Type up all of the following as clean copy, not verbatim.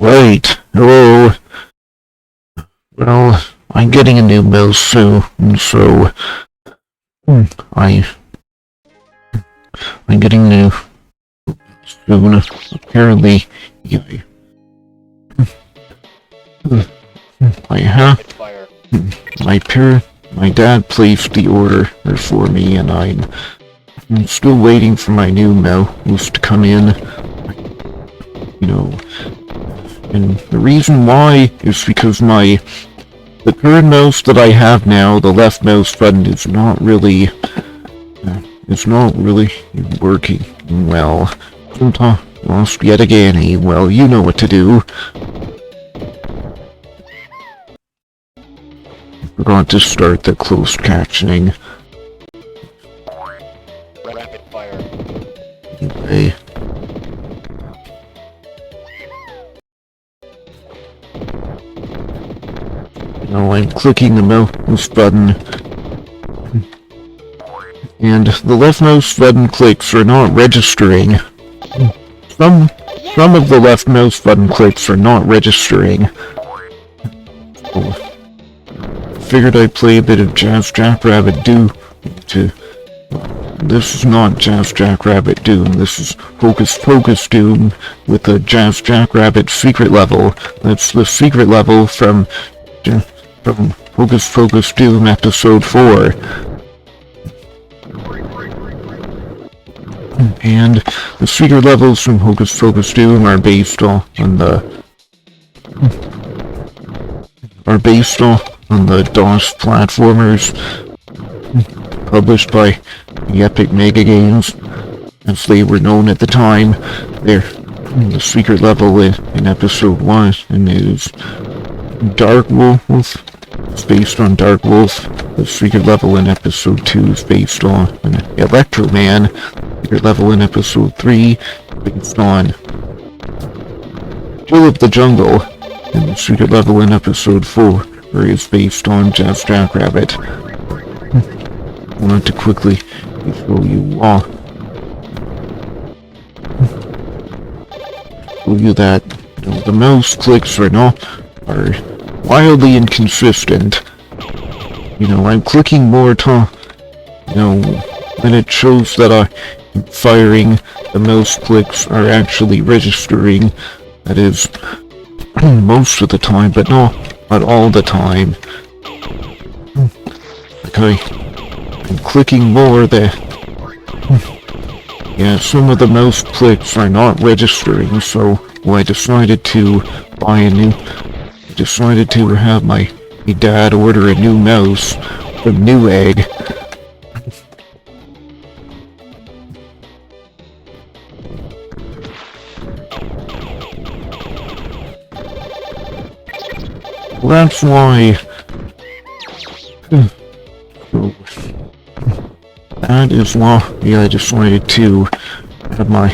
Right. Hello. Well, I'm getting a new mouse soon, so I'm getting new soon. Apparently, I have my dad placed the order for me, and I'm still waiting for my new mouse to come in. And the reason why is because the current mouse that I have now, the left mouse button, is not really working well. Lost yet again, well, you know what to do. Forgot to start the closed captioning. Rapid fire. Anyway. I'm clicking the mouse button, and the left mouse button clicks are not registering. Some of the left mouse button clicks are not registering. So, figured I'd play a bit of Jazz Jackrabbit Doom This is not Jazz Jackrabbit Doom, this is Hocus Pocus Doom with the Jazz Jackrabbit secret level. That's the secret level from Hocus Pocus Doom Episode 4. And the secret levels from Hocus Pocus Doom are based on the DOS platformers published by the Epic Mega Games, as they were known at the time. The secret level in Episode 1 is Dark Wolf. It's based on Dark Wolf. The secret level in Episode 2 is based on Electro Man. The secret level in Episode 3 is based on Jill of the Jungle. And the secret level in Episode 4 is based on Jazz Jackrabbit. I wanted to quickly show you that the mouse clicks are wildly inconsistent. I'm clicking more when it shows that I'm firing, the mouse clicks are actually registering. That is, most of the time, but not all the time. I'm clicking more there. Yeah, some of the mouse clicks are not registering, so I decided to have my dad order a new mouse from Newegg. Well, that's why. That is why I decided to have my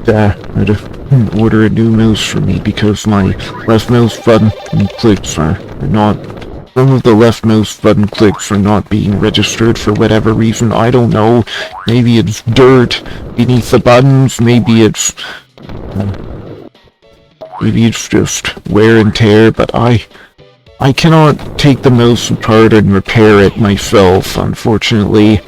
dad order a new mouse for me, because my left mouse button clicks are not. Some of the left mouse button clicks are not being registered for whatever reason. I don't know. Maybe it's dirt beneath the buttons. Maybe it's just wear and tear. But I cannot take the mouse apart and repair it myself, unfortunately.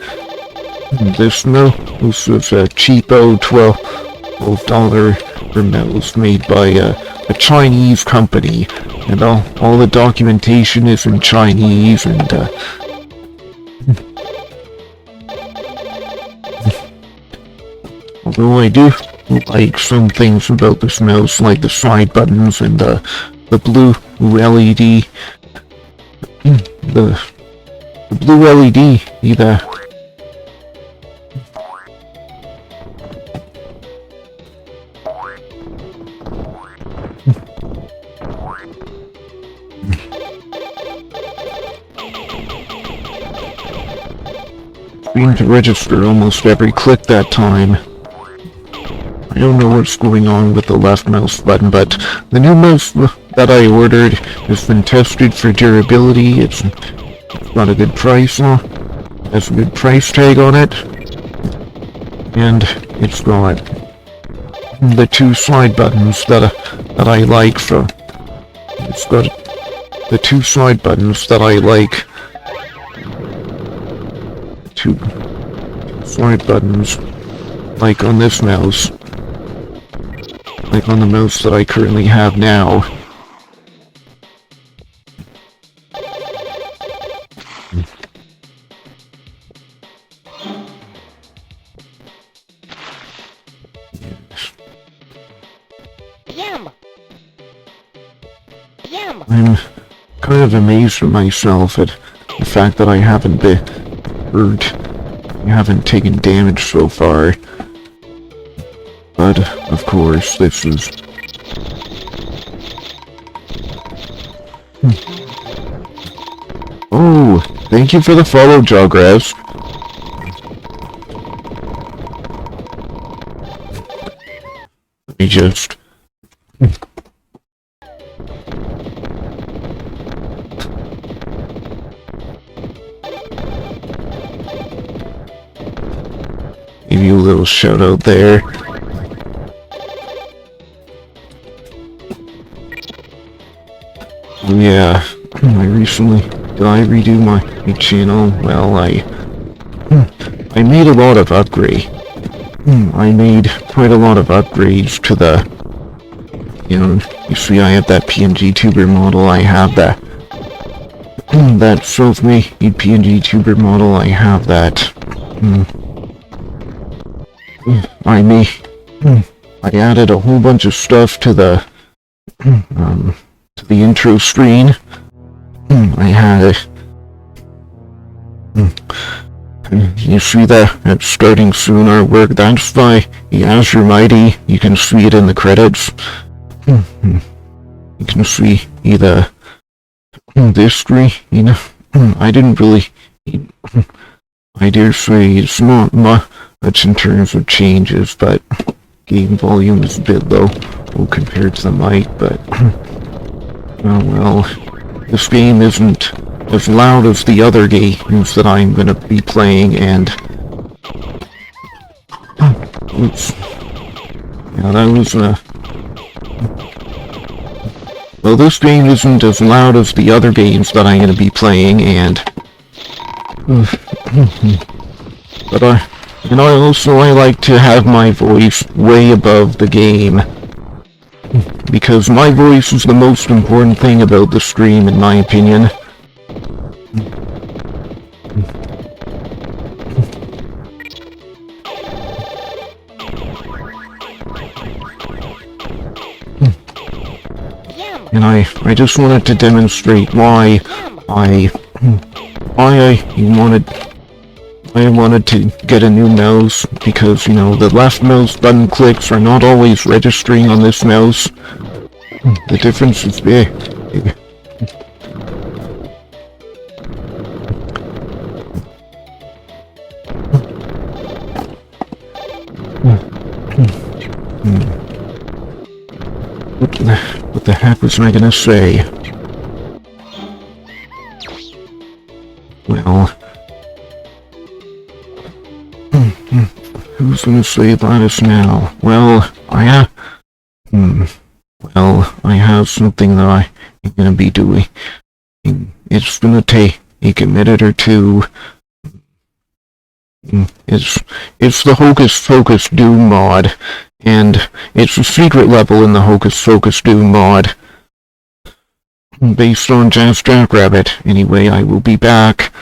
This mouse is a cheapo $12 mouse made by a Chinese company, and all the documentation is in Chinese, and although I do like some things about this mouse, like the side buttons and the blue LED, the blue LED either. Seemed to register almost every click that time. I don't know what's going on with the left mouse button, but the new mouse that I ordered has been tested for durability. It's got a good price has a good price tag on it, and it's got the two slide buttons that I like from. It's got the two slide buttons that I like. Two slide buttons, like on this mouse, like on the mouse that I currently have now. I'm kind of amazed at myself at the fact that I haven't been hurt. I haven't taken damage so far. But, of course, this is... Oh, thank you for the follow, Jogras. Let me just... give you a little shout out there. Oh yeah, I recently... Did I redo my channel? Well, I made a lot of upgrades. I made quite a lot of upgrades to the... You know, you see I have that PNG tuber model, I have that... that self-made PNG tuber model, I have that... I added a whole bunch of stuff to the... to the intro screen. I had you see that it's starting soon artwork, that's by Azure Mighty. You can see it in the credits. You can see either this screen, you know, I didn't really, I dare say it's not much in terms of changes, but game volume is a bit low compared to the mic, but oh well, this game isn't as loud as the other games that I'm gonna be playing, and oops, yeah, that was well, this game isn't as loud as the other games that I'm gonna be playing, and but I like to have my voice way above the game, because my voice is the most important thing about the stream, in my opinion. And I just wanted to demonstrate why I wanted to get a new mouse, because, you know, the left mouse button clicks are not always registering on this mouse. The difference is big. What the heck was I gonna say? Well... who's gonna say about us now? Well, I have something that I'm gonna be doing. It's gonna take a minute or two. It's the Hocus Pocus Doom mod, and it's a secret level in the Hocus Pocus Doom mod, based on Jazz Jackrabbit. Anyway, I will be back.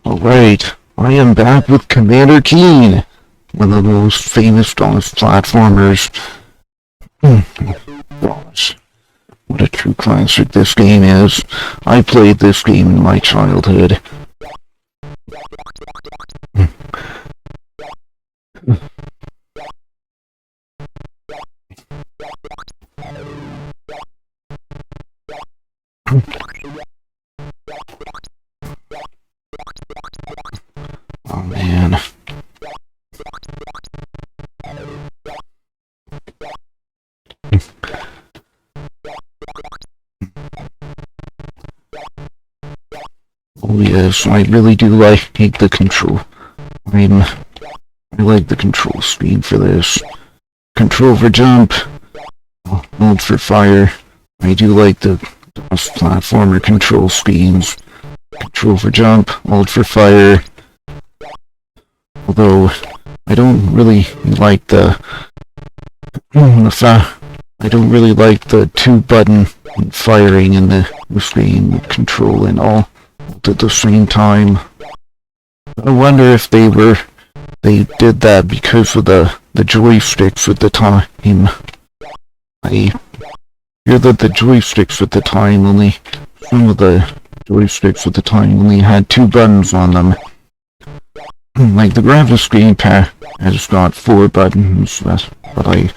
Alright, I am back with Commander Keen, one of the most famous DOS platformers. Gosh, what a true classic this game is. I played this game in my childhood. Oh man. Oh yes, I really do like the control. I like the control scheme for this. Control for jump, hold for fire. I do like the DOS platformer control schemes. Control for jump, hold for fire. Although I don't really like the I don't really like the 2-button firing in the screen control and all at the same time. I wonder if they did that because of the joysticks at the time. I hear that the joysticks at the time some of the joysticks at the time only had 2 buttons on them. Like the graphics gamepad has got 4 buttons, but I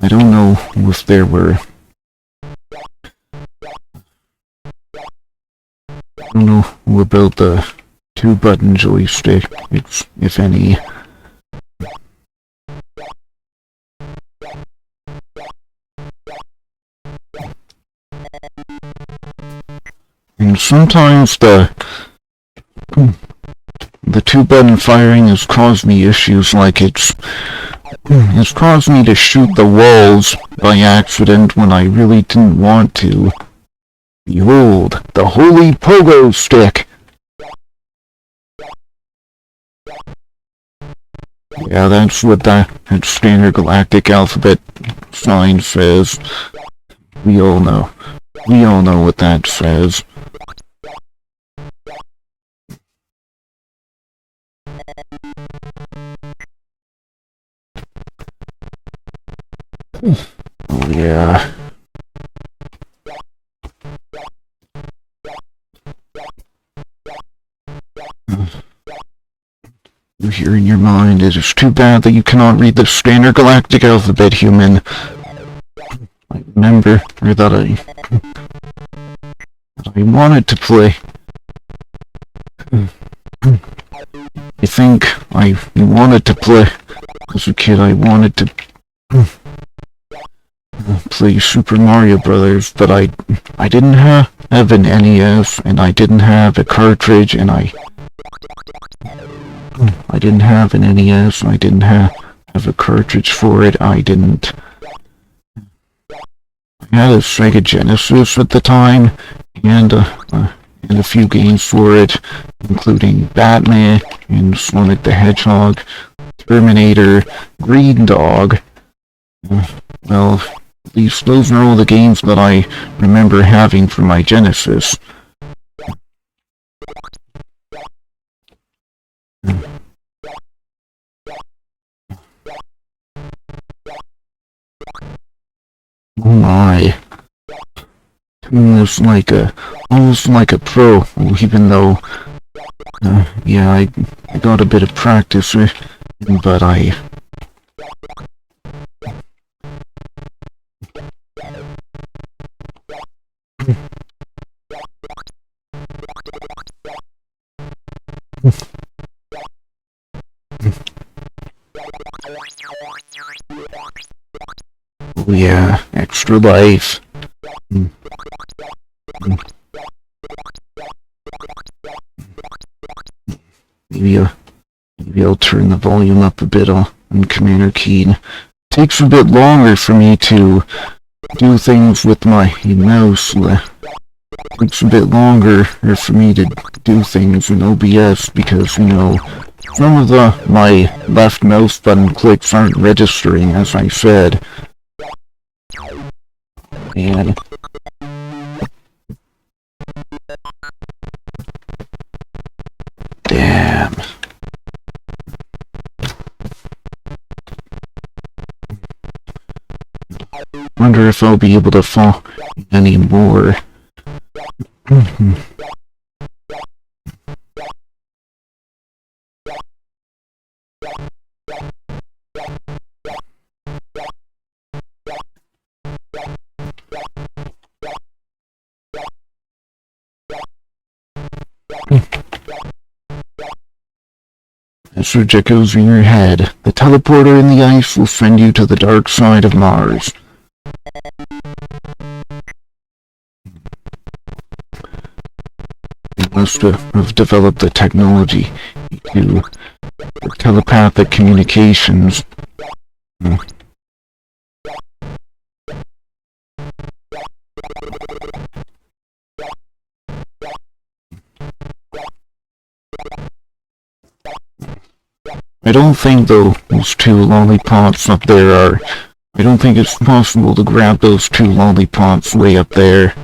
don't know if there were. I don't know about the 2-button joystick, if any. And sometimes the 2-button firing has caused me issues, like it's caused me to shoot the walls by accident when I really didn't want to. Behold, the holy pogo stick! Yeah, that's what that standard galactic alphabet sign says. We all know what that says. Oh yeah. You hear in your mind, it is too bad that you cannot read the standard galactic alphabet, human. I remember that I wanted to play. I think I wanted to play. As a kid, I wanted to play Super Mario Brothers, but I didn't have an NES, and I didn't have a cartridge, and I didn't have an NES, and I didn't have a cartridge for it. I had a Sega Genesis at the time, and a few games for it, including Batman and Sonic the Hedgehog, Terminator, Green Dog. Well, at least those are all the games that I remember having for my Genesis. Oh my. Almost like a pro, even though, yeah, I got a bit of practice with him, but oh yeah, extra life. Maybe I'll turn the volume up a bit on Commander Keen. It takes a bit longer for me to do things with my mouse. It takes a bit longer for me to do things in OBS because, some of my left mouse button clicks aren't registering, as I said. And Wonder if I'll be able to fall any more. Message echoes in your head. The teleporter in the ice will send you to the dark side of Mars. You must have developed the technology to telepathic communications. I don't think those two lollipops up there are... I don't think it's possible to grab those two lollipops way up there.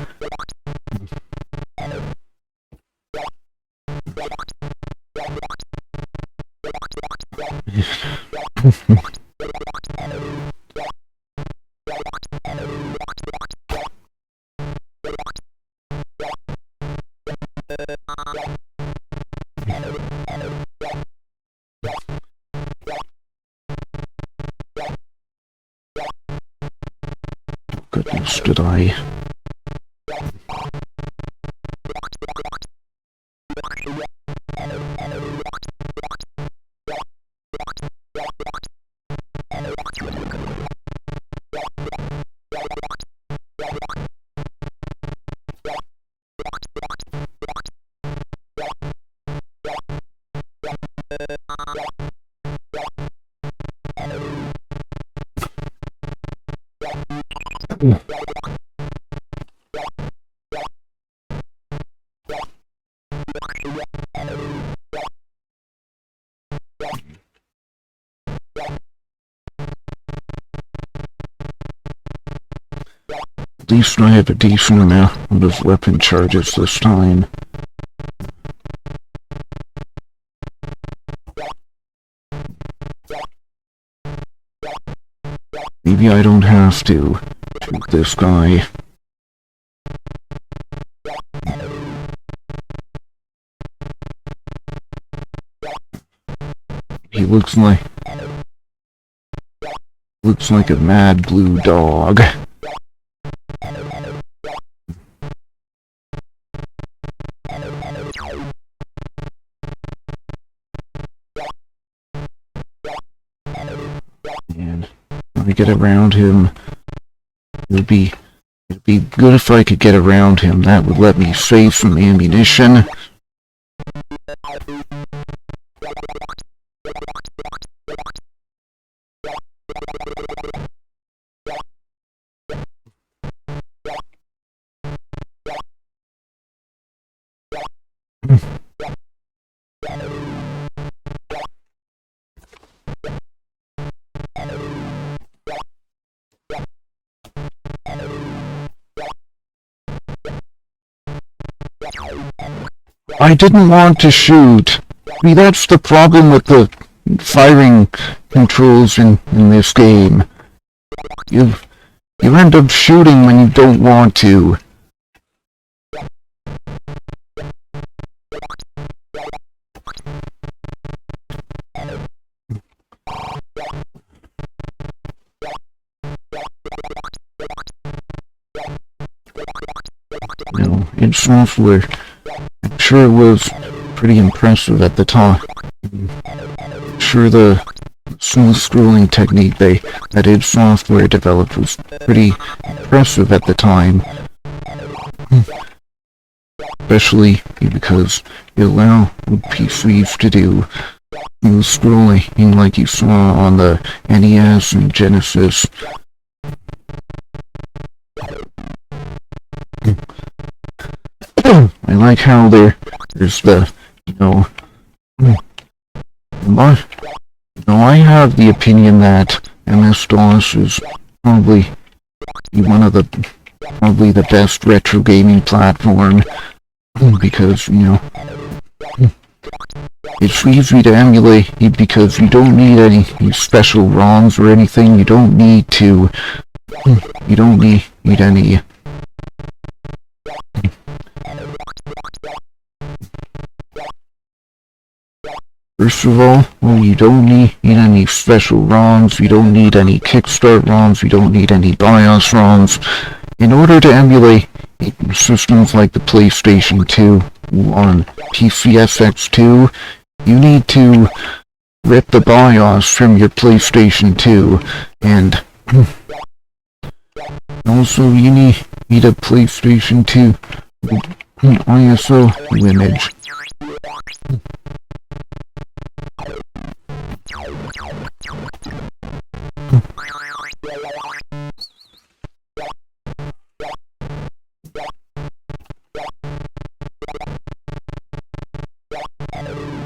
Goodness, did I... At least I have a decent amount of weapon charges this time. Maybe I don't have to shoot this guy. He looks like a mad blue dog. And if I get around him, it'd be good if I could get around him. That would let me save some ammunition. I didn't want to shoot. I mean, that's the problem with the firing controls in this game. You end up shooting when you don't want to. You know, in software, I'm sure it was pretty impressive at the time. I'm sure the smooth scrolling technique that id Software developed was pretty impressive at the time. Especially because it allowed PCs to do smooth scrolling like you saw on the NES and Genesis. I like how there's the, I have the opinion that MS-DOS is probably the best retro gaming platform, because, it's easy to emulate because you don't need any special ROMs or anything. You don't need to you don't need any. First of all, well, you don't need any special ROMs, you don't need any Kickstart ROMs, you don't need any BIOS ROMs. In order to emulate systems like the PlayStation 2 on PCSX2, you need to rip the BIOS from your PlayStation 2, and also you need a PlayStation 2 ISO image.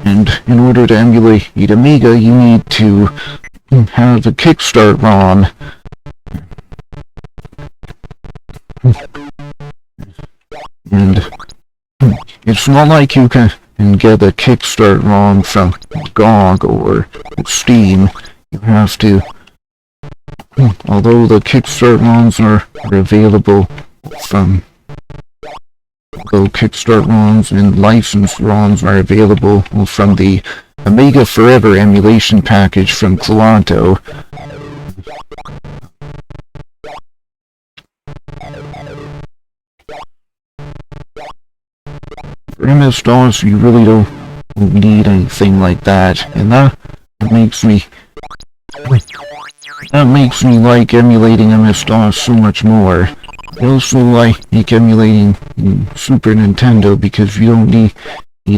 And in order to emulate Amiga, you need to have a Kickstart ROM. And it's not like you can get a Kickstart ROM from GOG or Steam. You have to, although the Kickstart ROMs are available from Kickstart ROMs and licensed ROMs are available from the Amiga Forever emulation package from Clanto. For MS-DOS, you really don't need anything like that, and that makes me like emulating MS-DOS so much more. I also like emulating Super Nintendo because you don't need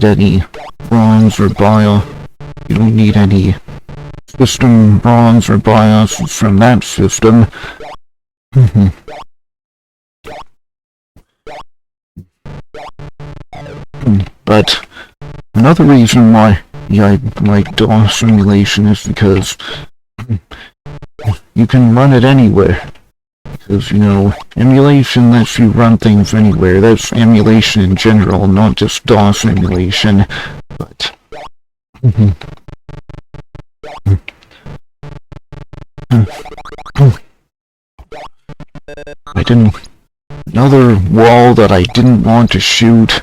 any ROMs or BIOS. You don't need any system ROMs or BIOS from that system. But another reason why I like DOS emulation is because you can run it anywhere. Because, you know, emulation lets you run things anywhere. That's emulation in general, not just DOS emulation. But another wall that I didn't want to shoot,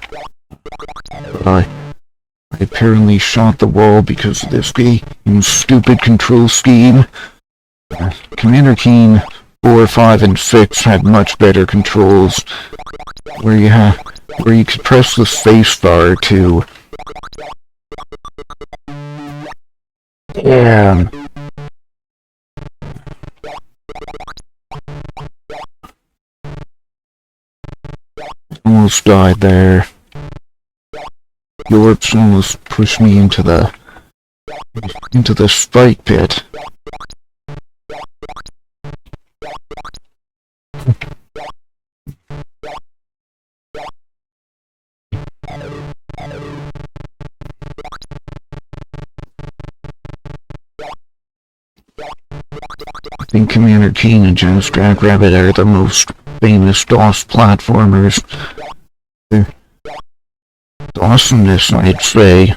but I apparently shot the wall because of this stupid control scheme. Commander Keen 4, 5, and 6 had much better controls, where you could press the spacebar to almost died there. Yorks almost pushed me into the spike pit. I think Commander Keen and James Jackrabbit are the most famous DOS platformers. They're awesomeness, I'd say.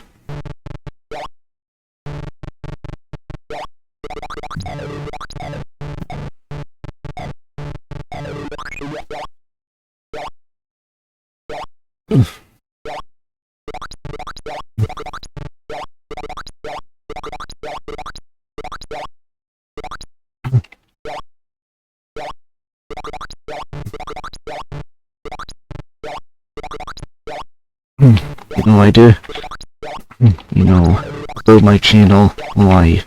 You know, I did, about my channel, well, I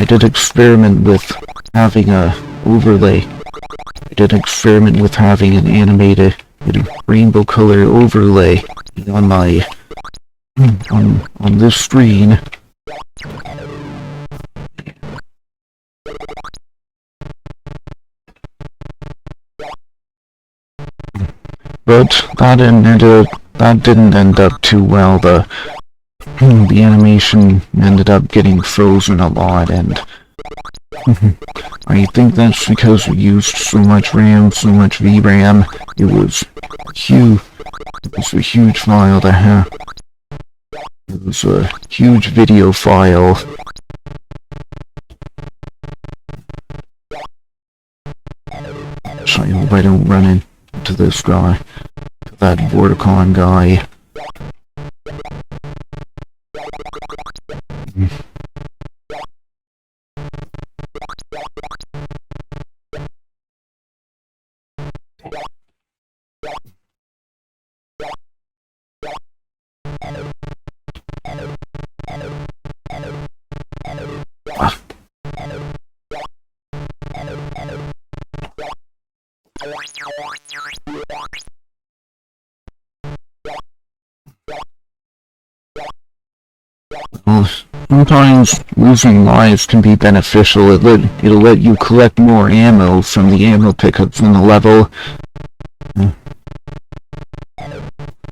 did experiment with having a overlay. I did experiment with having an animated rainbow color overlay on my, on this screen. But that didn't end up too well. The animation ended up getting frozen a lot, and I think that's because we used so much RAM, so much VRAM. It was huge. It was a huge file to have. It was a huge video file. gosh, I hope I don't run into this guy. That Vorticon guy. Well, sometimes losing lives can be beneficial. It'll let you collect more ammo from the ammo pickups in the level.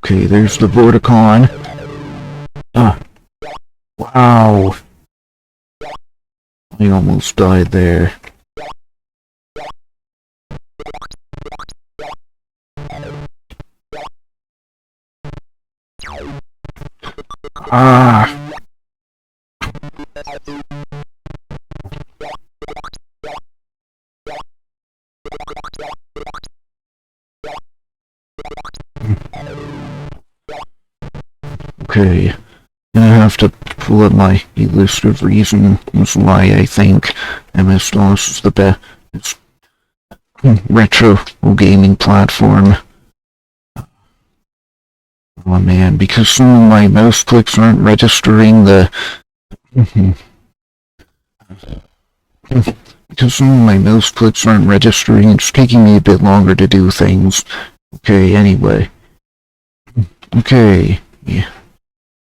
Okay, there's the Vorticon. Wow. I almost died there. Ah. Okay. Gonna have to pull up my list of reasons why I think MS-DOS is the best retro gaming platform. Oh man, because some of my mouse clicks aren't registering the... Because some of my mouse clicks aren't registering, it's taking me a bit longer to do things. Okay, anyway. Okay, yeah.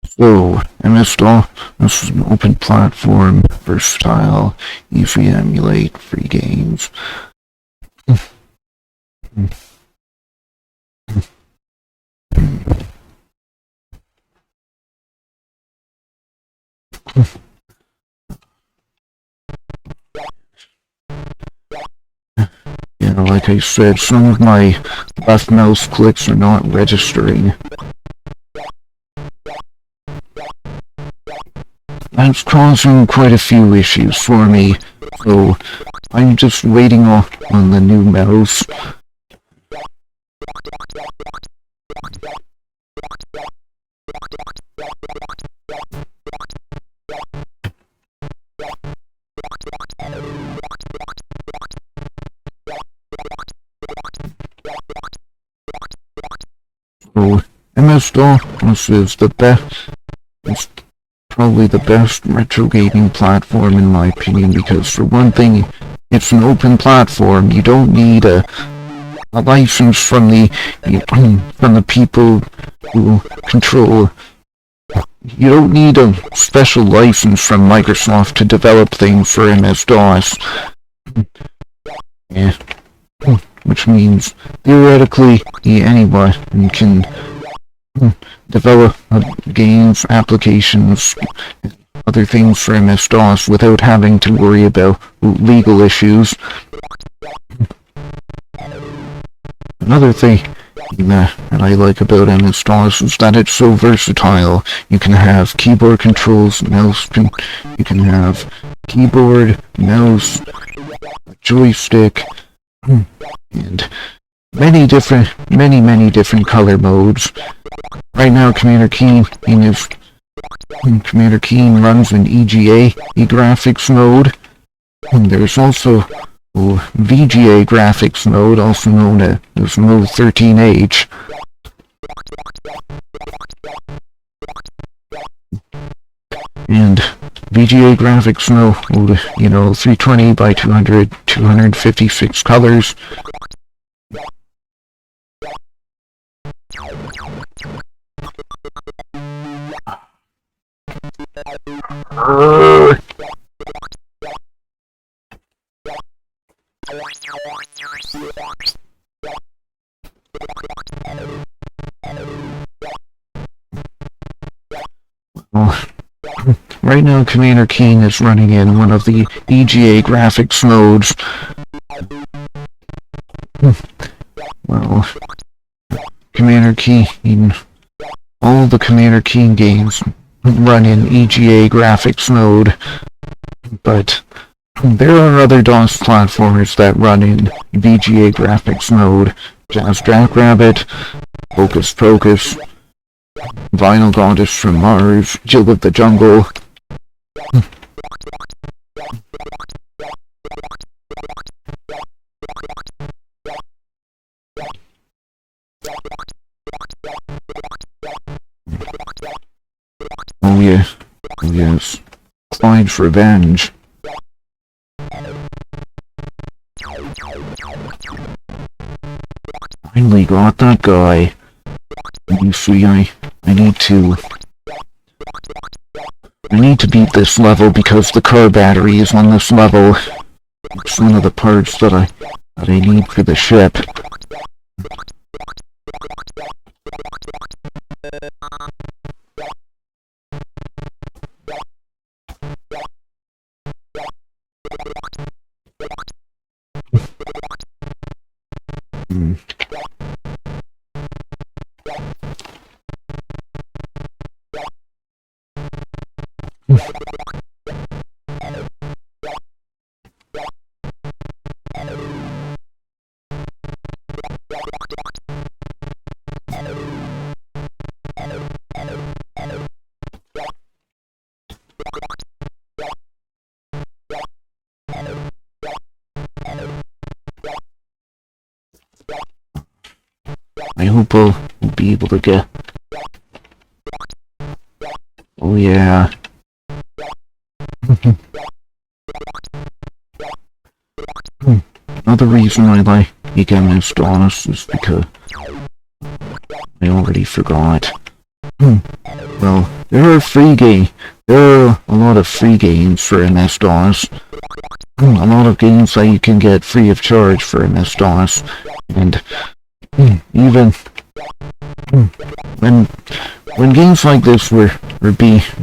So, MS-DOS, this is an open platform, versatile, easy to emulate, free games. You know, like I said, some of my left mouse clicks are not registering. That's causing quite a few issues for me, so I'm just waiting on the new mouse. So, MS-DOS is the best. It's probably the best retro gaming platform in my opinion, because for one thing, it's an open platform. You don't need a license from the people who control. You don't need a special license from Microsoft to develop things for MS-DOS. Yeah. Which means, theoretically, anyone can develop games, applications, other things for MS-DOS without having to worry about legal issues. Another thing that I like about MS-DOS is that it's so versatile. You can have keyboard controls, mouse, you can have keyboard, mouse, joystick, and many different color modes. Right now, Commander Keen runs in EGA graphics mode. And there's also VGA graphics mode, also known as Mode 13H. And VGA graphics mode, 320 by 200, 256 colors. Right now, Commander Keen is running in one of the EGA graphics modes. Well, Commander Keen, all the Commander Keen games run in EGA graphics mode, but There are other DOS platformers that run in VGA graphics mode. Jazz Jackrabbit, Hocus Pocus, Vinyl Goddess from Mars, Jill of the Jungle. Oh yeah, oh yes. Clyde's Revenge. Finally got that guy. You see, I need to beat this level because the car battery is on this level. It's one of the parts that I need for the ship. I hope we'll be able to get... Oh yeah. Another reason I like MS-DOS is because I already forgot. Well, there are a lot of free games for MS-DOS. A lot of games that you can get free of charge for MS-DOS. And even when games like this were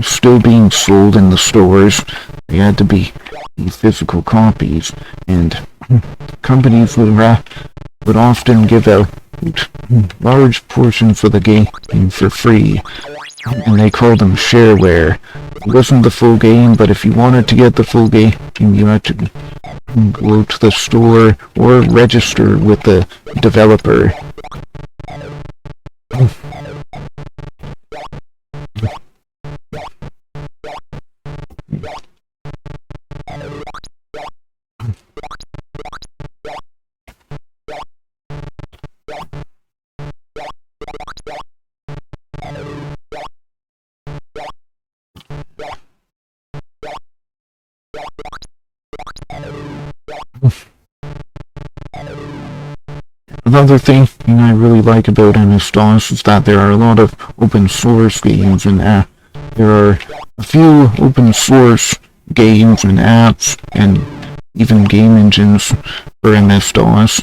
still being sold in the stores, they had to be physical copies, and companies would often give out large portions of the game for free, and they called them shareware. It wasn't the full game, but if you wanted to get the full game, you had to go to the store or register with the developer. Another thing I really like about MS-DOS is that there are a lot of open source games and there are a few open source games and apps and even game engines for MS-DOS.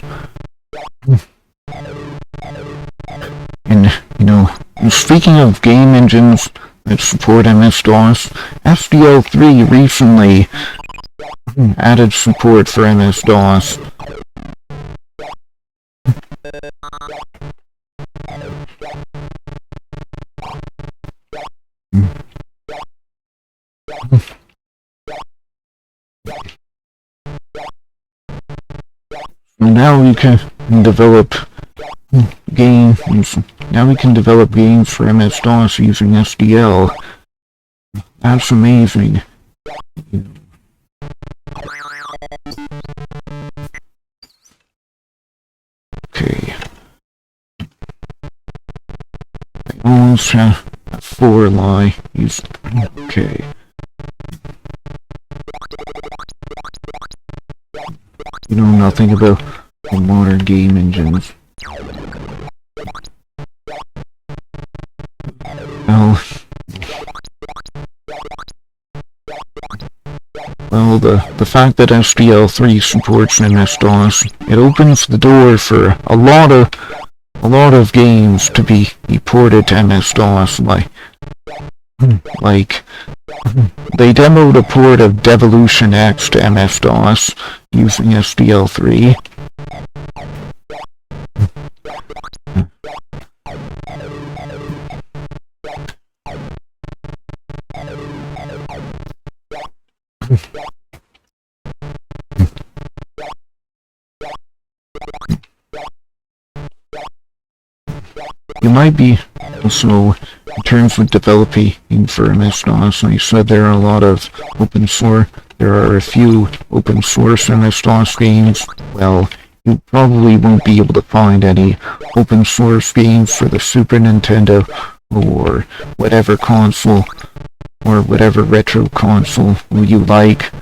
And, speaking of game engines that support MS-DOS, SDL3 recently added support for MS-DOS. Now we can develop games. Now we can develop games for MS-DOS using SDL. That's amazing. Okay. I almost have 4 lie. Okay. You know nothing about the modern game engines. Well, the fact that SDL3 supports MS-DOS, it opens the door for a lot of games to be ported to MS-DOS. Like they demoed a port of Devolution X to MS-DOS using SDL3. you might be also, in terms of developing for MS-DOS, I said there are a lot of open source, there are a few open source MS-DOS games. Well, you probably won't be able to find any open source games for the Super Nintendo or whatever console or whatever retro console you like.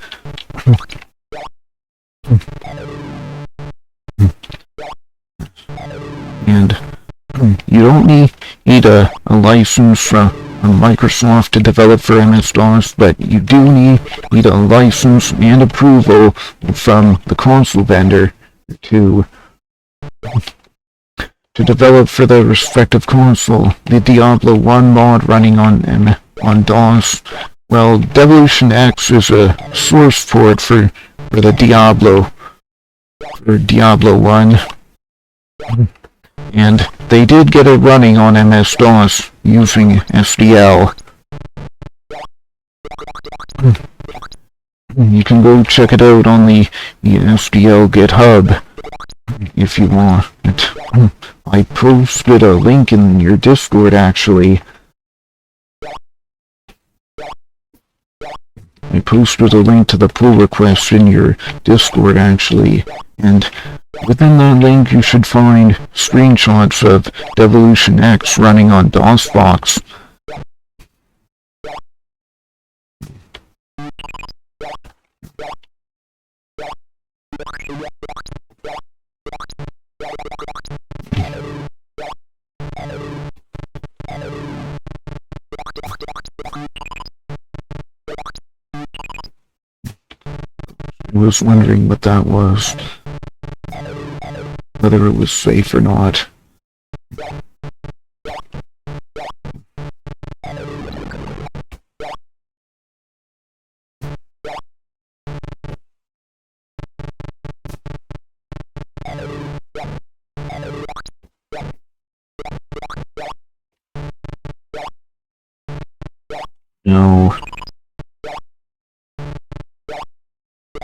And you don't need a license from Microsoft to develop for MS-DOS, but you do need a license and approval from the console vendor to develop for the respective console. The Diablo 1 mod running on DOS. Well, Devolution X is a source port for the Diablo 1. And they did get it running on MS-DOS using SDL. You can go check it out on the SDL GitHub if you want. I posted a link in your Discord, actually. I posted a link to the pull request in your Discord, actually. And within that link, you should find screenshots of Devolution X running on DOSBox. I was wondering what that was. Whether it was safe or not. No.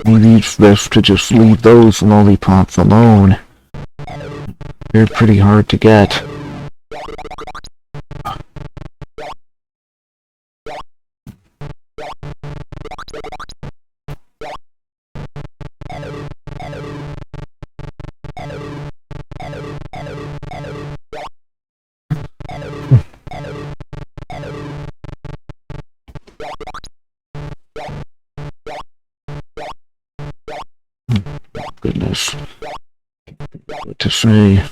Maybe it's best to just leave those lollipops alone. They're pretty hard to get. Goodness. What to say?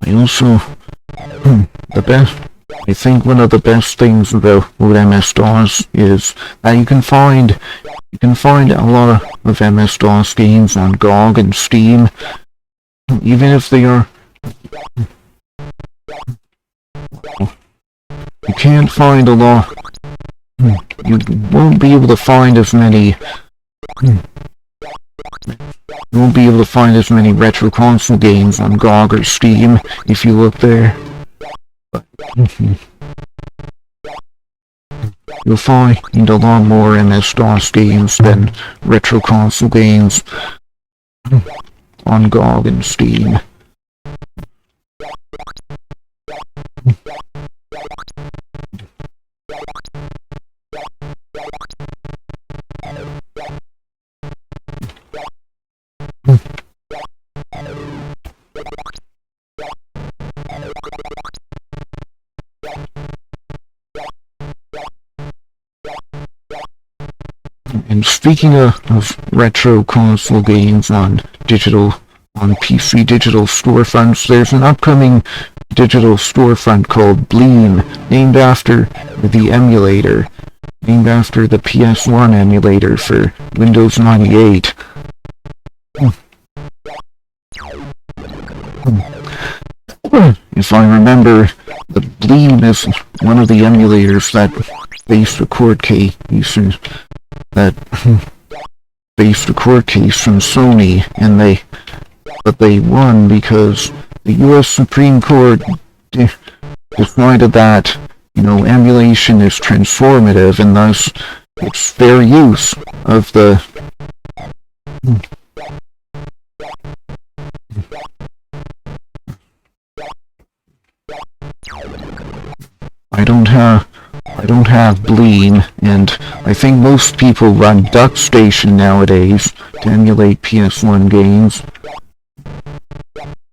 I also, I think one of the best things about MS-DOS is that you can find a lot of MS-DOS games on GOG and Steam, even if they are. You can't find a lot. You won't be able to find as many. You won't be able to find as many retro console games on GOG or Steam if you look there. But you'll find a lot more MS-DOS games than retro console games on GOG and Steam. And speaking of retro console games on PC digital storefronts, there's an upcoming digital storefront called Bleem, named after the emulator, named after the PS1 emulator for Windows 98. If I remember, the Bleem is one of the emulators that faced a court case from Sony, but they won because the U.S. Supreme Court decided that, emulation is transformative, and thus it's fair use of the I don't have Bleem, and I think most people run DuckStation nowadays to emulate PS1 games.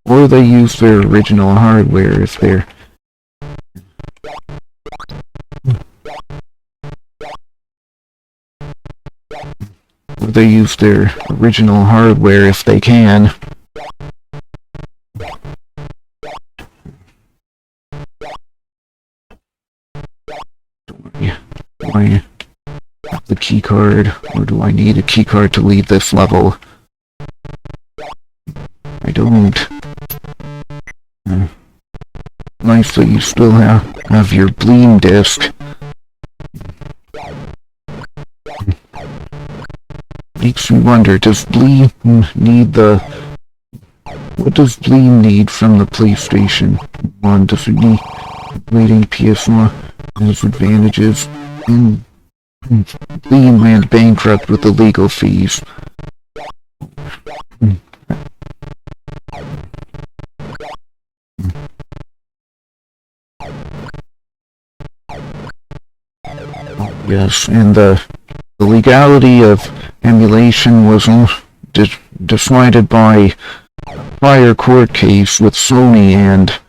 Or they use their original hardware if they're... Or they use their original hardware if they can. Do I have the keycard, or do I need a keycard to leave this level? I don't. Nice that you still have your Bleem disc. Makes me wonder, does Bleem need the... What does Bleem need from the PlayStation 1? Does it need emulating PS1 has advantages? And Bleem went bankrupt with the legal fees. Yes, and the legality of emulation was decided by a prior court case with Sony, and,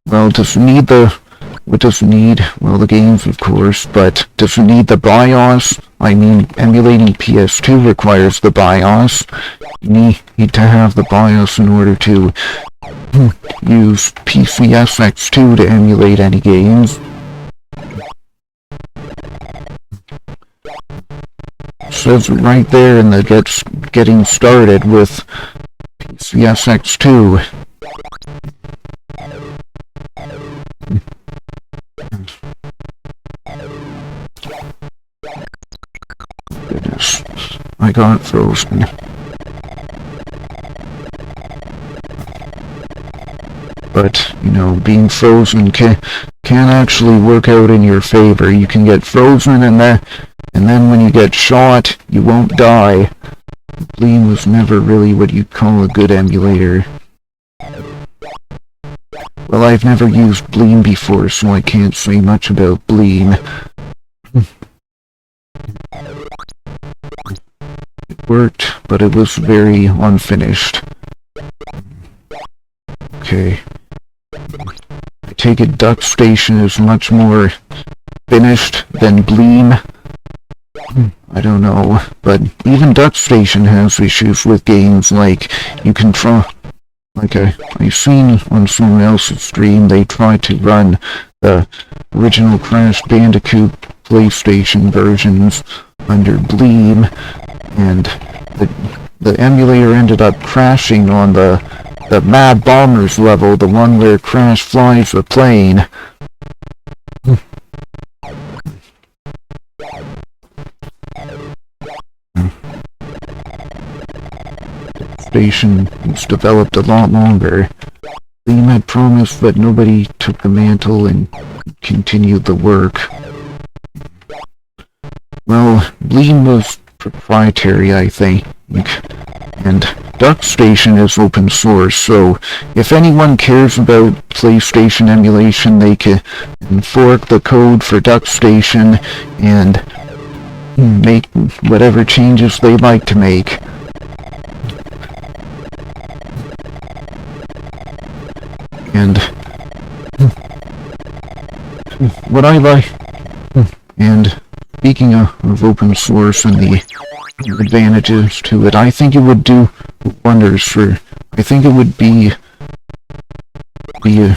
well, does it need the... What does it need? Well, the games, of course, but does it need the BIOS? I mean, emulating PS2 requires the BIOS. You need to have the BIOS in order to use PCSX2 to emulate any games. It says it right there in the getting started with PCSX2. Goodness, I got frozen. But, you know, being frozen can actually work out in your favor. You can get frozen and then when you get shot, you won't die. Bleem was never really what you'd call a good emulator. Well, I've never used Bleem before, so I can't say much about Bleem. It worked, but it was very unfinished. Okay. I take it DuckStation is much more finished than Bleem. I don't know, but even DuckStation has issues with games like you can try... Like I've seen on someone else's stream, they tried to run the original Crash Bandicoot PlayStation versions under Bleem, and the emulator ended up crashing on the Mad Bombers level, the one where Crash flies a plane. Station was developed a lot longer. Bleem had promised, but nobody took the mantle and continued the work. Well, Bleem was proprietary, I think, and DuckStation is open source, so if anyone cares about PlayStation emulation, they can fork the code for DuckStation and make whatever changes they'd like to make. And what I like, and speaking of open source and the advantages to it, I think it would do wonders for, I think it would be a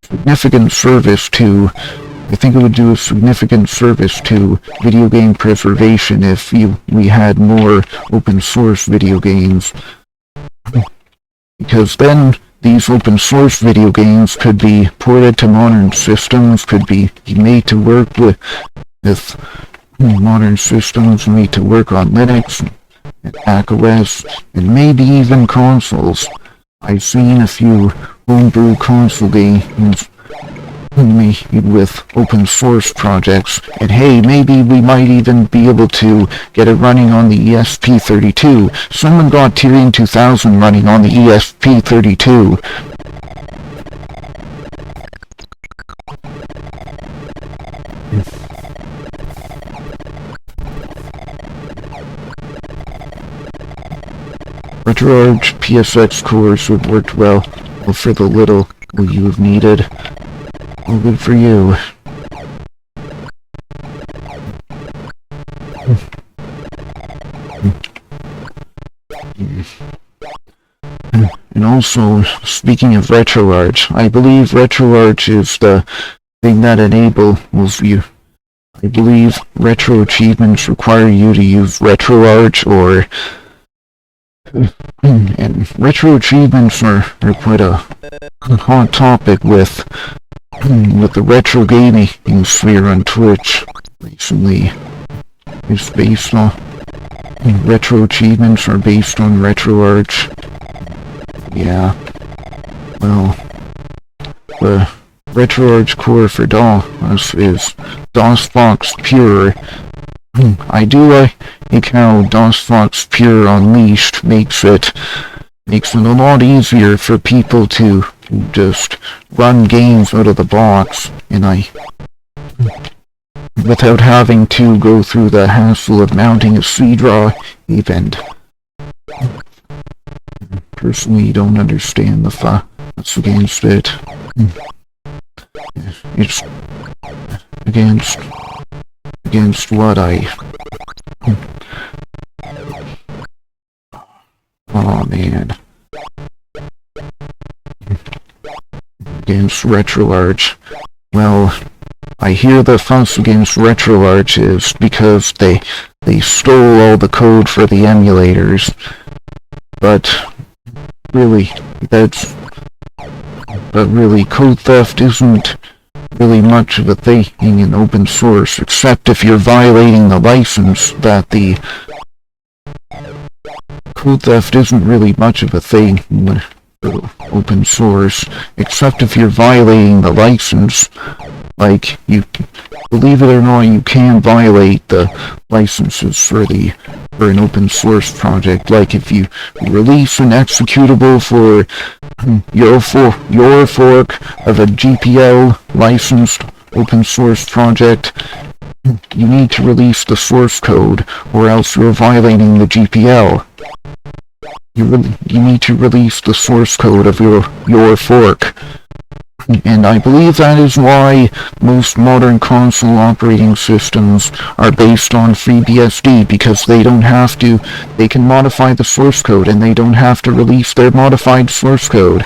significant service to, I think it would do a significant service to video game preservation if we had more open source video games. Because then these open source video games could be ported to modern systems, could be made to work with modern systems, made to work on Linux and macOS, and maybe even consoles. I've seen a few homebrew console games made with open source projects, and hey, maybe we might even be able to get it running on the ESP32. Someone got Tyrion 2000 running on the ESP32. RetroArch PSX cores would work well for the little you have needed. Well, good for you. And also, speaking of RetroArch, I believe RetroArch is the thing that enables you. I believe retro achievements require you to use RetroArch, or and retro achievements are quite a hot topic with the retro gaming sphere on Twitch recently. It's based on retro achievements are based on RetroArch. Yeah. Well, the RetroArch core for DOS is DOSBox Pure. I do like how DOSBox Pure Unleashed makes it a lot easier for people to just run games out of the box, and without having to go through the hassle of mounting a C-Draw event. Personally, don't understand the fuss against it. It's against what oh man. Against RetroArch. Well, I hear the fuss against RetroArch is because they stole all the code for the emulators. But really, code theft isn't really much of a thing in open source, except if you're violating the license that the code theft isn't really much of a thing for open source, except if you're violating the license. Like, you, believe it or not, you can violate the licenses for an open source project. Like, if you release an executable for your fork of a GPL licensed open source project, you need to release the source code, or else you're violating the GPL. You need to release the source code of your fork. And I believe that is why most modern console operating systems are based on FreeBSD, because they can modify the source code, and they don't have to release their modified source code.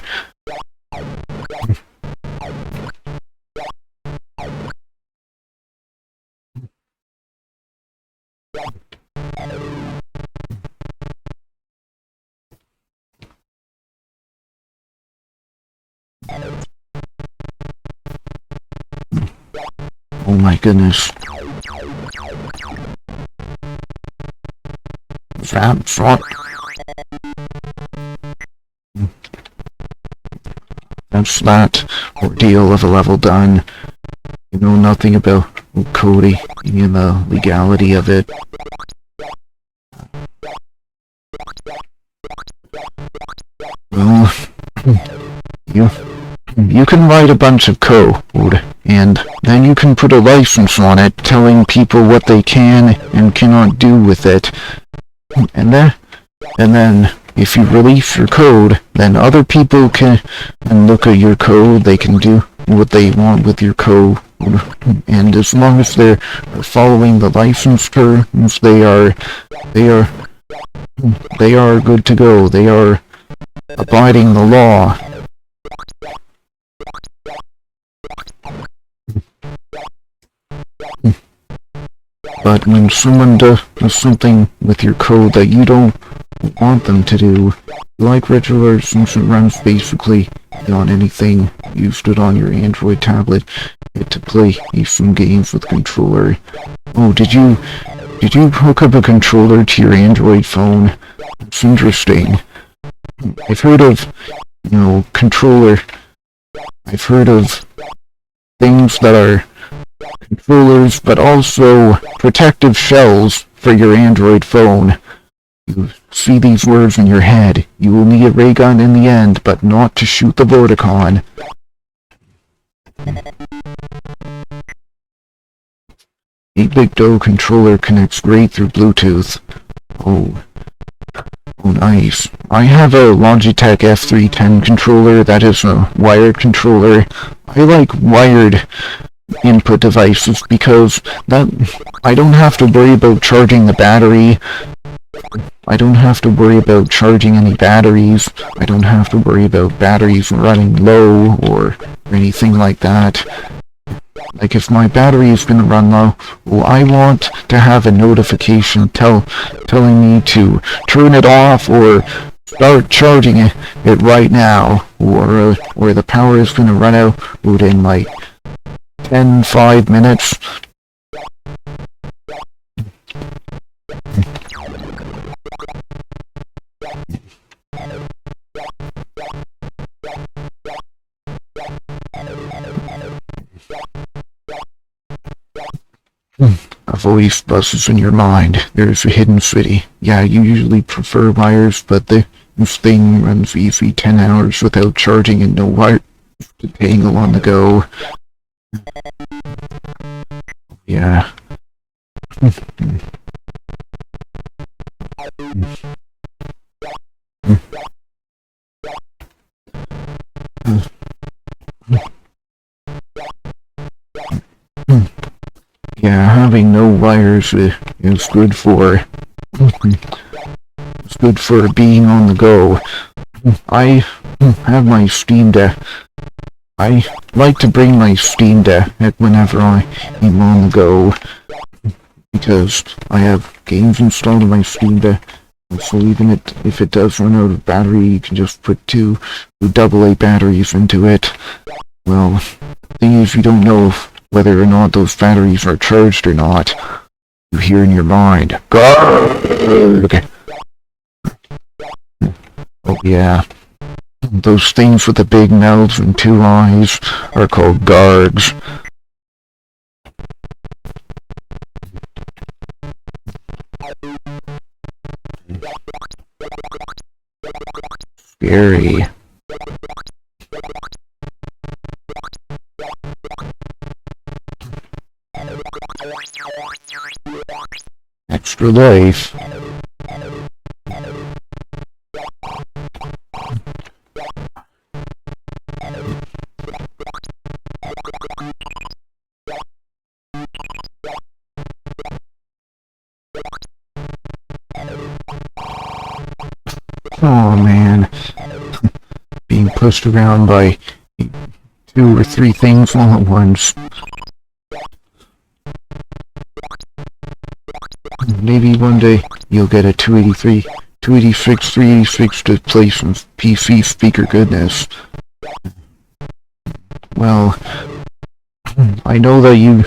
Oh my goodness. That's that ordeal of a level done. You know nothing about coding and the legality of it. Well, you can write a bunch of code, and then you can put a license on it telling people what they can and cannot do with it. And then if you release your code, then other people can look at your code. They can do what they want with your code, and as long as they're following the license terms, they are good to go. They are abiding the law. But when someone does something with your code that you don't want them to do, like RetroArch, since it runs basically on anything, you stood on your Android tablet, get to play some games with controller. Oh, did you hook up a controller to your Android phone? It's interesting. I've heard of, controller. I've heard of things that are controllers, but also protective shells for your Android phone. You see these words in your head. You will need a ray gun in the end, but not to shoot the Vorticon. A Big Doe controller connects great through Bluetooth. Oh Oh, nice. I have a Logitech F310 controller that is a wired controller. I like wired input devices because that I don't have to worry about charging the battery. I don't have to worry about charging any batteries. I don't have to worry about batteries running low or anything like that. Like if my battery is going to run low, well, I want to have a notification telling me to turn it off or start charging it right now, or the power is going to run out within like 5 minutes. A voice buzzes in your mind. There's a hidden city. Yeah, you usually prefer wires, but this thing runs easy 10 hours without charging and no wire to tangle on the go. Yeah. Yeah, having no wires is good for it's good for being on the go. I have my Steam Deck. I like to bring my Steam Deck whenever I am on the go because I have games installed on my Steam Deck. So even if it does run out of battery, you can just put two AA batteries into it. Well, the thing is, you don't know whether or not those batteries are charged or not. You hear in your mind, "Guard!" Okay. Oh yeah. Those things with the big mouths and 2 eyes are called guards. Scary. Extra life. Oh man. Being pushed around by 2 or 3 things all at once. Maybe one day you'll get a 286, 386 to play some PC speaker goodness. Well, I know that you're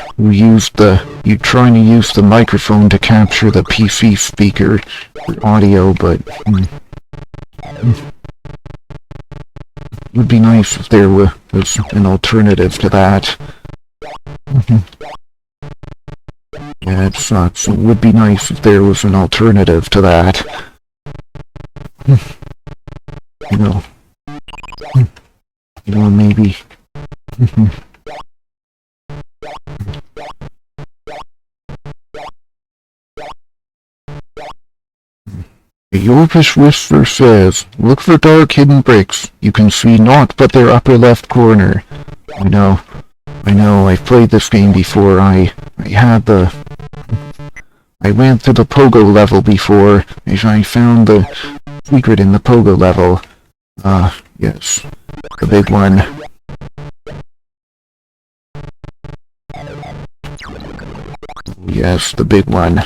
trying to use the microphone to capture the PC speaker audio, but it would be nice if there was an alternative to that. Yeah, it sucks. It would be nice if there was an alternative to that. Maybe. The Yorkish Whisper says, "Look for dark hidden bricks. You can see naught but their upper left corner." I know, I've played this game before. I went to the pogo level before, and I found the secret in the pogo level. Yes, the big one. Yes, the big one.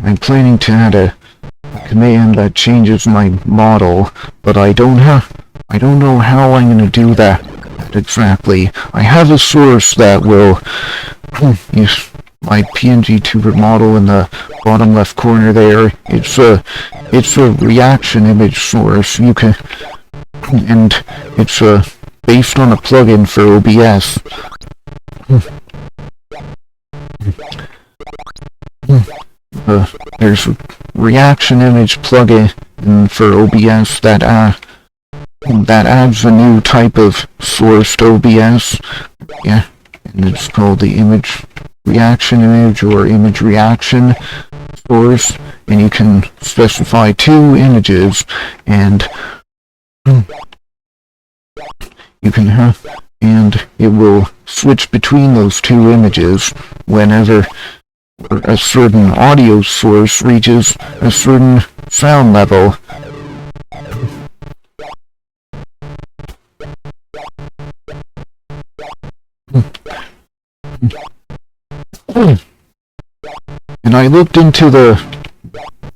I'm planning to add a command that changes my model, but I don't know how I'm going to do that exactly. I have a source that will use my PNG tuber model in the bottom left corner there. It's a reaction image source. And it's based on a plugin for OBS. There's a reaction image plugin for OBS that adds a new type of source to OBS. Yeah, and it's called the image reaction image or image reaction source, and you can specify 2 images, and you can have, and it will switch between those 2 images whenever a certain audio source reaches a certain sound level. And I looked into the...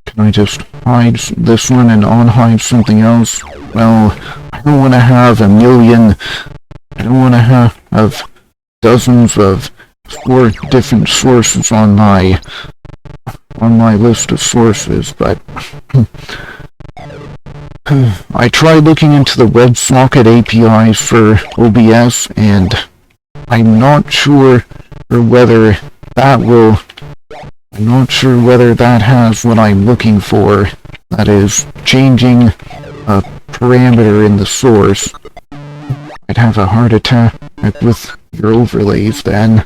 Can I just hide this one and unhide something else? Well, I don't want to have a million... I don't want to have dozens of 4 different sources on my list of sources, but... I tried looking into the WebSocket APIs for OBS, and I'm not sure whether that will... I'm not sure whether that has what I'm looking for. That is, changing a parameter in the source. I'd have a heart attack with your overlays then.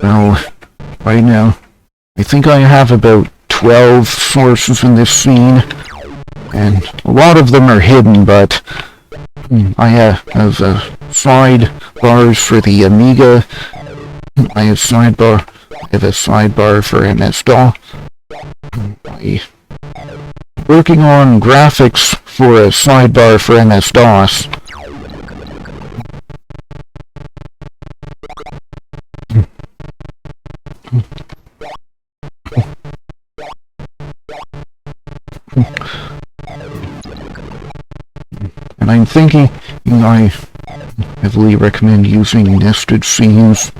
Well, right now, I think I have about 12 sources in this scene, and a lot of them are hidden, but I have sidebars for the Amiga. I have a sidebar for MS-DOS. I'm working on graphics for a sidebar for MS-DOS. And I'm thinking, I heavily recommend using nested scenes.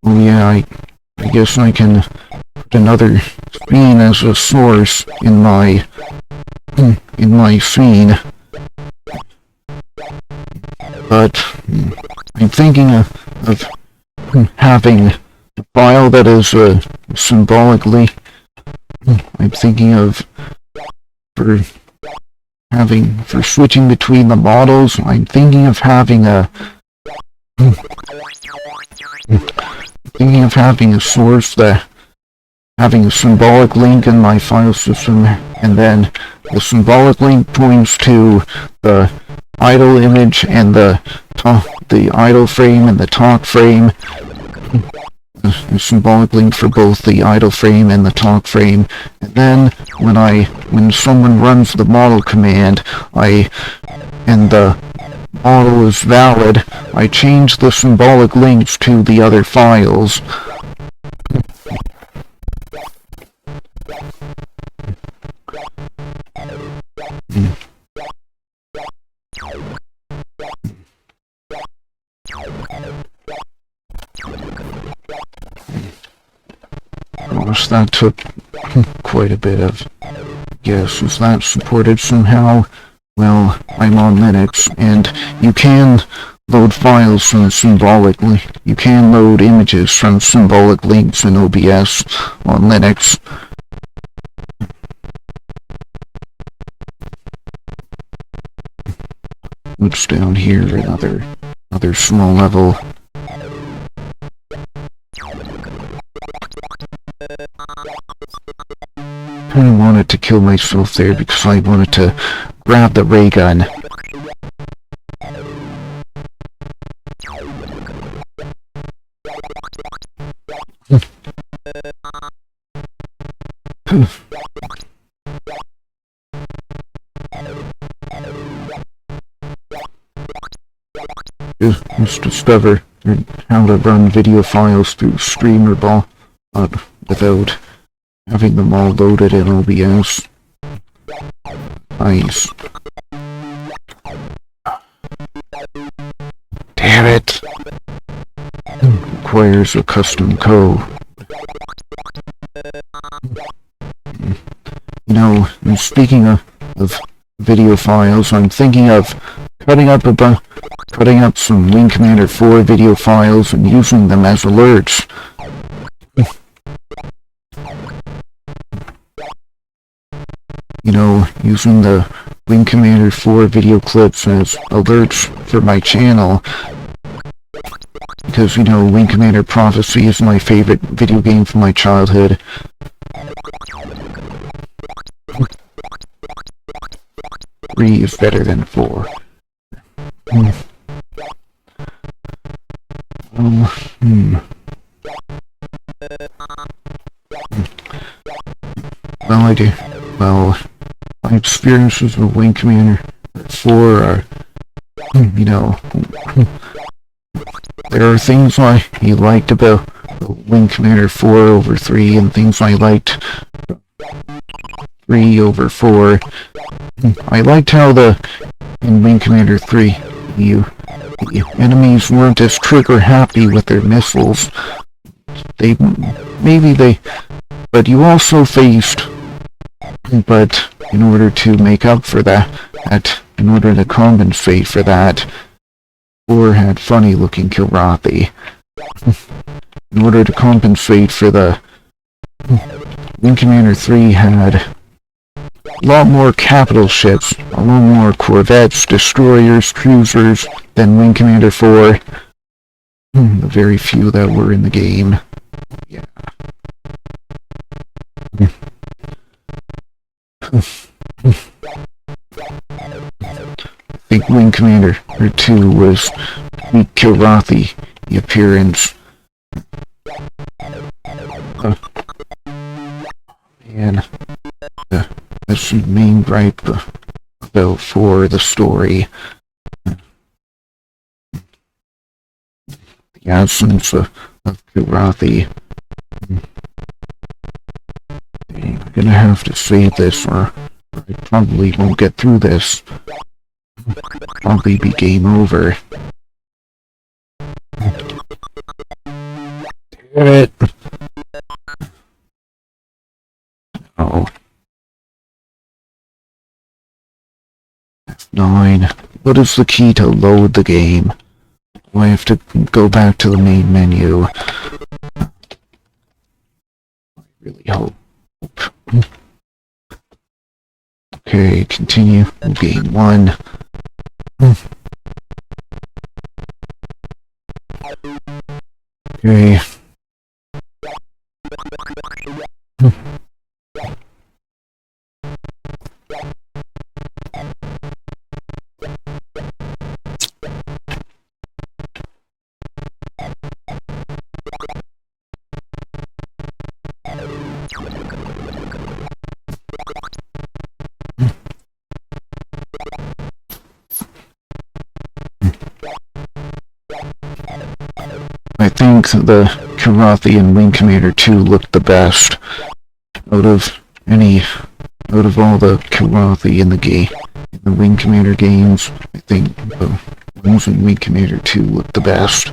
Oh yeah, I guess I can put another scene as a source in my scene. But I'm thinking of having a file that is symbolically... I'm thinking of for switching between the models, I'm thinking of having a source that having a symbolic link in my file system, and then the symbolic link points to the idle image and the idle frame and the talk frame. A symbolic link for both the idle frame and the talk frame, and then when someone runs the model command, and the model is valid, I change the symbolic links to the other files. Gosh, that took quite a bit of guess. Is that supported somehow? Well, I'm on Linux, and you can load files from symbolically. You can load images from symbolic links in OBS on Linux. Oops, down here, another small level. I wanted to kill myself there because I wanted to grab the ray gun. Just discover how to run video files through Streamer, but without having them all loaded in OBS. Nice. Damn it! Requires a custom code. You know, and speaking of video files, I'm thinking of cutting up some Wing Commander 4 video files and using them as alerts. You know, using the Wing Commander 4 video clips as alerts for my channel. Because, you know, Wing Commander Prophecy is my favorite video game from my childhood. 3 is better than 4. Well, I do. Well, my experiences with Wing Commander 4 are, you know, there are things I liked about Wing Commander 4 over 3, and things I liked 3 over 4. I liked how in Wing Commander 3, the enemies weren't as trigger happy with their missiles. But you also faced, but in order to make up for that, in order to compensate for that, 4 had funny looking Kilrathi. In order to compensate for the Wing Commander 3 had a lot more capital ships, a lot more corvettes, destroyers, cruisers than Wing Commander 4. The very few that were in the game. Yeah. I think Wing Commander 2 was weak Kilrathi, the appearance. Man, that's the main gripe about for the story. The absence of Kilrathi. I'm gonna have to save this, or I probably won't get through this. Probably be game over. Damn it! Oh. F9. What is the key to load the game? Do I have to go back to the main menu? I really hope. Okay, continue. Game 1. Okay. I think the Kilrathi and Wing Commander 2 looked the best out of all the Kilrathi in the Wing Commander games. I think the ones in Wing Commander 2 looked the best.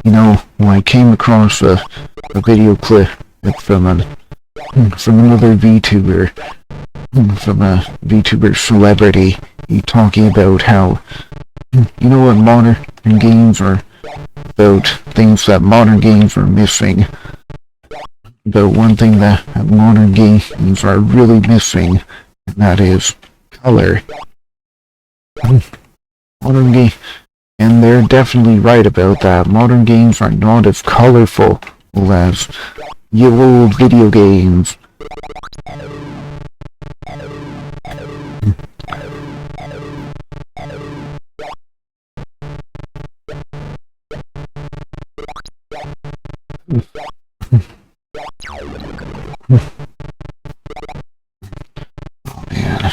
You know, when I came across a video clip from another VTuber, from a VTuber celebrity, he talking about how, you know what modern games are about, things that modern games are missing. But one thing that modern games are really missing, and that is color. And they're definitely right about that. Modern games are not as colorful as your old video games. Oh man.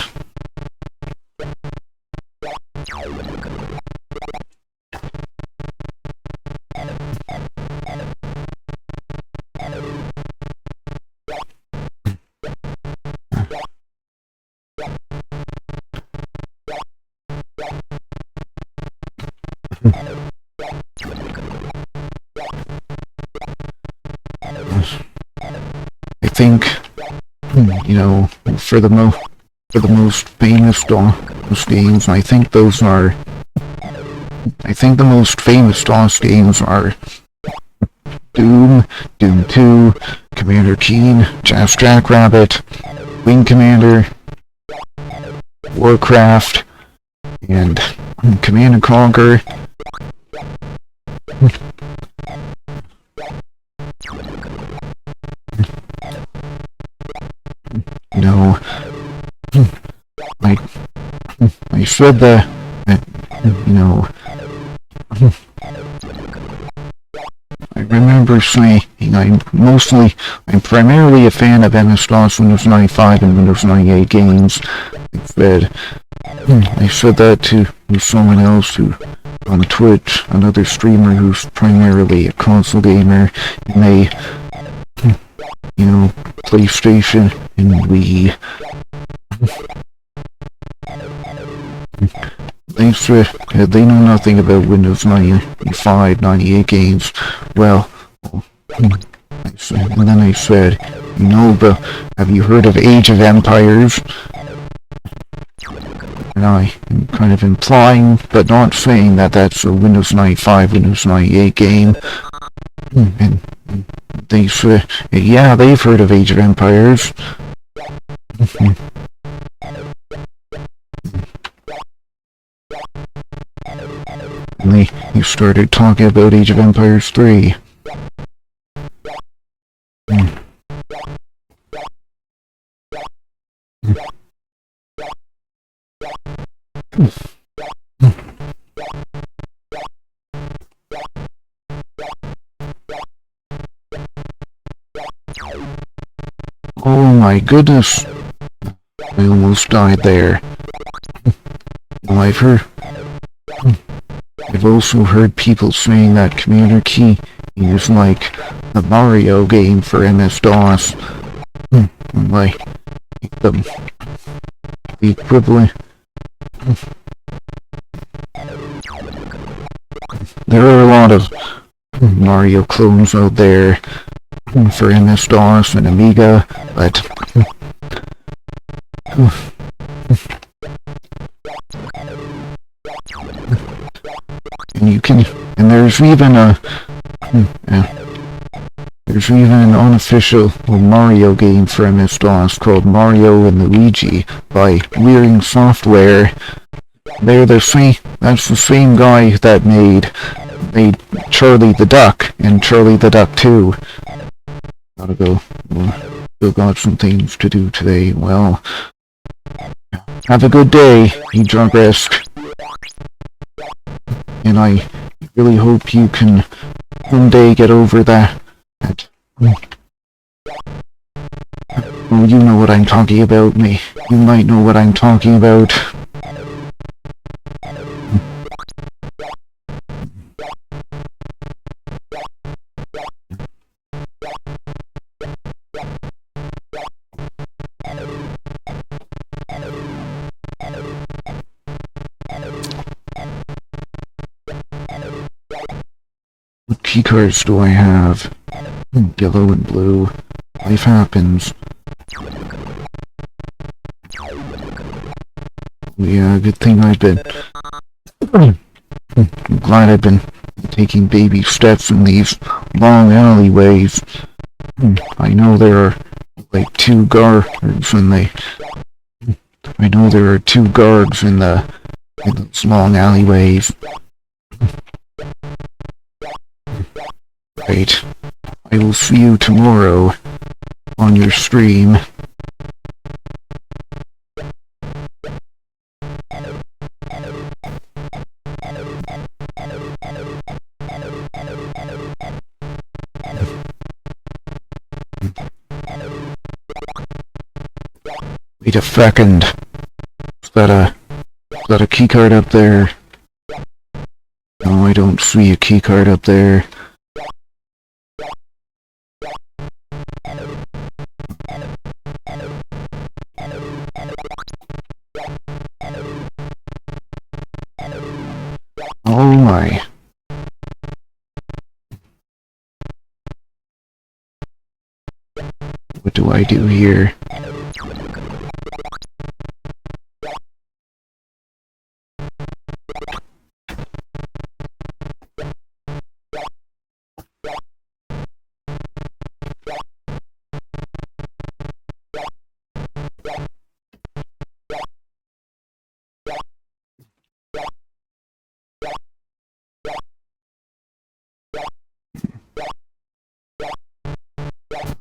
I think, you know, for the most famous DOS games, I think the most famous DOS games are Doom, Doom 2, Commander Keen, Jazz Jackrabbit, Wing Commander, Warcraft, and Command and Conquer. You know, I said that, you know, I remember saying I'm primarily a fan of MS-DOS, Windows 95, and Windows 98 games. I said that to someone else who, on Twitch, another streamer who's primarily a console gamer, and they, you know, PlayStation and Wii. They know nothing about Windows 95, 98 games. Well, and then I said, you know, but have you heard of Age of Empires? And I am kind of implying, but not saying, that that's a Windows 95, Windows 98 game. And they said, yeah, they've heard of Age of Empires. And they started talking about Age of Empires 3. Oh my goodness. I almost died there. Well, I've also heard people saying that Commander Key is like the Mario game for MS-DOS. Like the equivalent. There are a lot of Mario clones out there for MS-DOS and Amiga, but and there's even an unofficial Mario game for MS-DOS called Mario and Luigi by Wearing Software. That's the same guy that made Charlie the Duck and Charlie the Duck 2. Gotta go. Still got some things to do today. Well, have a good day, you drunk risk. And I really hope you can one day get over that. Oh, you know what I'm talking about, me. You might know what I'm talking about. What keycards do I have? Yellow and blue. Life happens. Yeah, good thing I've been... I'm glad I've been taking baby steps in these long alleyways. I know there are like 2 guards in the... I know there are 2 guards in those long alleyways. Right. I will see you tomorrow on your stream. Wait a second. Is that a keycard up there? No, I don't see a keycard up there. Oh my. What do I do here?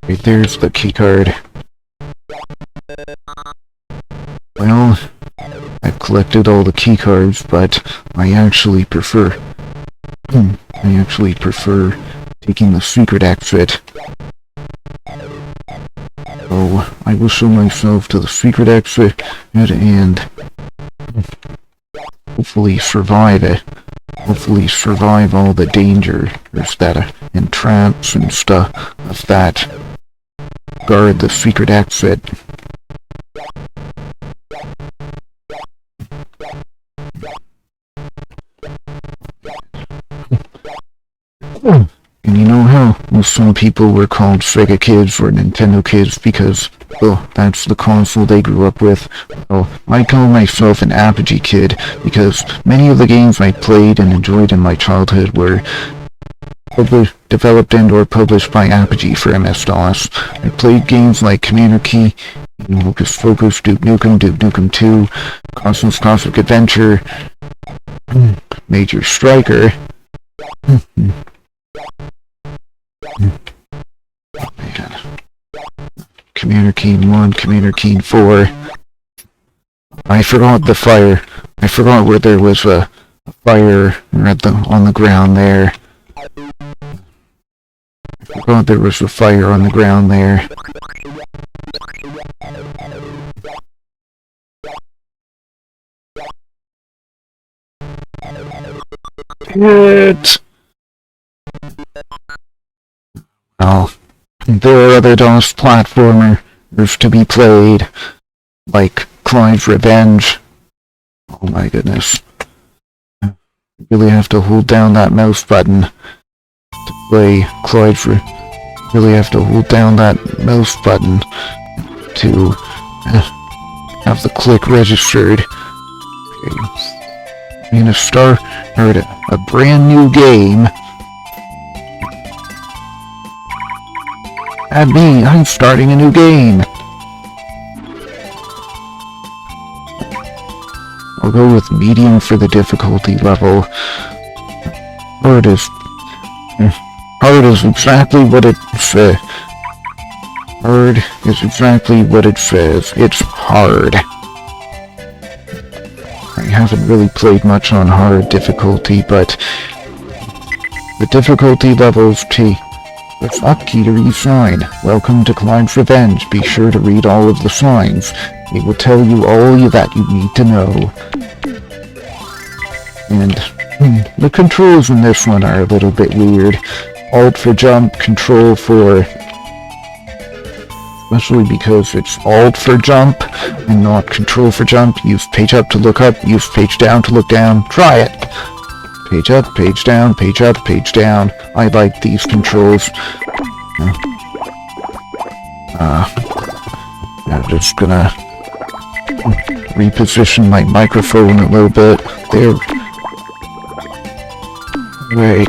Right, there's the keycard. Well, I've collected all the keycards, but I actually prefer taking the secret exit. So I will show myself to the secret exit and hopefully survive it. Hopefully survive all the danger. There's that and traps and stuff of that. Guard the secret exit. And you know how some people were called Sega kids or Nintendo kids because, well, that's the console they grew up with? Well, I call myself an Apogee kid because many of the games I played and enjoyed in my childhood were developed and or published by Apogee for MS-DOS. I played games like Commander Key, Hocus Pocus, Duke Nukem 2, Cosmic Adventure, Major Striker, Commander Keen 1, Commander Keen 4. I forgot the fire. I forgot where there was a fire on the ground there. I forgot there was a fire on the ground there. Hit! Well, there are other DOS platformers to be played, like Clyde's Revenge. Oh my goodness. You really have to hold down that mouse button to play Clyde's really have to hold down that mouse button to have the click registered. Okay. I'm gonna start a brand new game. At me, I'm starting a new game. I'll go with medium for the difficulty level. Hard is exactly what it says. Hard is exactly what it says. It's hard. I haven't really played much on hard difficulty, but the difficulty level's T. Press up key to read sign. Welcome to Clyde's Revenge. Be sure to read all of the signs. It will tell you all that you need to know. And the controls in this one are a little bit weird. Alt for jump, control for... Especially because it's Alt for jump and not control for jump. Use page up to look up, use page down to look down. Try it! Page up, page down, page up, page down. I like these controls. I'm just gonna reposition my microphone a little bit. There. Right.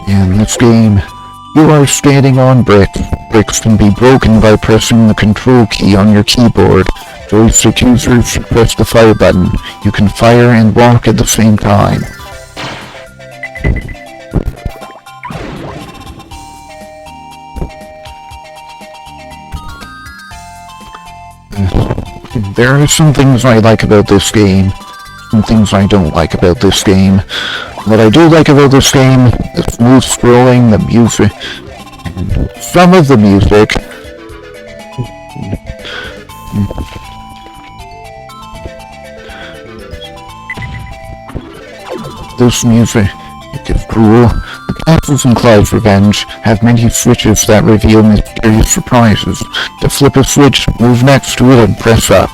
In this game, you are standing on bricks. Bricks can be broken by pressing the control key on your keyboard. Joystick users should press the fire button. You can fire and walk at the same time. There are some things I like about this game, some things I don't like about this game. What I do like about this game, the smooth scrolling, the music, and some of the music. This music is cool. The castles in Clyde's Revenge have many switches that reveal mysterious surprises. To flip a switch, move next to it and press up.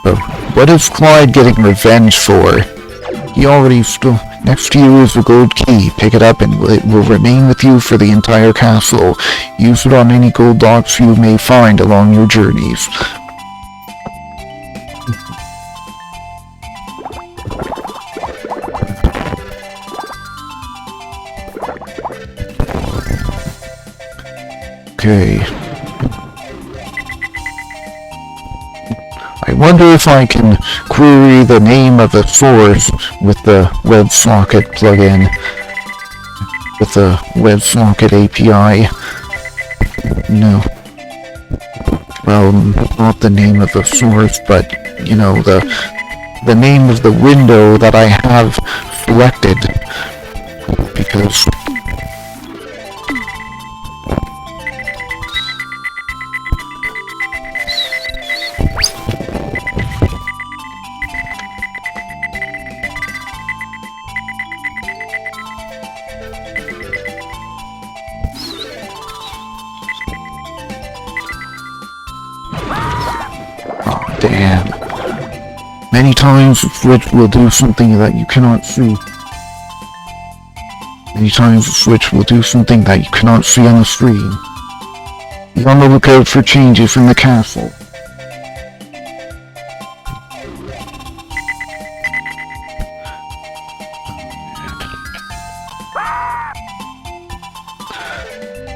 But what is Clyde getting revenge for? He already stole... Next to you is a gold key. Pick it up and it will remain with you for the entire castle. Use it on any gold locks you may find along your journeys. Okay. I wonder if I can query the name of the source with the WebSocket plugin. with a WebSocket API. No. Well, not the name of the source, but, you know, the name of the window that I have selected. Because damn. Many times the switch will do something that you cannot see. Many times the switch will do something that you cannot see on the screen. Be on the lookout for changes in the castle.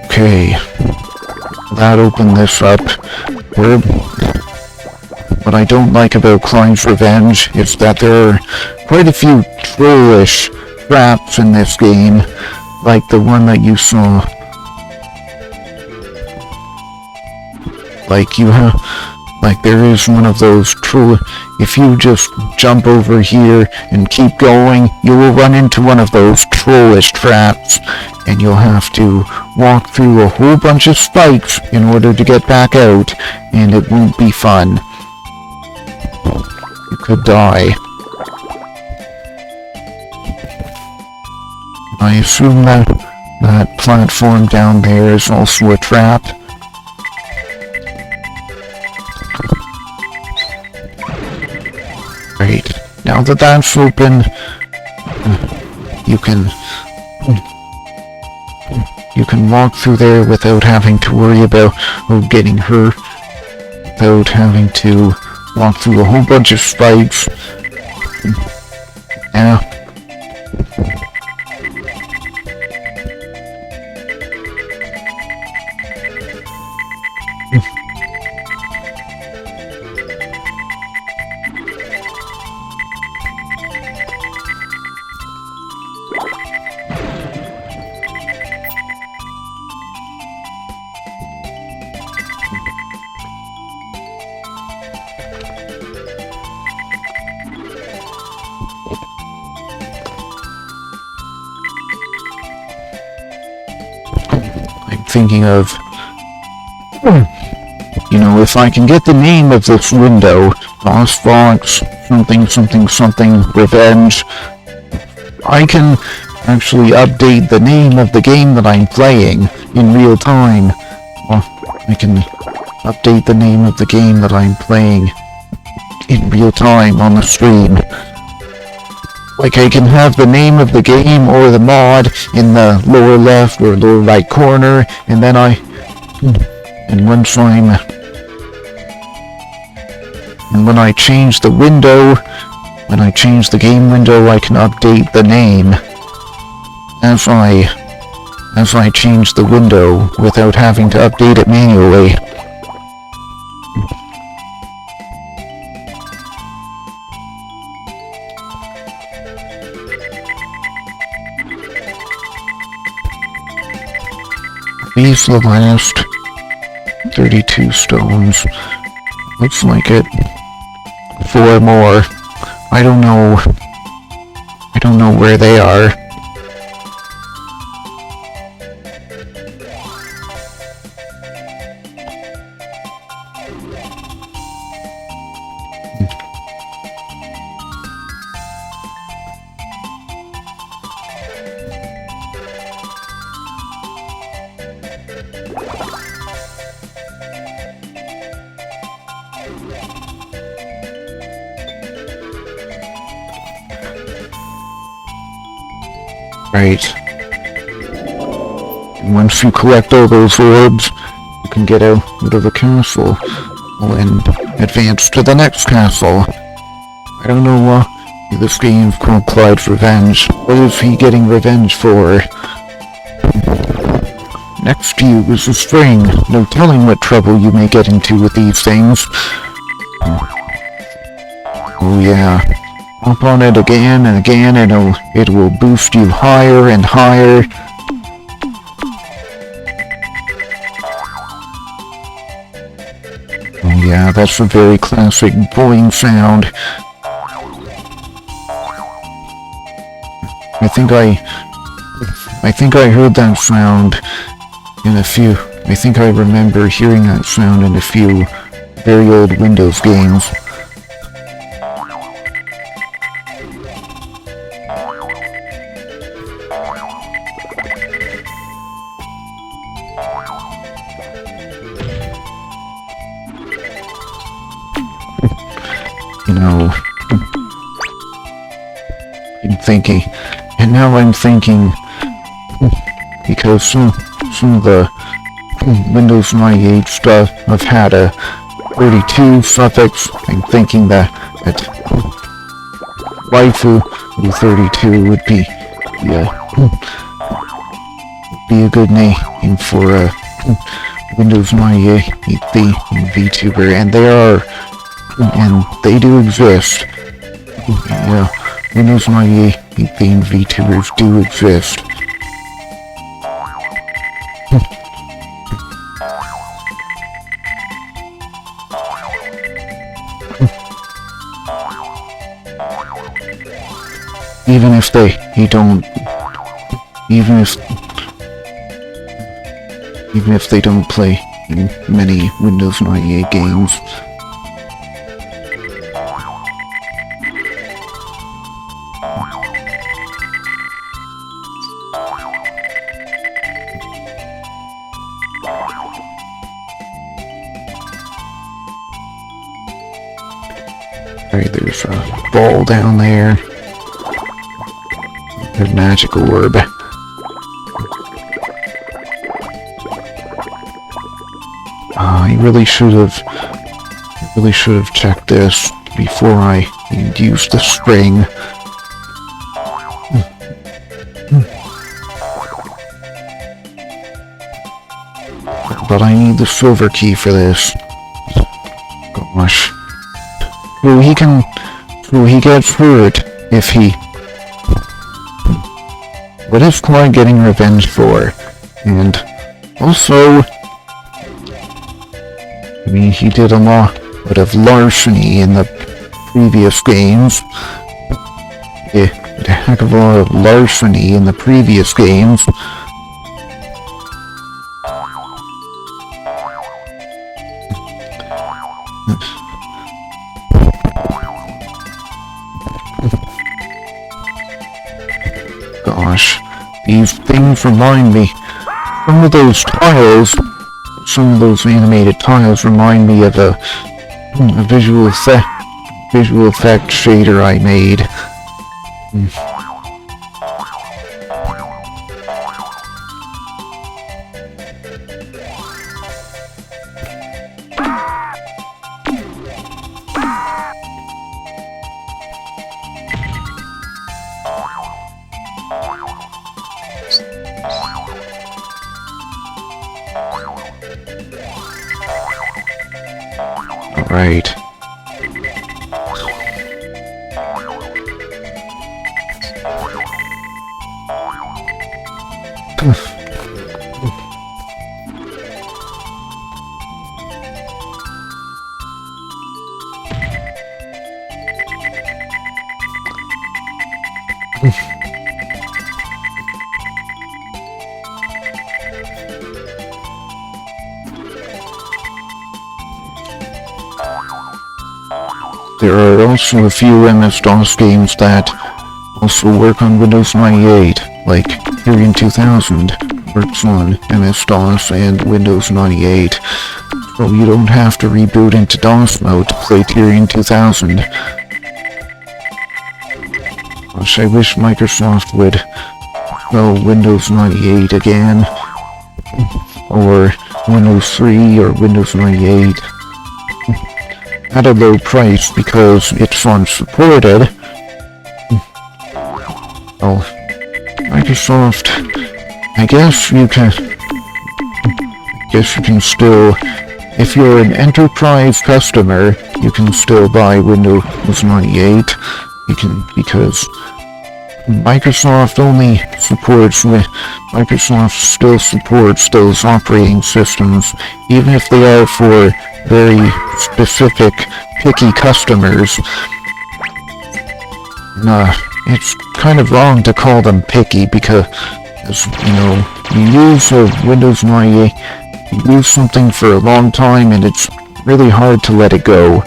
Okay. That opened this up. What I don't like about Climb's Revenge is that there are quite a few trollish traps in this game, like the one that you saw. Like there is one of those if you just jump over here and keep going, you will run into one of those trollish traps, and you'll have to walk through a whole bunch of spikes in order to get back out, and it won't be fun. You could die. I assume that platform down there is also a trap. Right. Now that that's open, you can walk through there without having to worry about getting hurt, without having to walk through a whole bunch of spikes. Yeah. Thinking of, you know, if I can get the name of this window, Lost Fox, something, something, something, Revenge, I can actually update the name of the game that I'm playing in real time. Well, I can update the name of the game that I'm playing in real time on the screen. Like, I can have the name of the game or the mod in the lower left or lower right corner, and then when I change the window, when I change the game window, I can update the name as I change the window without having to update it manually. These are the last 32 stones. Looks like it. 4 more. I don't know where they are. Right. And once you collect all those orbs, you can get out of the castle and advance to the next castle. I don't know this game's called Climb's Revenge. What is he getting revenge for? Next to you is a spring. No telling what trouble you may get into with these things. Oh yeah. Hop on it again and again, and it will boost you higher and higher. Yeah, that's a very classic boing sound. I think I heard that sound in a few... I think I remember hearing that sound in a few very old Windows games. You know, I'm thinking, because some of the Windows 98 stuff have had a 32 suffix. I'm thinking that waifu 32 would be a good name for a Windows 98 VTuber, and they do exist. Yeah, Windows 98 themed VTubers do exist. Even if they don't play in many Windows 98 games. Alright, there's a ball down there. A magic orb. I really should have checked this before I used the string. But I need the silver key for this. Gosh. So he gets hurt if he... What is Clyde getting revenge for? And also, I mean, he did a lot of larceny in the previous games. Yeah, did a heck of a lot of larceny in the previous games. Gosh, these things remind me. Some of those animated tiles remind me of a visual effect shader I made. Right. There are also a few MS-DOS games that also work on Windows 98, like Tyrion 2000 works on MS-DOS and Windows 98, so you don't have to reboot into DOS mode to play Tyrion 2000. Gosh, I wish Microsoft would spell Windows 98 again, or Windows 3 or Windows 98. At a low price because it's unsupported. Well, Microsoft, I guess you can still, if you're an enterprise customer, you can still buy Windows 98. Because Microsoft still supports those operating systems, even if they are for very specific, picky customers. It's kind of wrong to call them picky because, you use a Windows 98, you use something for a long time and it's really hard to let it go.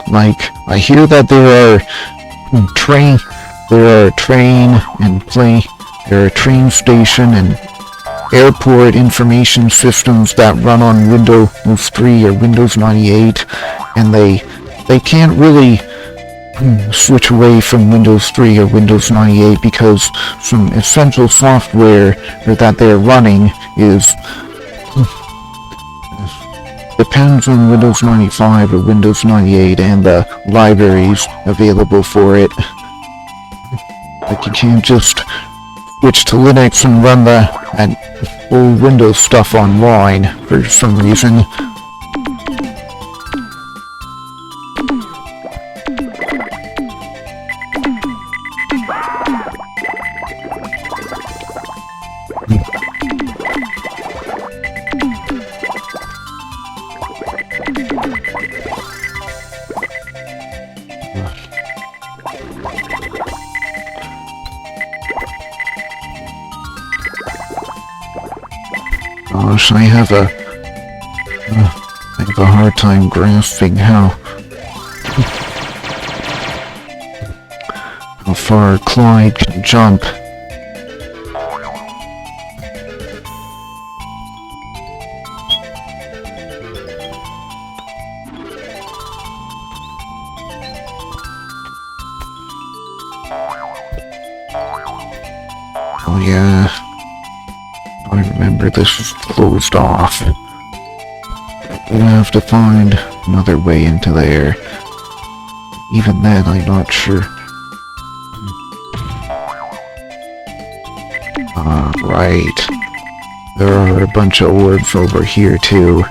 Like, I hear that there are a train station and airport information systems that run on Windows 3 or Windows 98, and they can't really switch away from Windows 3 or Windows 98 because some essential software that they're running depends on Windows 95 or Windows 98 and the libraries available for it. Like, you can't just switch to Linux and run that old Windows stuff online for some reason. Gosh, I have a hard time grasping how far Clyde can jump. Oh yeah. I remember this is closed off. I'm gonna have to find another way into there. Even then, I'm not sure. Right. There are a bunch of orbs over here, too.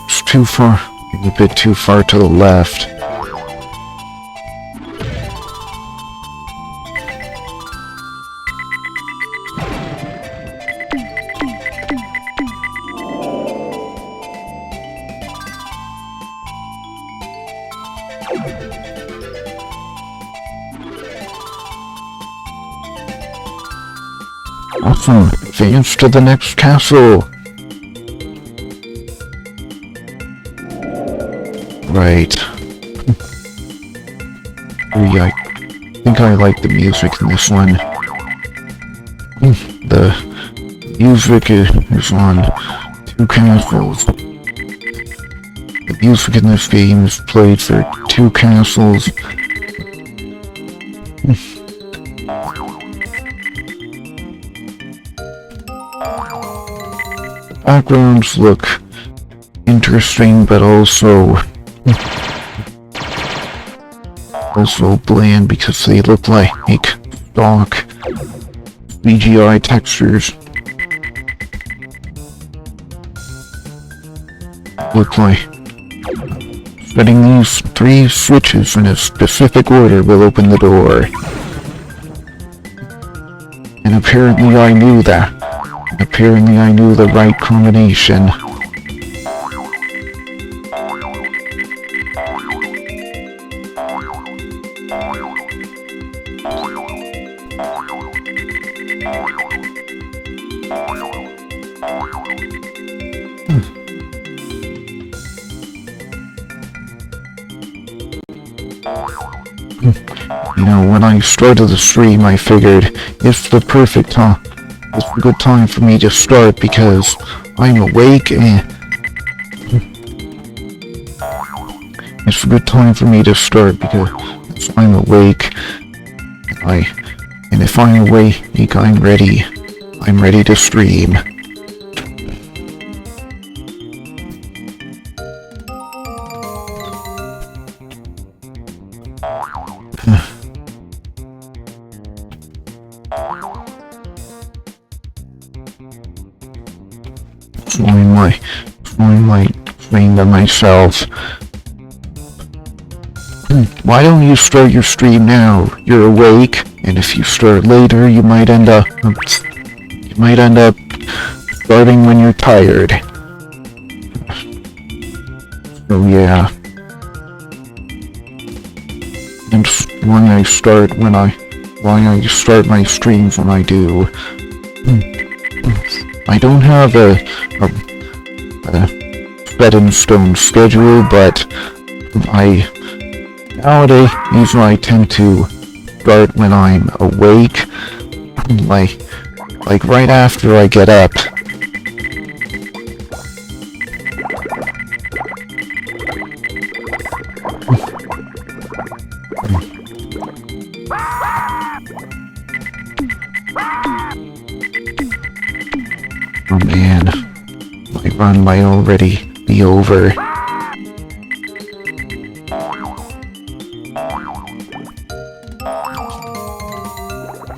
It's too far, a bit too far to the left. Awesome. Advance to the next castle. Right. I think I like the music in this one. The music is on two castles. The music in this game is played for two castles. Backgrounds look interesting, but also bland because they look like stock CGI textures. Look like setting these 3 switches in a specific order will open the door. And apparently I knew that. Apparently I knew the right combination. You know, when I started the stream, I figured it's the perfect time. it's a good time for me to start because I'm awake and it's a good time for me to start because I'm awake. And if I'm awake, I'm ready. I'm ready to stream. So I might saying to myself, why don't you start your stream now? You're awake, and if you start later, you might end up starting when you're tired. So yeah. And why I start my streams when I do. I don't have a set in stone schedule, but nowadays I tend to start when I'm awake, like right after I get up. Oh man, my run might already be over.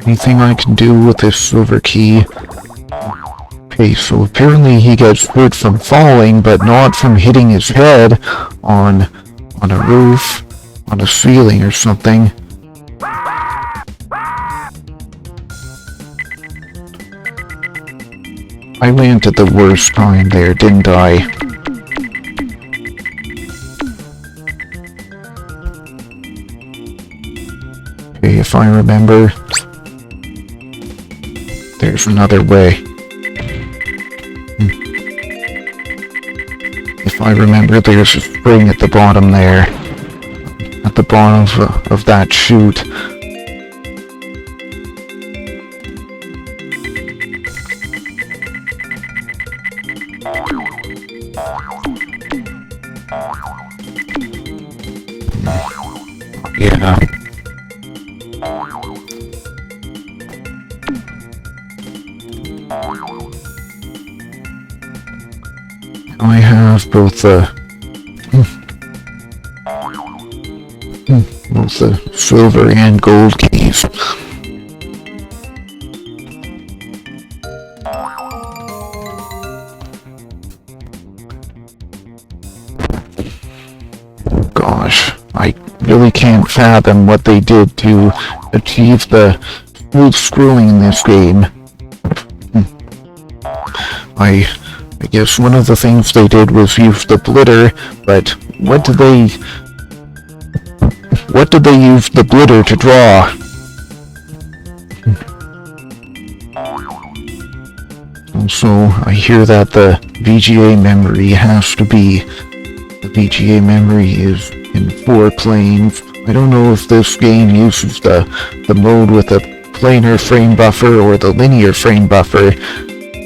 Anything I can do with this silver key? Okay, so apparently he gets hurt from falling, but not from hitting his head on a roof, on a ceiling or something. I landed at the worst time there, didn't I? Okay, if I remember, there's another way. If I remember, there's a spring at the bottom there. At the bottom of that chute. Yeah. I have both the silver and gold keys. Gosh, I really can't fathom what they did to achieve the smooth scrolling in this game. I guess one of the things they did was use the blitter, but what did they use the blitter to draw? Also, I hear that the VGA memory is in 4 planes. I don't know if this game uses the mode with a planar frame buffer or the linear frame buffer,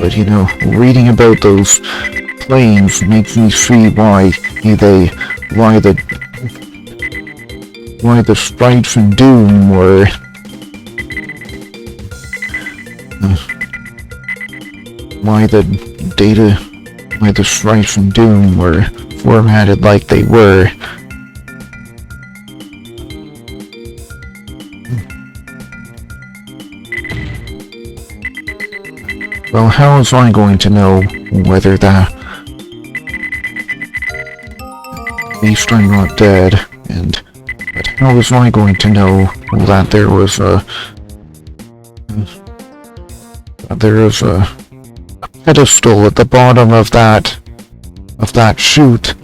but you know, reading about those planes makes me see why the sprites in Doom were why the sprites in Doom were formatted like they were. Well, how was I going to know whether that... At least I'm not dead, but how was I going to know that there was a pedestal at the bottom of that chute?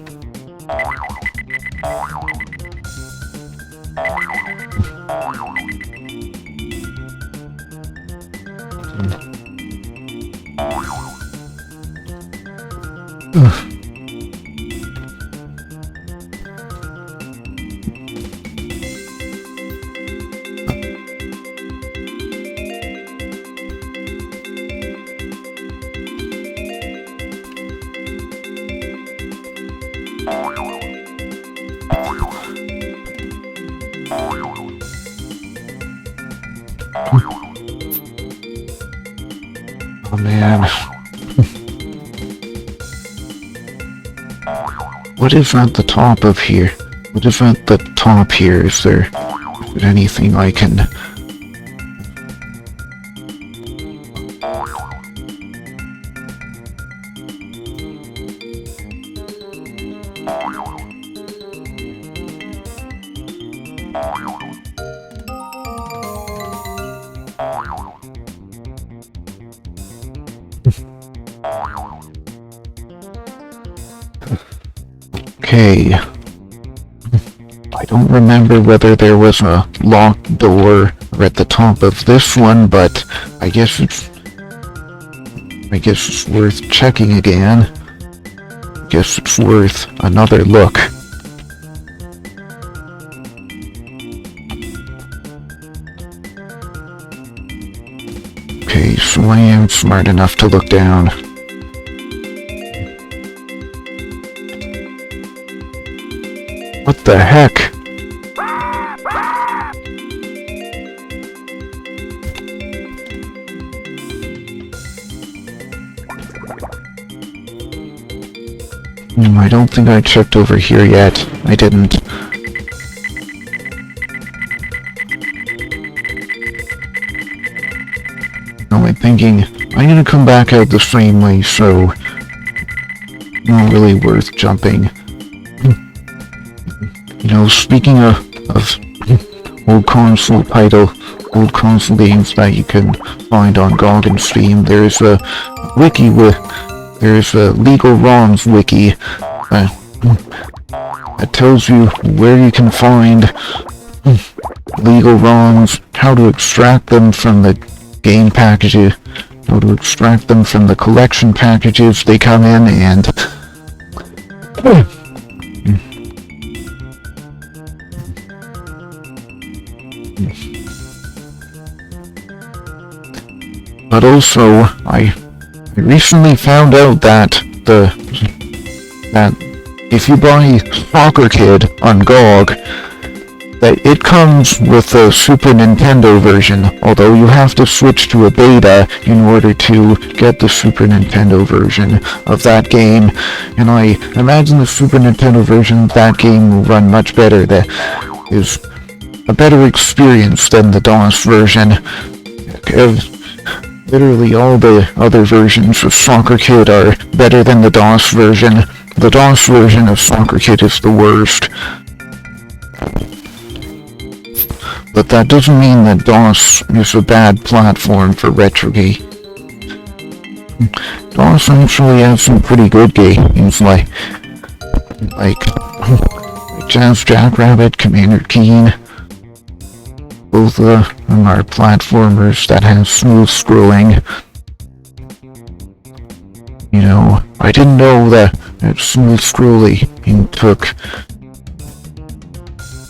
man. What is at the top of here? What is at the top here? Is there anything I can... Okay. I don't remember whether there was a locked door at the top of this one, but I guess it's worth checking again. I guess it's worth another look. Okay, so I am smart enough to look down. What the heck? I don't think I checked over here yet. I didn't. No, I'm thinking I'm gonna come back out the same way, so not really worth jumping. You know, speaking of old console games that you can find on GOG and Steam, there's a wiki there's a legal ROMs wiki that tells you where you can find legal ROMs, how to extract them from the game packages, how to extract them from the collection packages they come in, and but also, I recently found out that if you buy Soccer Kid on GOG, that it comes with the Super Nintendo version, although you have to switch to a beta in order to get the Super Nintendo version of that game, and I imagine the Super Nintendo version of that game will run much better. That is a better experience than the DOS version. Literally all the other versions of Soccer Kid are better than the DOS version. The DOS version of Soccer Kid is the worst. But that doesn't mean that DOS is a bad platform for retro games. DOS actually has some pretty good games, like Jazz Jackrabbit, Commander Keen. Both of them are platformers that have smooth scrolling. You know, I didn't know that smooth scrolling took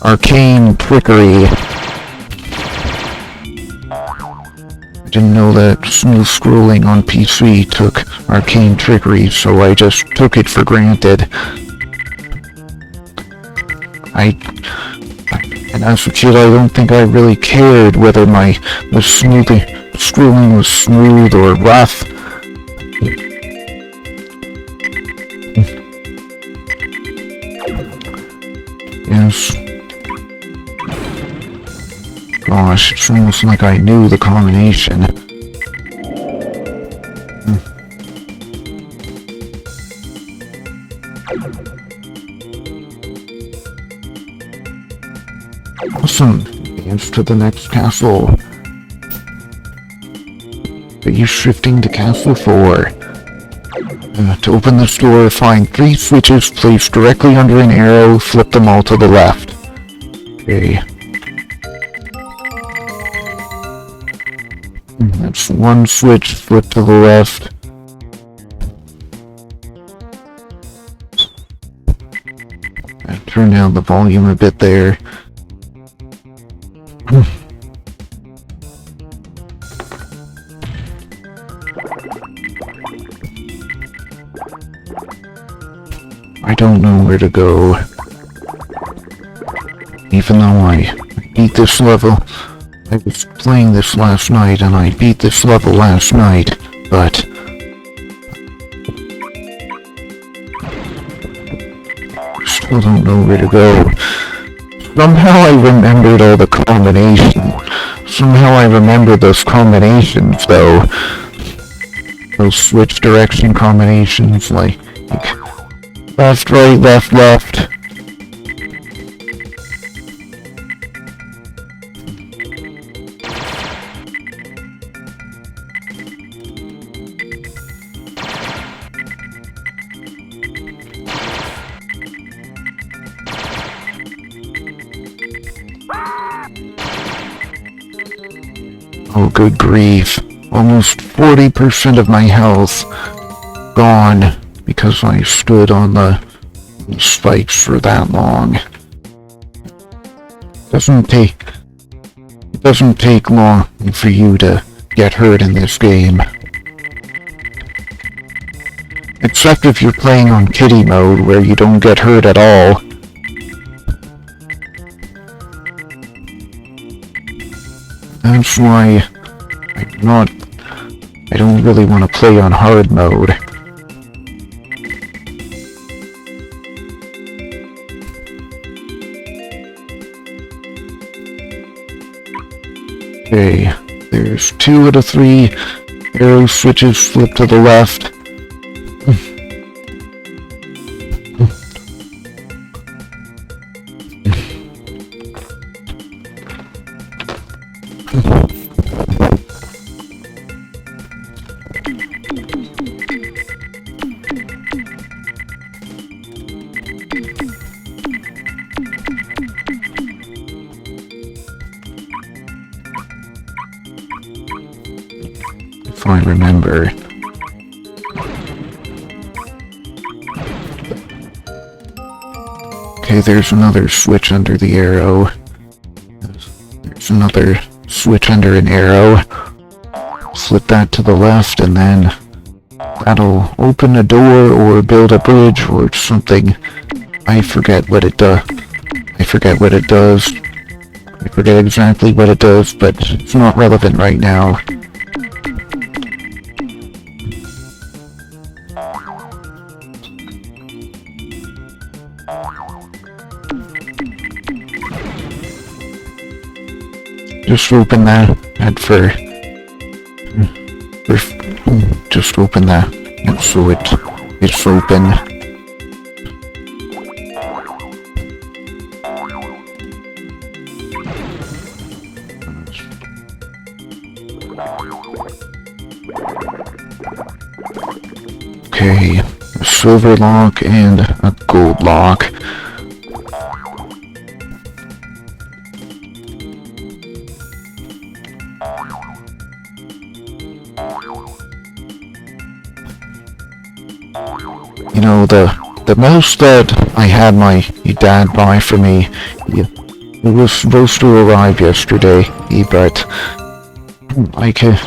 arcane trickery. I didn't know that smooth scrolling on PC took arcane trickery, so I just took it for granted. And as a kid, I don't think I really cared whether the scrolling was smooth or rough. Yes. Gosh, it's almost like I knew the combination. Awesome. Advance to the next castle. Are you shifting to Castle 4? To open this door, find 3 switches placed directly under an arrow, flip them all to the left. Okay. That's 1 switch, flip to the left. Turn down the volume a bit there. I don't know where to go. Even though I beat this level, I was playing this last night and I beat this level last night. but still don't know where to go. Somehow I remembered all the combinations. Somehow I remember those combinations, though. Those switch direction combinations, like left, right, left, left. Oh, good grief. Almost 40% of my health gone because I stood on the spikes for that long. It doesn't take long for you to get hurt in this game. Except if you're playing on kitty mode where you don't get hurt at all. That's why I don't really want to play on hard mode. Okay, there's 2 out of 3 arrow switches flip to the left. If I remember. Okay, there's another switch under the arrow. There's another switch under an arrow. Flip that to the left and then that'll open a door or build a bridge or something. I forget what it does. I forget exactly what it does, but it's not relevant right now. Just open that just open that so it's open. Okay, a silver lock and a gold lock. You know, the mouse that I had my dad buy for me, it was supposed to arrive yesterday, but I can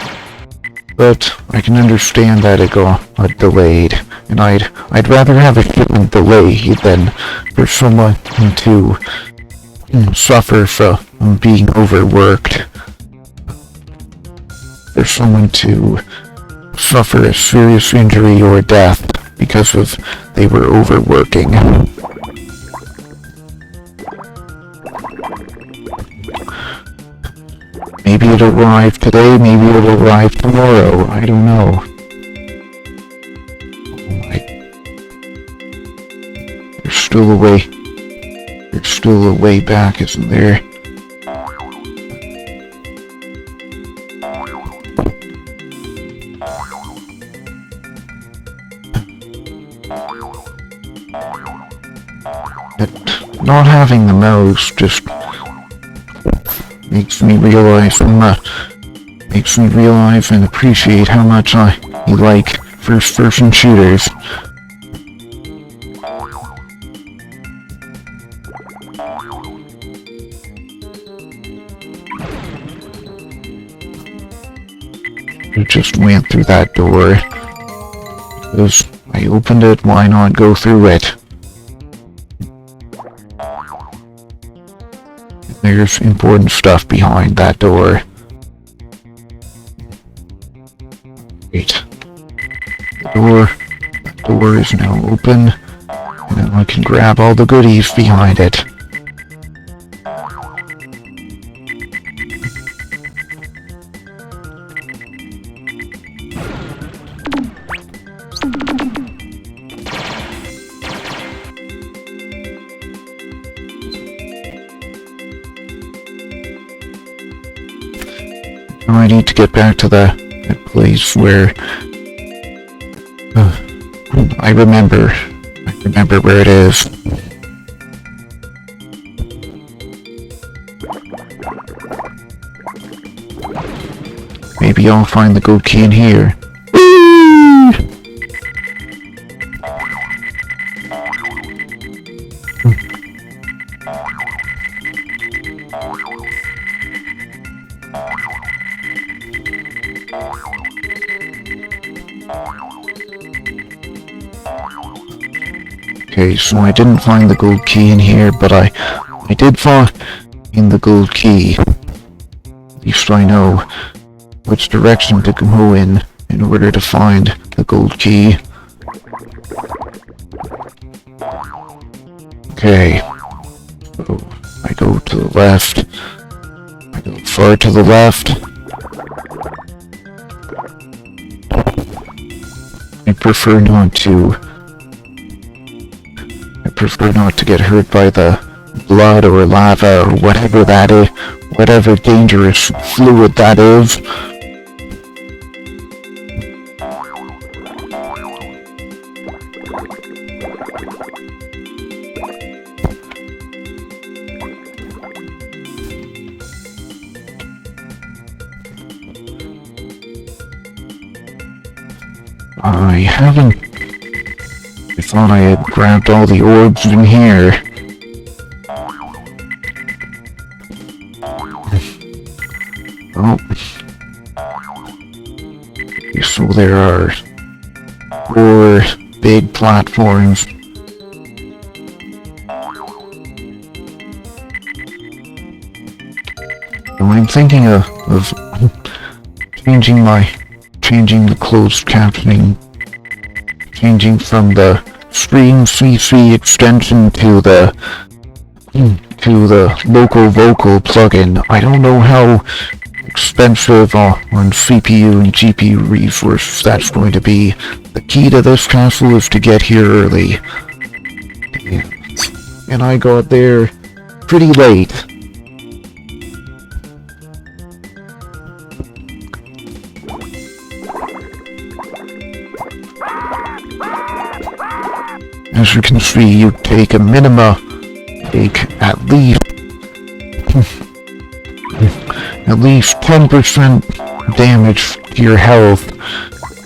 understand that it got delayed, and I'd rather have a shipment delayed than for someone to suffer from being overworked, for someone to suffer a serious injury or death because they were overworking. Maybe it'll arrive today, maybe it'll arrive tomorrow, I don't know. There's still a way back, isn't there? But not having the mouse just makes me realize and appreciate how much I like first-person shooters. I just went through that door because I opened it, why not go through it? There's important stuff behind that door. Wait. door is now open, and now I can grab all the goodies behind it. Now I need to get back to that place where I remember where it is. Maybe I'll find the gold key in here. Okay, so I didn't find the gold key in here, but I did find the gold key. At least I know which direction to go in order to find the gold key. Okay, so I go to the left. I go far to the left. I prefer not to get hurt by the blood or lava or whatever that is, whatever dangerous fluid that is. I thought I had grabbed all the orbs in here. Oh. So there are 4 big platforms. So I'm thinking of changing the closed captioning, changing from the Stream CC extension to the local vocal plugin. I don't know how expensive on CPU and GPU resources that's going to be. The key to this castle is to get here early. And I got there pretty late. As you can see, you take at least 10% damage to your health.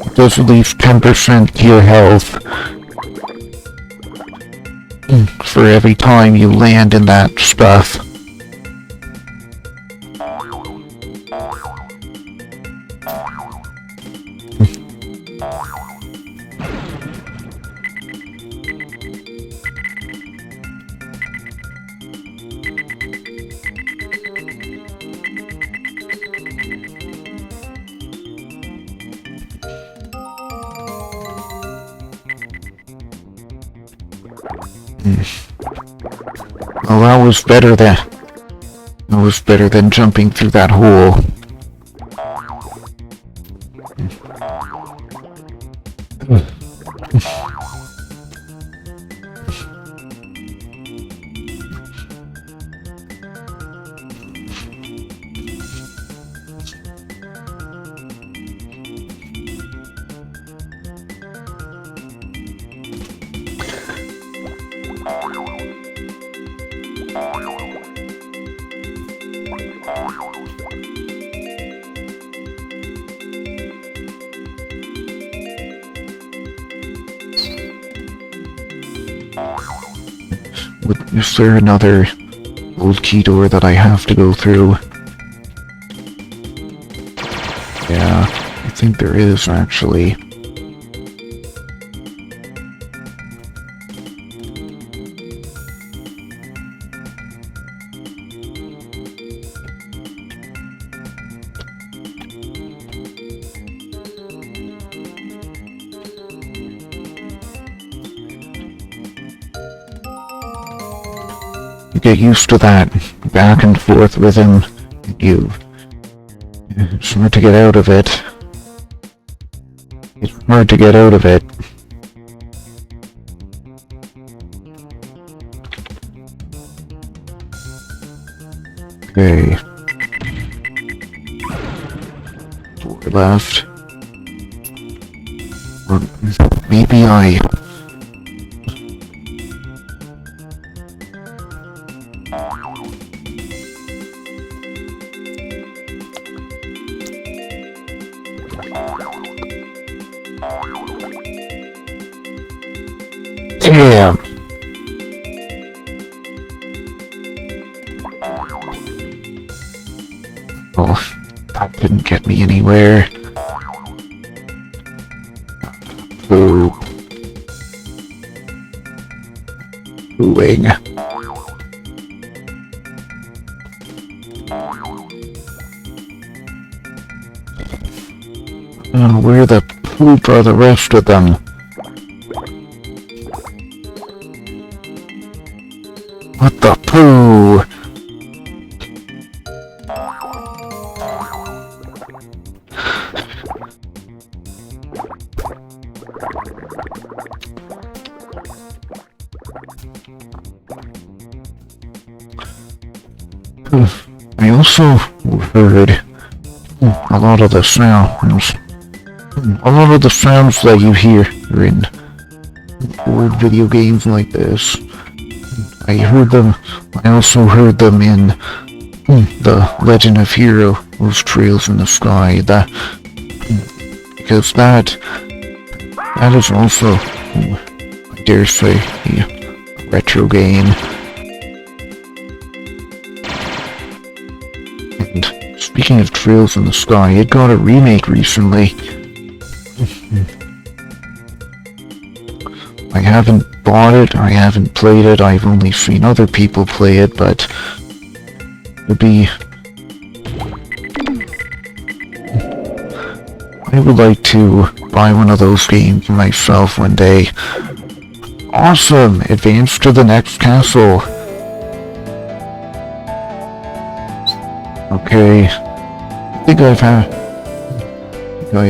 It does at least 10% to your health for every time you land in that stuff. Well, that was better than jumping through that hole. Is there another old key door that I have to go through? Yeah, I think there is, actually. You get used to that back and forth rhythm. It's hard to get out of it. It's hard to get out of it. Okay. 4 left. Or maybe I... Damn! Oh, that didn't get me anywhere. Boo. Booing. Where the poop are the rest of them? What the poo? I also heard a lot of the sounds. A lot of the sounds that you hear in old video games like this. I also heard them in the Legend of Heroes Trails in the Sky. Because that is also, I dare say, a retro game. And speaking of Trails in the Sky, it got a remake recently. I haven't bought it, I haven't played it, I've only seen other people play it, but I would like to buy one of those games myself one day. Awesome! Advance to the next castle. Okay. I think I've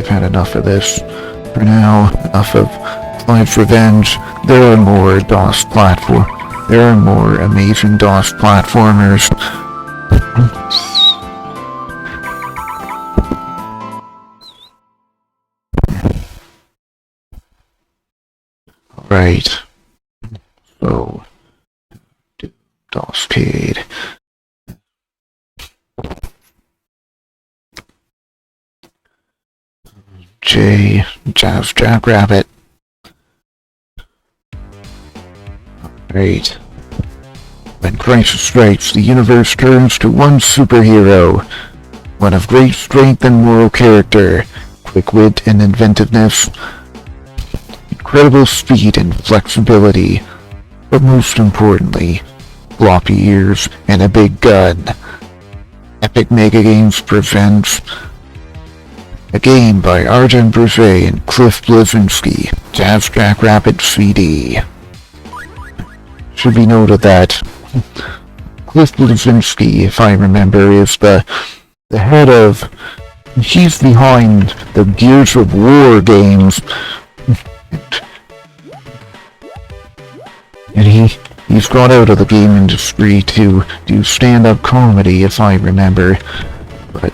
had enough of this for now. Enough of Clive's Revenge. There are more There are more amazing DOS platformers. Right. So, DOScade. J. Jazz Jackrabbit. Right. When crisis strikes, the universe turns to one superhero. One of great strength and moral character, quick wit and inventiveness, incredible speed and flexibility, but most importantly, floppy ears and a big gun. Epic Mega Games presents a game by Arjen Brze and Cliff Bleszinski, Jazz Jackrabbit CD. Should be noted that Cliff Bleszinski, if I remember, is the head of... He's behind the Gears of War games. And he's got out of the game industry to do stand-up comedy, if I remember. But...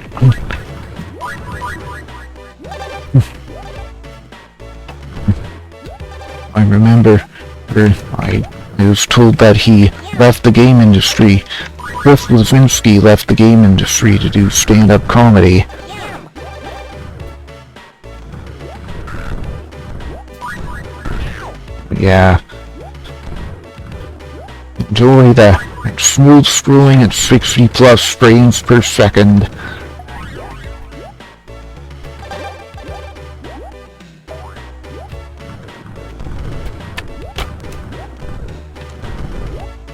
I remember... I was told that he left the game industry. Cliff Bleszinski left the game industry to do stand-up comedy. Yeah. Enjoy that smooth scrolling at 60 plus frames per second.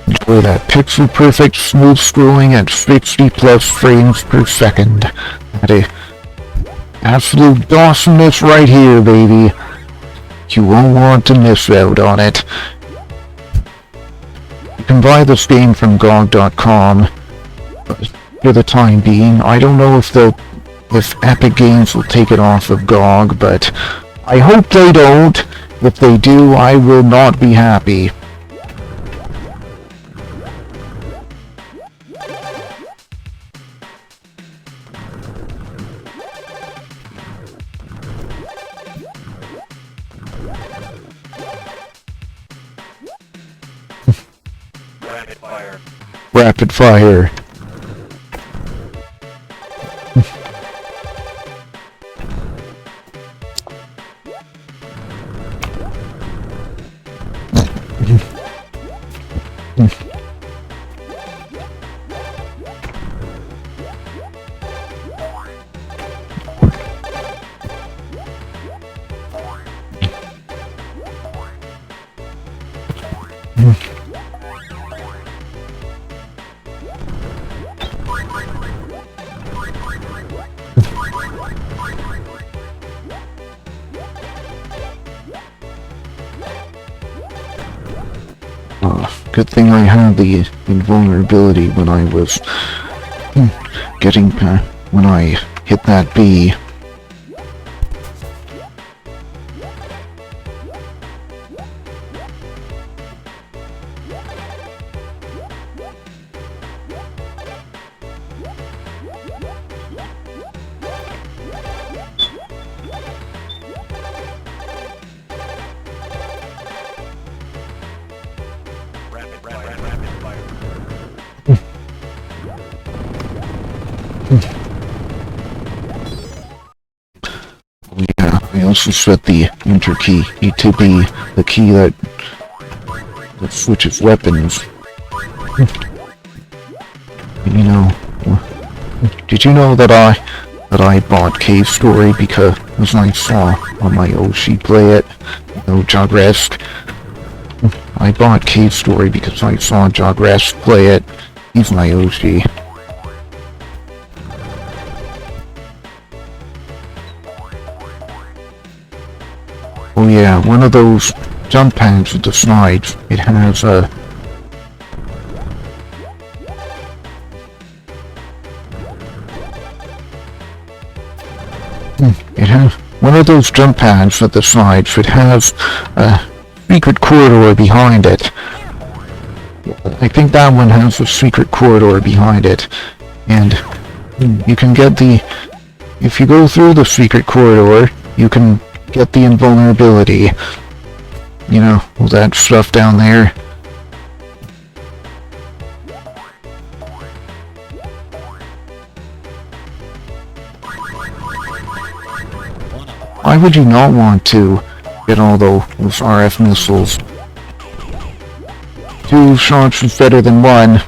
Enjoy that pixel perfect smooth scrolling at 60 plus frames per second. That is absolute awesomeness right here, baby. You won't want to miss out on it. You can buy this game from GOG.com for the time being. I don't know if Epic Games will take it off of GOG, but I hope they don't. If they do, I will not be happy. Rapid fire. Rapid fire. Good thing I had the invulnerability when I was when I hit that bee. Yeah, I also set the enter key to be the key that switches weapons. You know, did you know that I bought Cave Story because I saw on my Oshi play it, Jogresk. I bought Cave Story because I saw Jogresk play it. He's my Oshi. Oh yeah, one of those jump pads with the slides, it has a... It has one of those jump pads with the slides, it has a secret corridor behind it. I think that one has a secret corridor behind it. And you can get the... If you go through the secret corridor, you can get the invulnerability. You know, all that stuff down there. Why would you not want to get all those RF missiles? 2 shots is better than 1.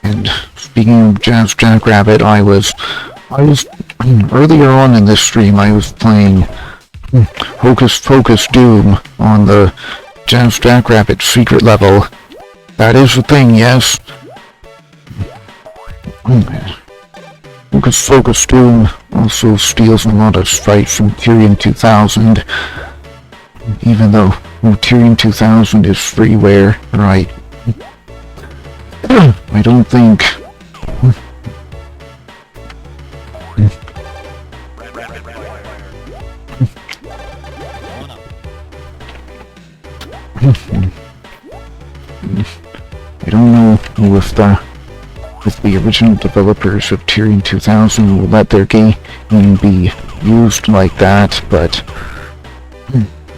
And speaking of Jackrabbit, I was earlier on in this stream I was playing Hocus Pocus Doom on the Jackrabbit secret level. That is the thing, yes. Hocus Pocus Doom also steals a lot of sprites from Tyrion 2000, even though Tyrion 2000 is freeware, right? I don't think... I don't know if the original developers of Tyrion 2000 will let their game be used like that, but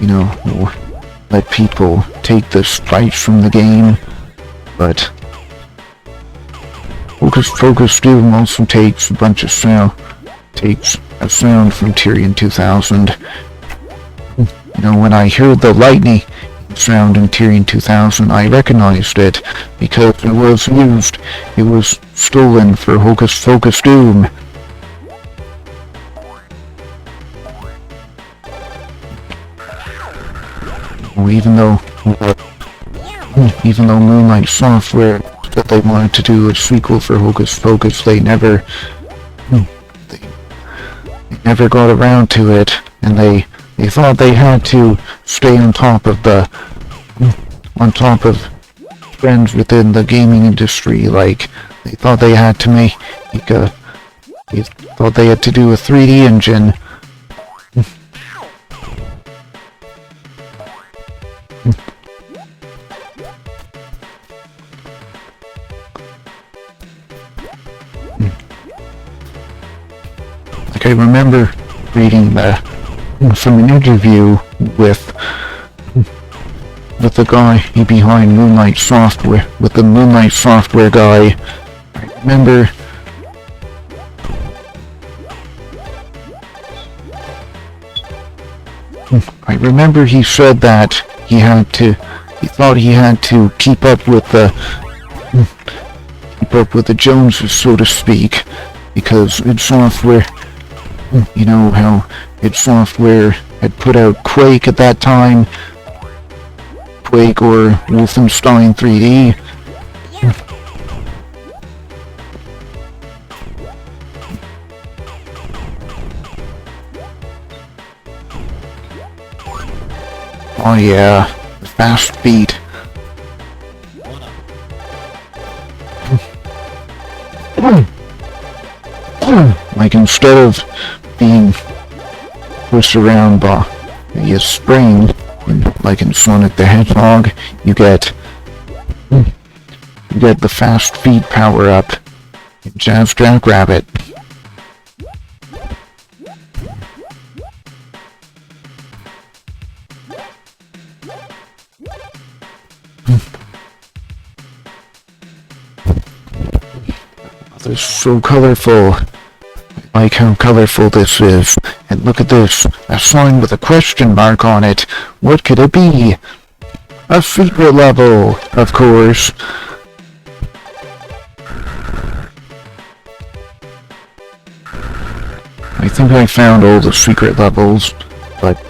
you know, let people take the sprites from the game. But Hocus Pocus Doom also takes a bunch of sound, takes a sound from Tyrion 2000. You know, when I heard the lightning sound in Tyrion 2000, I recognized it because it was used. It was stolen for Hocus Pocus Doom. Even though Moonlight Software that they wanted to do a sequel for Hocus Pocus, they never never got around to it, and they thought they had to stay on top of trends within the gaming industry. Like, they thought they had to they thought they had to do a 3D engine. Like, I remember reading from an interview with the guy behind Moonlight Software, with the Moonlight Software guy. I remember he said that he thought he had to keep up with the Joneses, so to speak, because id Software, you know how id Software had put out Quake at that time, Quake or Wolfenstein 3D. Oh yeah, the fast beat. Like, instead of being pushed around by a spring, like in Sonic the Hedgehog, you get the fast feet power up in Jazz Jackrabbit. They're so colorful. I like how colorful this is. And look at this, a sign with a question mark on it. What could it be? A secret level, of course. I think I found all the secret levels, but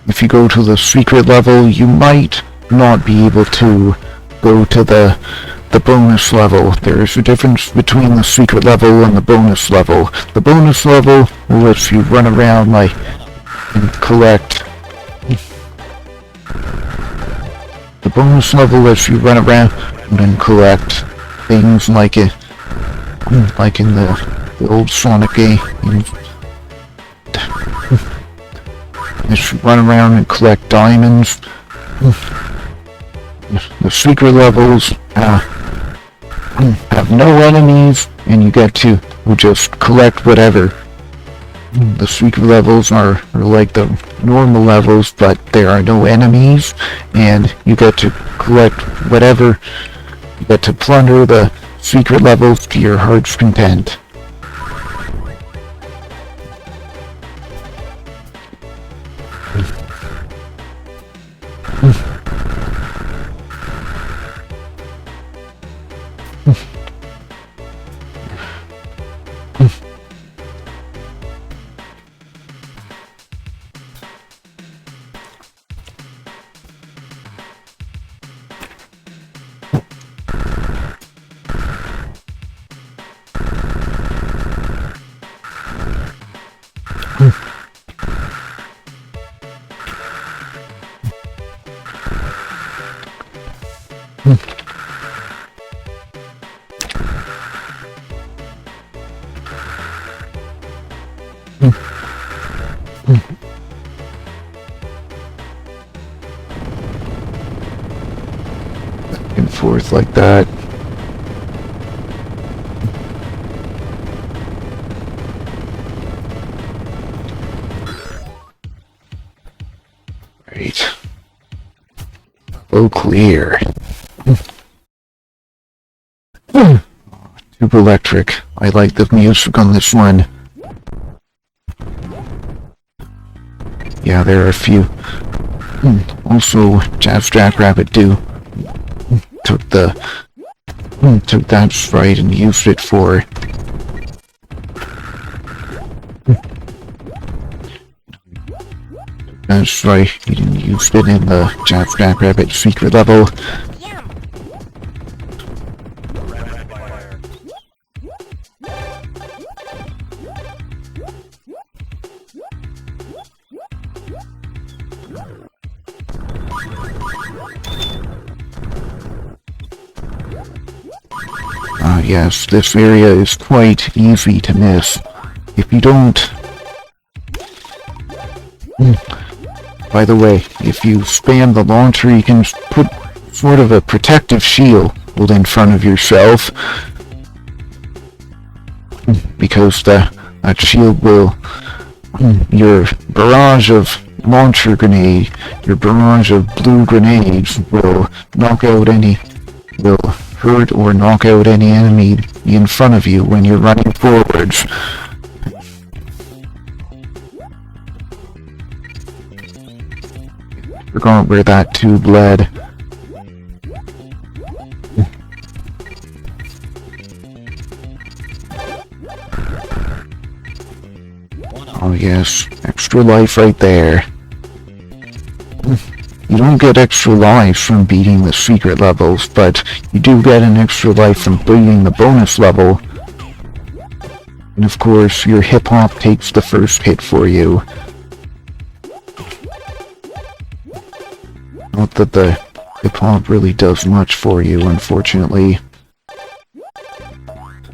if you go to the secret level, you might not be able to go to the bonus level. There is a difference between the secret level and the bonus level. The bonus level lets you run around like and collect. The bonus level lets you run around and collect things like in the old Sonic game. Lets you run around and collect diamonds. The secret levels have no enemies, and you get to just collect whatever. The secret levels are like the normal levels, but there are no enemies, and you get to collect whatever. You get to plunder the secret levels to your heart's content. Back and forth like that. Right. Oh, clear. Tube electric. I like the music on this one. Yeah, there are a few. Also, Jazz Jackrabbit took that sprite and used it for that's right, he didn't use it in the Jazz Jackrabbit secret level. Yes, this area is quite easy to miss. If you don't... By the way, if you spam the launcher, you can put sort of a protective shield in front of yourself. Because that shield will... Your barrage of launcher grenade, your barrage of blue grenades will knock out any... will hurt or knock out any enemy in front of you when you're running forwards. Forgot where that tube led. Oh yes, extra life right there. You don't get extra life from beating the secret levels, but you do get an extra life from beating the bonus level. And of course, your hip-hop takes the first hit for you. Not that the hip-hop really does much for you, unfortunately.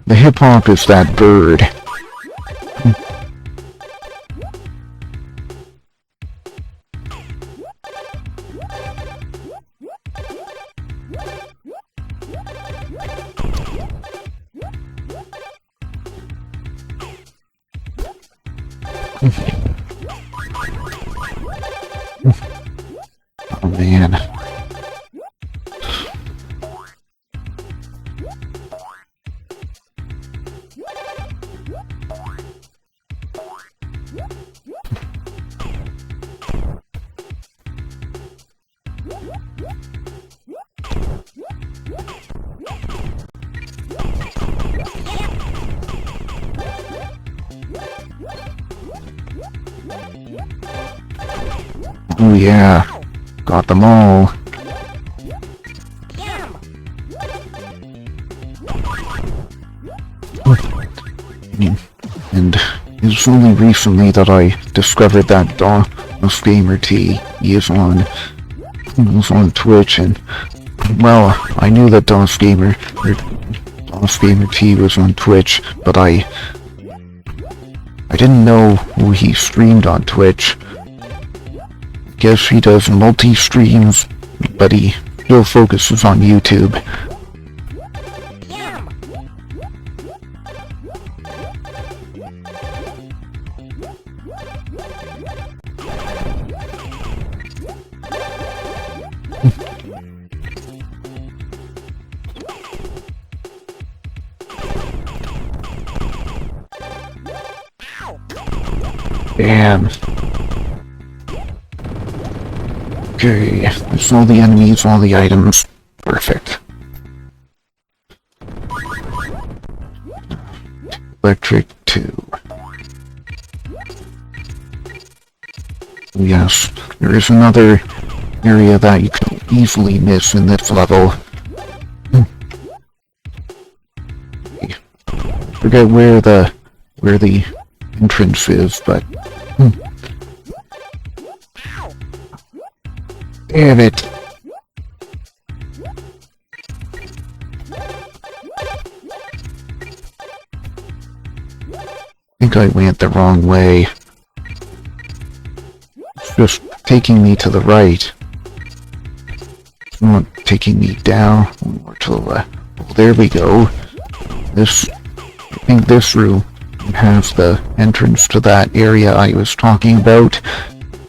The hip-hop is that bird. Oh man. Oh yeah, got them all. And it's only recently that I discovered that DOS Gamer T is on Twitch, and well, I knew that DOS Gamer T was on Twitch, but I didn't know who he streamed on Twitch. Guess he does multi-streams, but he still focuses on YouTube. Damn. Okay, there's all the enemies, all the items. Perfect. Electric 2. Yes, there is another area that you can easily miss in this level. Forget where the entrance is, but damn it! I think I went the wrong way. It's just taking me to the right. It's not taking me down or to the left. Well, there we go. I think this room has the entrance to that area I was talking about.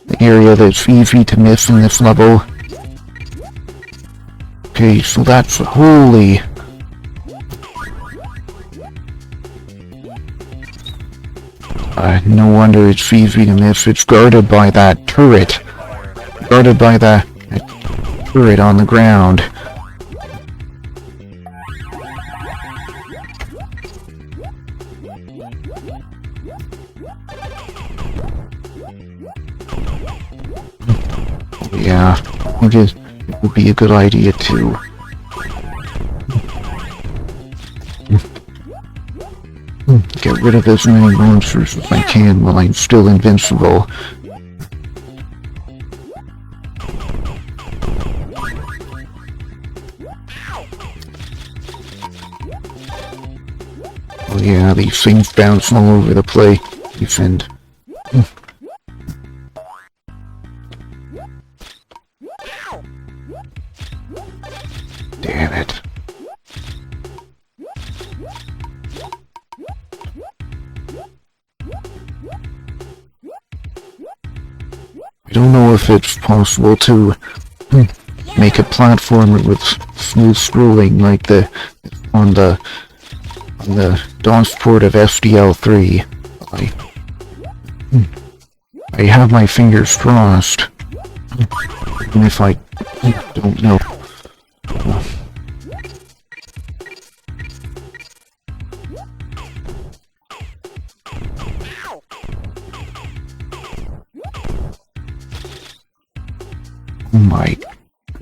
The area that's easy to miss in this level. Okay, so that's holy. No wonder it's easy to miss. It's guarded by that turret. Guarded by that turret on the ground. Yeah, it would be a good idea to get rid of as many monsters as I can while I'm still invincible. Oh yeah, these things bounce all over the place, and damn it. I don't know if it's possible to make a platformer with smooth scrolling like on the DOS port of SDL3. I have my fingers crossed, even if I don't know. Oh my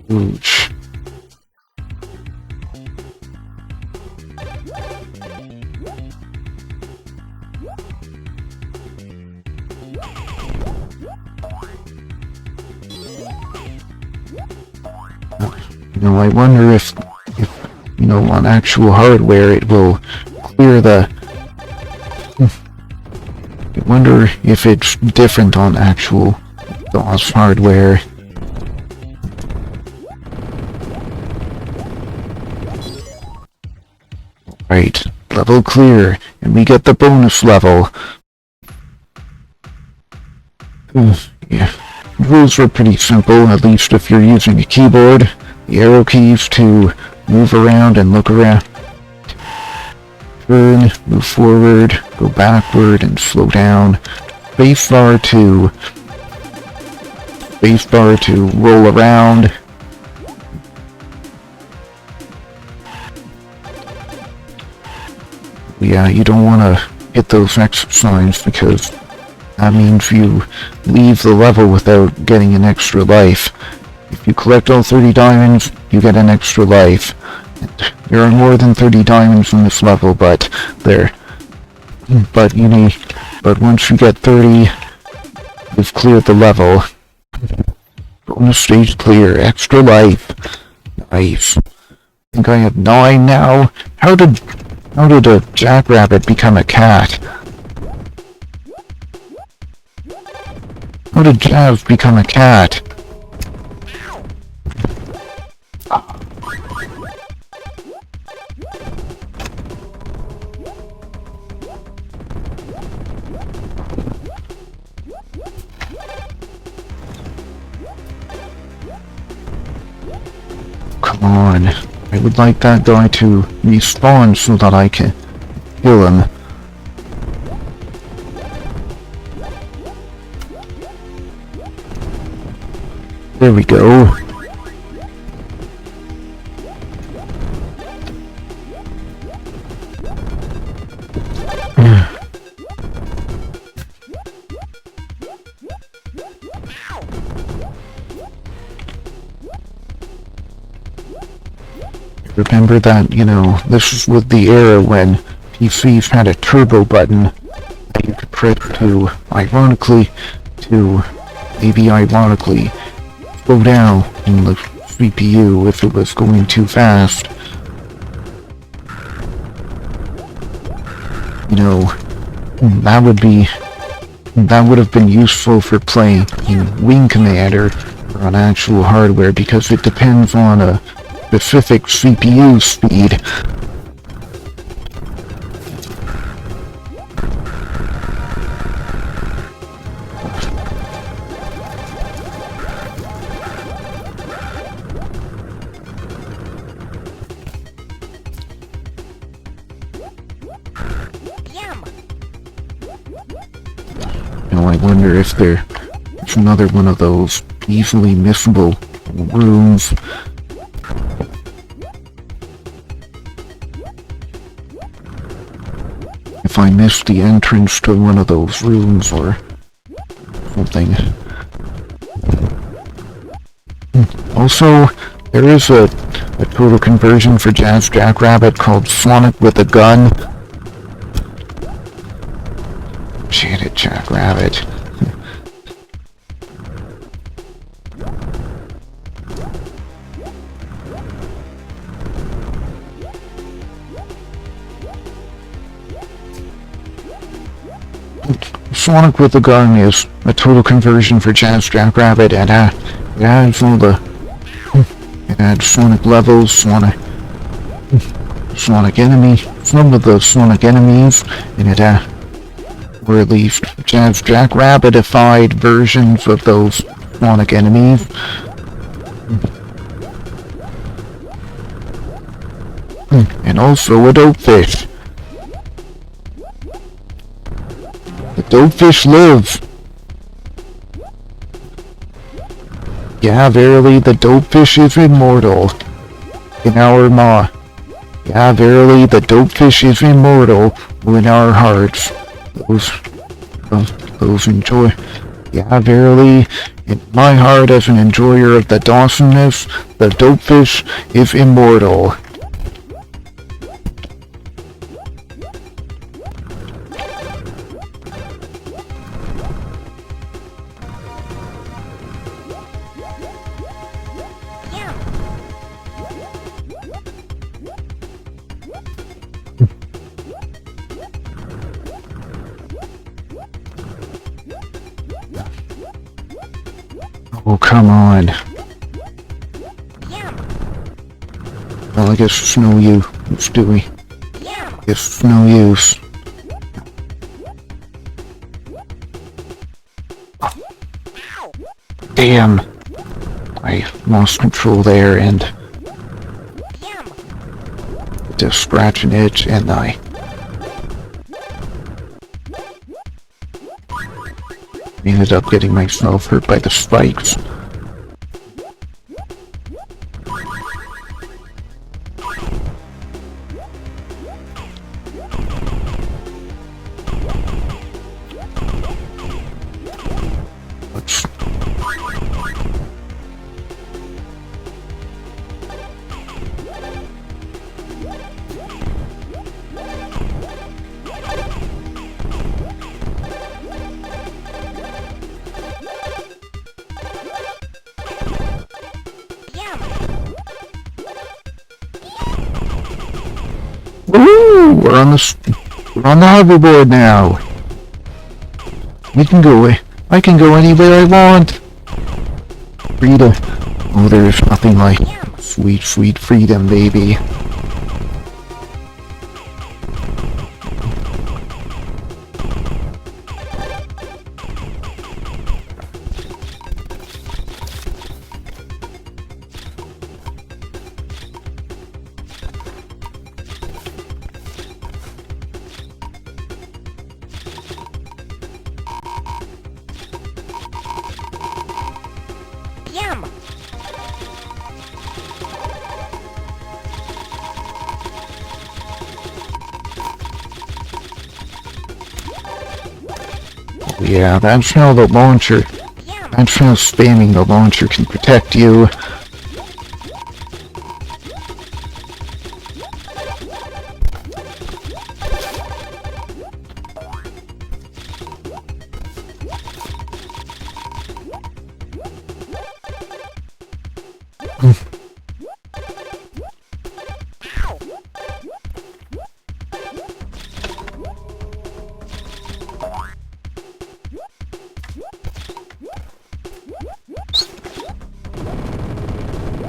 gosh. You know, I wonder if you know, on actual hardware it will clear the... I wonder if it's different on actual DOS hardware. Right, level clear, and we get the bonus level. Yeah, rules are pretty simple, at least if you're using a keyboard. The arrow keys to move around and look around. Turn, move forward, go backward, and slow down. Spacebar to roll around. Yeah, you don't want to hit those X signs because that means you leave the level without getting an extra life. If you collect all 30 diamonds, you get an extra life. There are more than 30 diamonds in this level, but once you get 30, you've cleared the level. Bonus stage clear, extra life. Nice. I think I have 9 now. How did a jackrabbit become a cat? How did Jazz become a cat? Come on. I would like that guy to respawn so that I can kill him. There we go. Remember that, you know, this is with the era when PCs had a turbo button that you could press to, maybe ironically, slow down in the CPU if it was going too fast. You know, that would have been useful for playing in Wing Commander or on actual hardware because it depends on a specific CPU speed. You know, I wonder if there's another one of those easily missable rooms. If I missed the entrance to one of those rooms or something. Also, there is a total conversion for Jazz Jackrabbit called Sonic with a Gun. Enchanted Jackrabbit. Sonic with the Gun is a total conversion for Jazz Jackrabbit, and it adds all the... It adds Sonic levels, Sonic enemy, some of the Sonic enemies, and it or at least Jazz Jackrabbitified versions of those Sonic enemies. And also a Dopefish. The Dopefish lives. Yeah, verily, the Dopefish is immortal. In our maw. Yeah, verily, the Dopefish is immortal in our hearts. Those enjoy. Yeah, verily, in my heart as an enjoyer of the Dawsonness, the Dopefish is immortal. Oh, come on. Well, I guess it's no use, Stewie. It's no use. Damn! I lost control there and... just scratch an itch and I... ended up getting myself hurt by the spikes. Woo! We're on the hoverboard now. We can go. I can go anywhere I want. Freedom. Oh, there's nothing like sweet, sweet freedom, baby. Yeah, that's how the launcher... That's how spamming the launcher can protect you.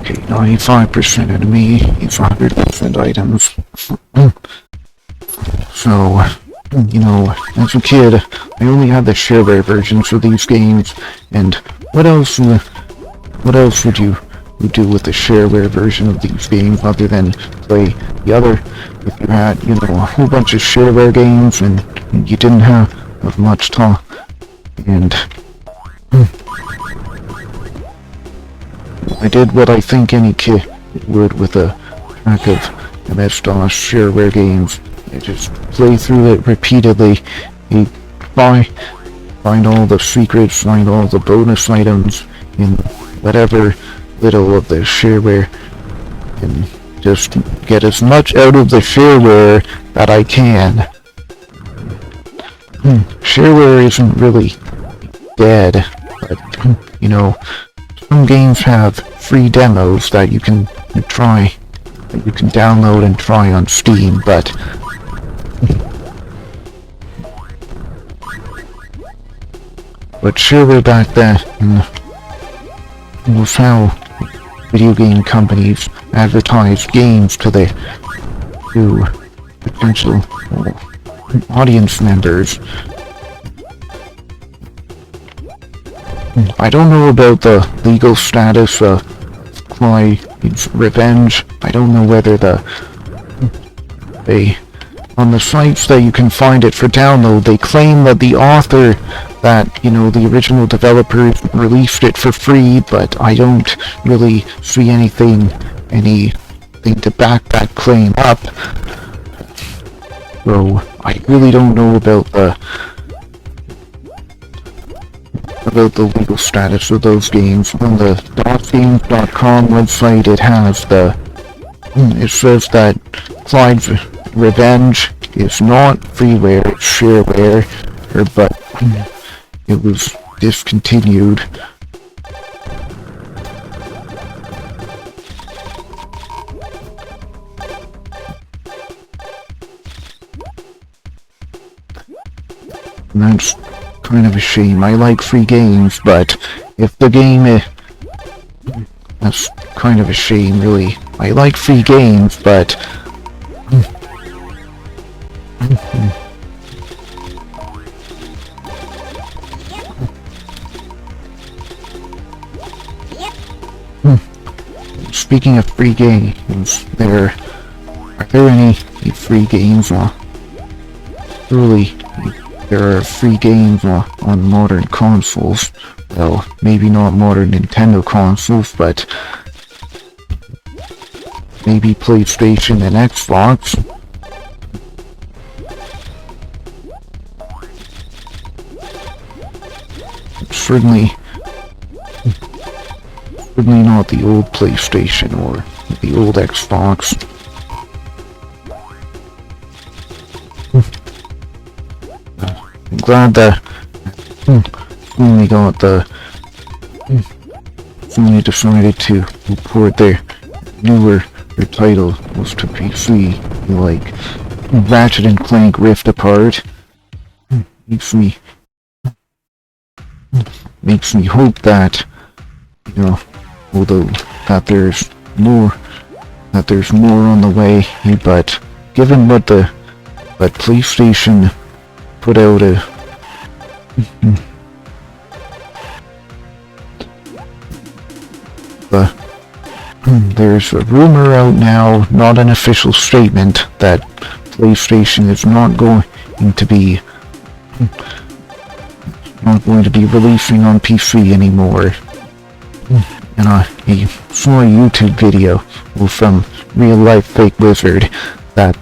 Okay, 95% enemy, 100% items. So, you know, as a kid, I only had the shareware versions of these games, and what else would you do with the shareware version of these games other than play the other? If you had, you know, a whole bunch of shareware games and you didn't have much talk, and I did what I think any kid would with a pack of MS-DOS shareware games. I just play through it repeatedly. You find all the secrets, find all the bonus items in whatever little of the shareware, and just get as much out of the shareware that I can. shareware isn't really dead, but, some games have free demos that you can try, that you can download and try on Steam, but shareware back then was how video game companies advertise games to potential audience members. I don't know about the legal status of Clyde's Revenge. I don't know whether on the sites that you can find it for download, they claim that the author, the original developers released it for free, but I don't really see anything to back that claim up. So I really don't know about the legal status of those games. On the DOSGames.com website, it says that Clyde's Revenge is not freeware, it's shareware, but it was discontinued. And that's kind of a shame. I like free games, but if the game that's kind of a shame, really. I like free games, but speaking of free games, are there any free games? Really, there are free games on modern consoles. Well, maybe not modern Nintendo consoles, but maybe PlayStation and Xbox. Certainly not the old PlayStation or the old Xbox. I'm glad that Sony decided to port their title was to PC, like Ratchet and Clank Rift Apart. Makes me hope that, although that there's more on the way, but given what PlayStation put out there's a rumor out now, not an official statement, that PlayStation is not going to be releasing on PC anymore. And I saw a YouTube video from Real Life Fake Wizard that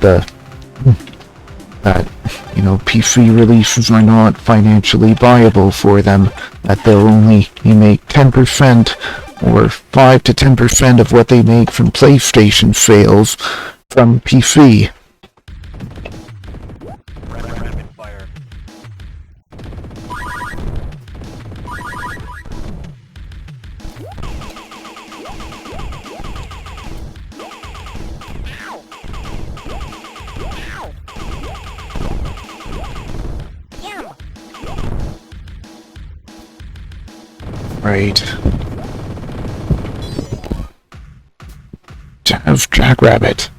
PC releases are not financially viable for them, that they'll only make 10% or 5 to 10% of what they make from PlayStation sales from PC. Right. Jazz Jackrabbit.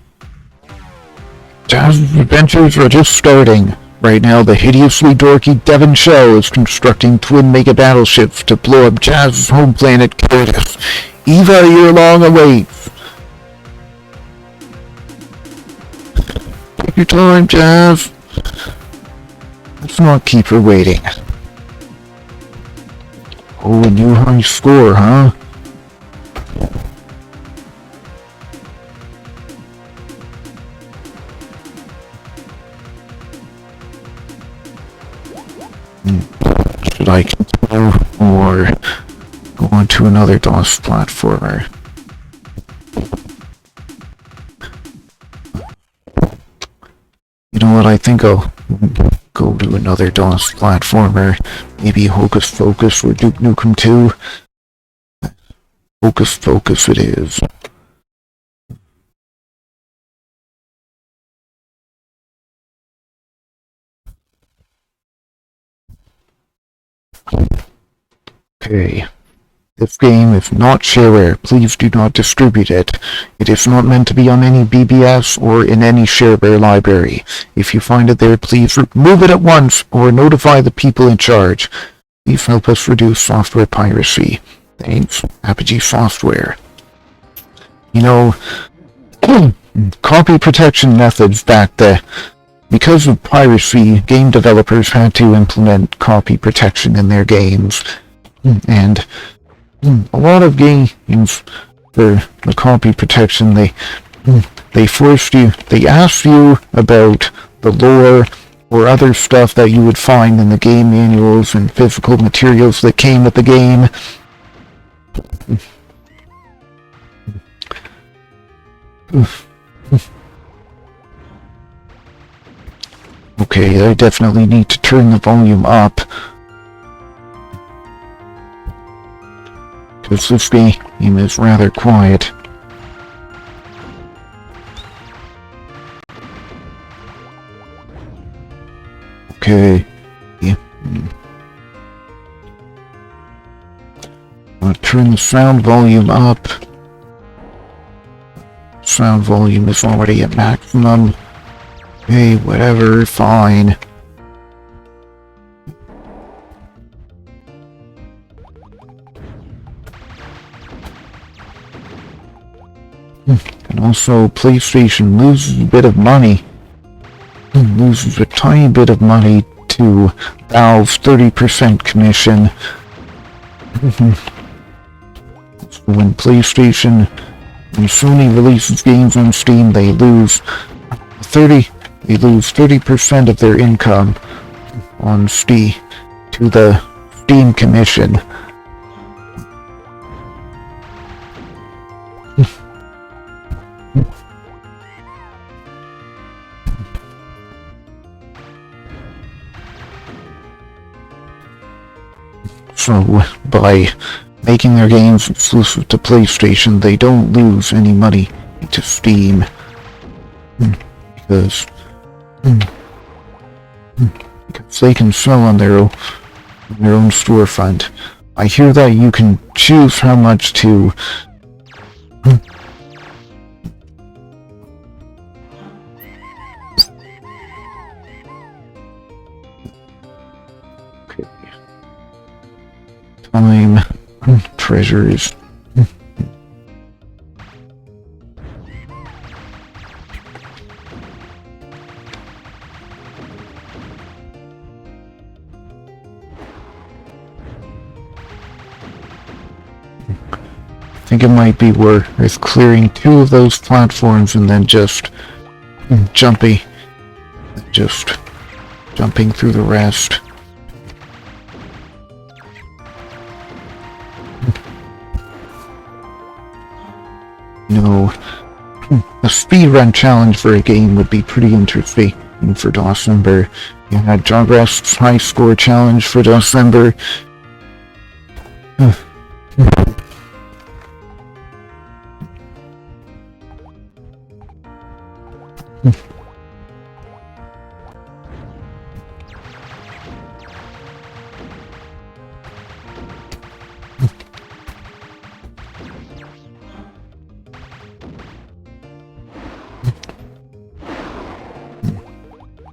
Jazz's adventures are just starting. Right now, the hideously dorky Devon Shell is constructing twin mega battleships to blow up Jazz's home planet, Curtis. Eva, your long awaits. Take your time, Jazz. Let's not keep her waiting. Oh, a new high score, huh? Should I continue or go on to another DOS platformer? You know what, I think I'll go to another DOS platformer. Maybe Hocus Pocus or Duke Nukem 2. Hocus Pocus it is. Okay. This game is not shareware. Please do not distribute it. It is not meant to be on any BBS or in any shareware library. If you find it there, please remove it at once or notify the people in charge. Please help us reduce software piracy. Thanks, Apogee Software. You know, copy protection methods because of piracy, game developers had to implement copy protection in their games. And a lot of games, for the copy protection, they ask you about the lore or other stuff that you would find in the game manuals and physical materials that came with the game. Okay, I definitely need to turn the volume up. Because this game is rather quiet. Okay. Yeah. I'll turn the sound volume up. Sound volume is already at maximum. Hey, whatever, fine. And also, PlayStation loses a bit of money. Loses a tiny bit of money to Valve's 30% commission. So when Sony releases games on Steam, they lose 30% of their income on Steam to the Steam commission. So, by making their games exclusive to PlayStation, they don't lose any money to Steam. Because they can sell on their own storefront. I hear that you can choose how much to... Time, treasures. I think it might be worth clearing 2 of those platforms and then just jumping through the rest. You know, a speedrun challenge for a game would be pretty interesting for December. You had Jogress's high score challenge for December.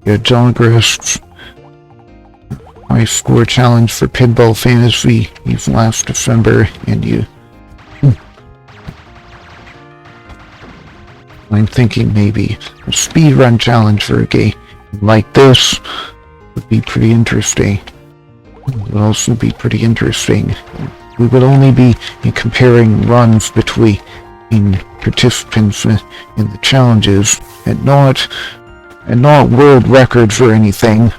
Yeah, Jogress's high score challenge for Pinball Fantasy last December, and I'm thinking maybe a speedrun challenge for a game like this would be pretty interesting. It would also be pretty interesting. We would only be comparing runs between participants in the challenges, and not world records or anything.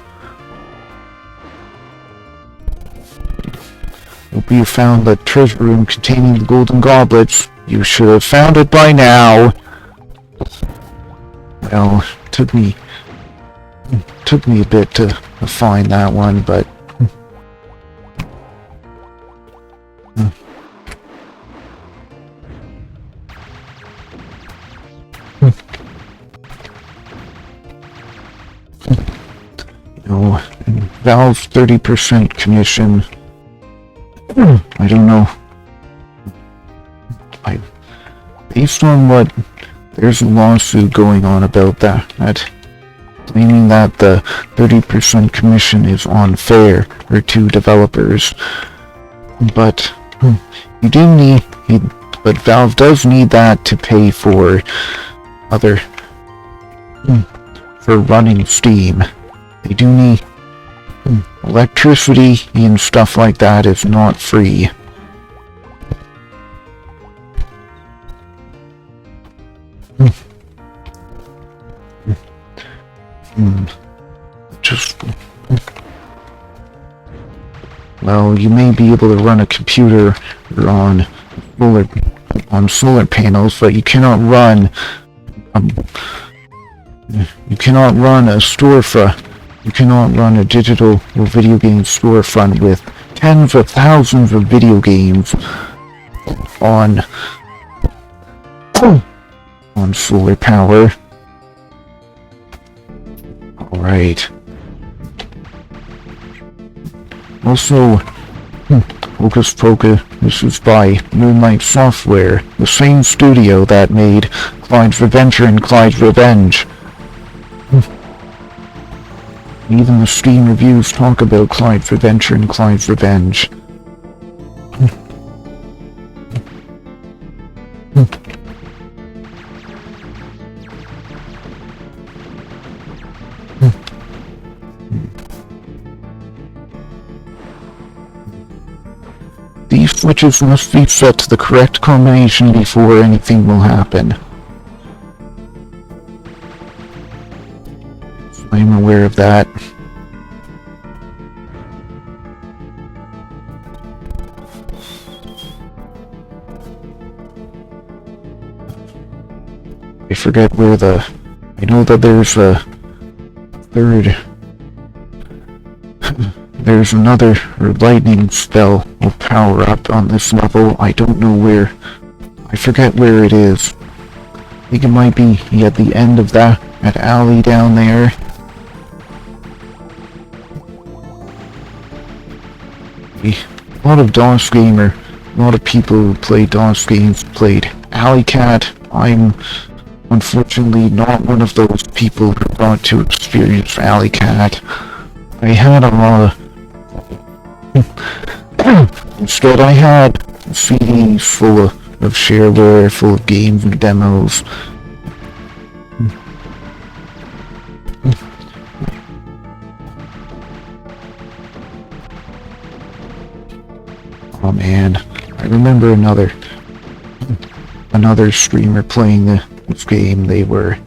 Hope you found the treasure room containing the golden goblets. You should have found it by now. Well, it took me a bit to find that one, but no, Valve's 30% commission. I don't know. Based on what, there's a lawsuit going on about that, claiming that the 30% commission is unfair to developers. But you do need, but Valve does need that to pay for for running Steam. They do need electricity and stuff like that is not free. Just, well, you may be able to run a computer on solar panels, but you cannot run a storefront. You cannot run a digital or video game storefront with tens of thousands of video games on solar power. Alright. Also, Hocus Pocus, this is by Moonlight Software, the same studio that made Clyde's Adventure and Clyde's Revenge. Even the Steam reviews talk about Clyde's Adventure and Clyde's Revenge. These switches must be set to the correct combination before anything will happen. So I'm aware of that. I forget where I know that there's a third... There's another lightning spell will power up on this level. I don't know where. I forget where it is. I think it might be at the end of that alley down there. A lot of DOS gamer, a lot of people who play DOS games played Alley Cat. I'm unfortunately not one of those people who got to experience Alley Cat. I had a lot of... Instead, I had CDs full of shareware, full of games and demos. Oh man, I remember another streamer playing this game. They were...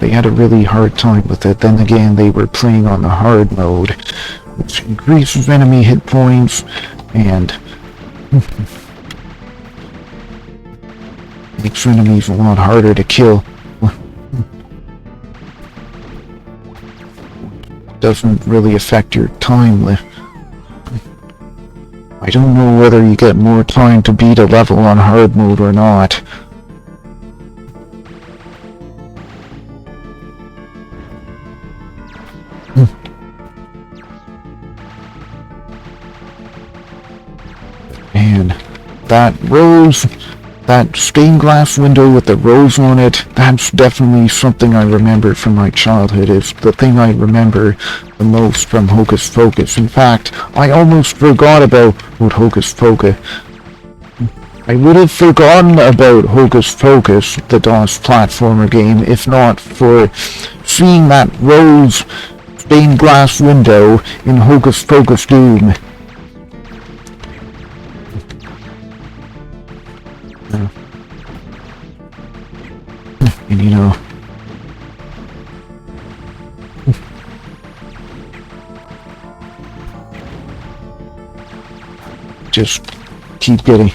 they had a really hard time with it. Then again, they were playing on the hard mode, which increases enemy hit points and makes enemies a lot harder to kill. Doesn't really affect your time limit. I don't know whether you get more time to beat a level on hard mode or not. And that stained glass window with the rose on it, that's definitely something I remember from my childhood. It's the thing I remember the most from Hocus Pocus. In fact, I almost forgot about Hocus Pocus. I would have forgotten about Hocus Pocus, the DOS platformer game, if not for seeing that rose stained glass window in Hocus Pocus Doom. And you know, just keep getting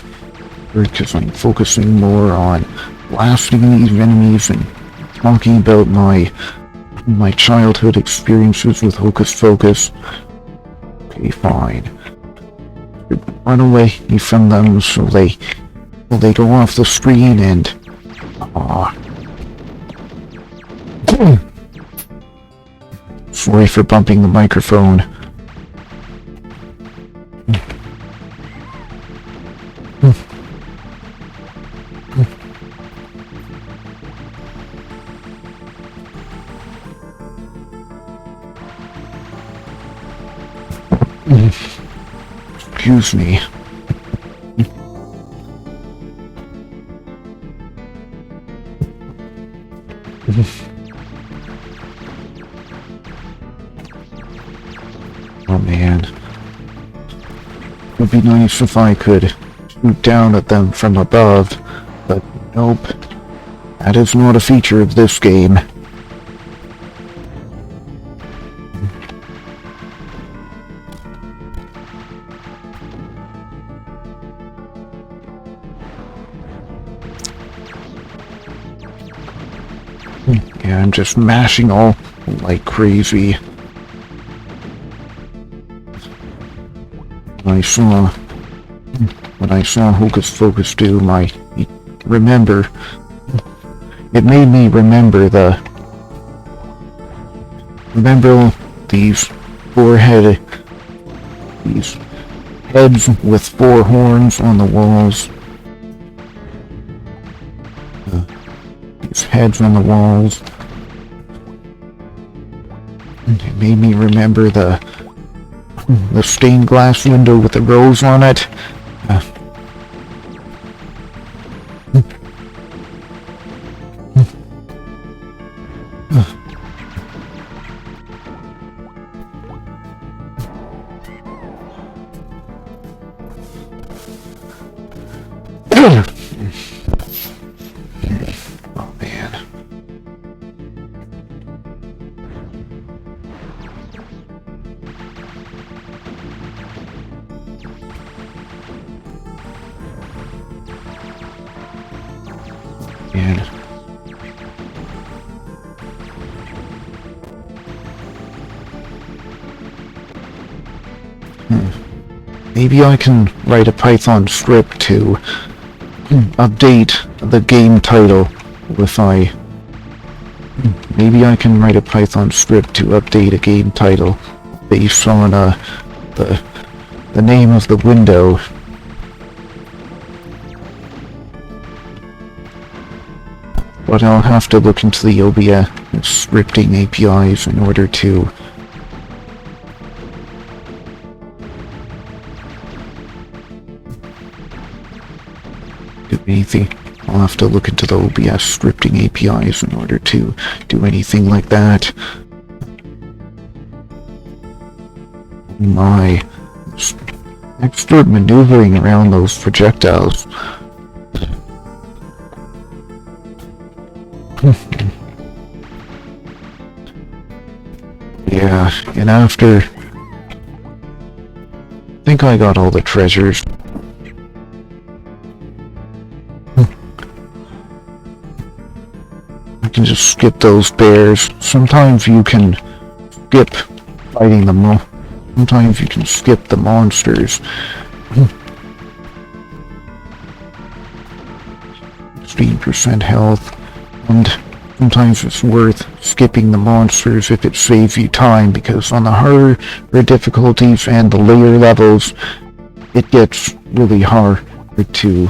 because I'm focusing more on blasting these enemies and talking about my childhood experiences with Hocus Pocus. Okay, fine. Run away from them so they go off the screen and sorry for bumping the microphone. Excuse me. Oh man. It would be nice if I could shoot down at them from above, but nope. That is not a feature of this game. Yeah, I'm just mashing all like crazy. When I saw Hocus Pocus do it made me remember these these heads with 4 horns on the walls. These heads on the walls. It made me remember the stained glass window with the rose on it. Oh man. And maybe I can write a Python script to update the game title maybe I can write a Python script to update a game title based on the name of the window. But I'll have to look into the OBS scripting APIs in order to do anything. I'll have to look into the OBS scripting APIs in order to do anything like that. My expert maneuvering around those projectiles. Yeah, and after I think I got all the treasures. I can just skip those bears. Sometimes you can skip fighting them. Sometimes you can skip the monsters. 16% health, and sometimes it's worth skipping the monsters if it saves you time, because on the harder difficulties and the later levels, it gets really hard to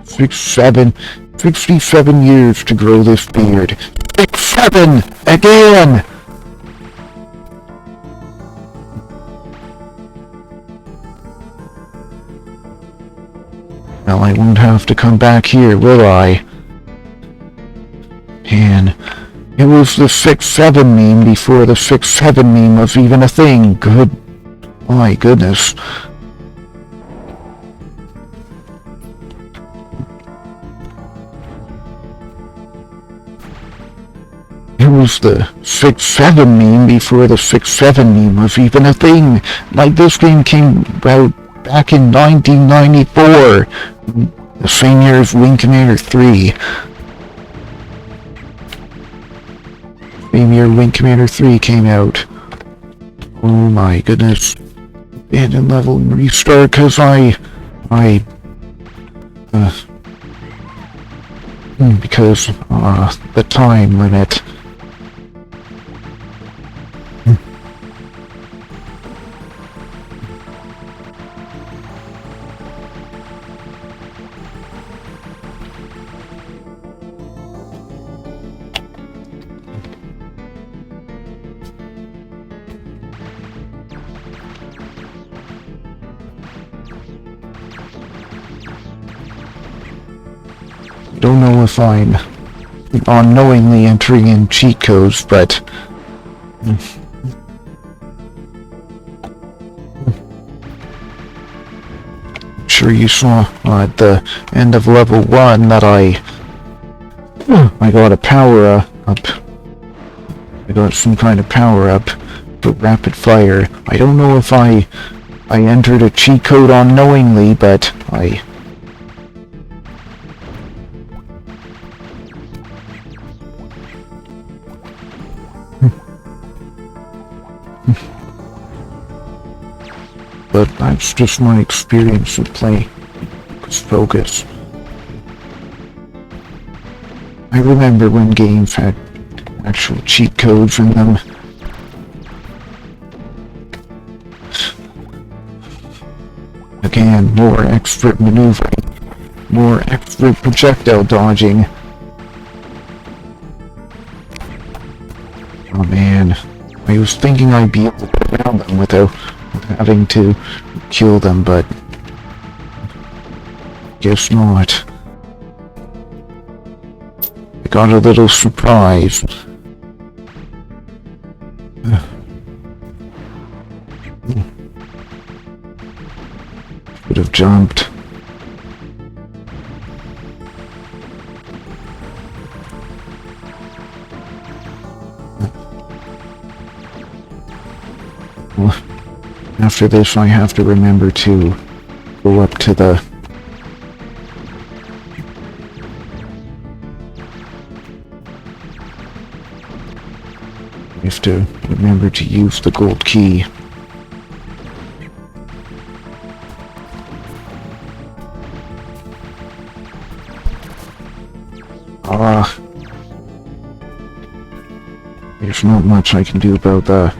67 years to grow this beard. 67 again! Well, I won't have to come back here, will I? And it was the 6-7 meme before the 6-7 meme was even a thing. My goodness. It was the 6-7 meme before the 6-7 meme was even a thing. Like, this game came out back in 1994, the same year as Wing Commander 3. Same year Wing Commander 3 came out. Oh my goodness. Abandoned level and restart because because the time limit. Don't know if I'm unknowingly entering in cheat codes, but I'm sure you saw at the end of level 1 that I got a power up. I got some kind of power up for rapid fire. I don't know if I entered a cheat code unknowingly, but I but that's just my experience of playing Hocus Pocus. I remember when games had actual cheat codes in them. Again, more expert maneuvering, more expert projectile dodging. Oh man, I was thinking I'd be able to get around them without having to kill them, but guess not. I got a little surprised. Could have jumped. Well, after this, I have to remember to go up to the I have to remember to use the gold key. There's not much I can do about that.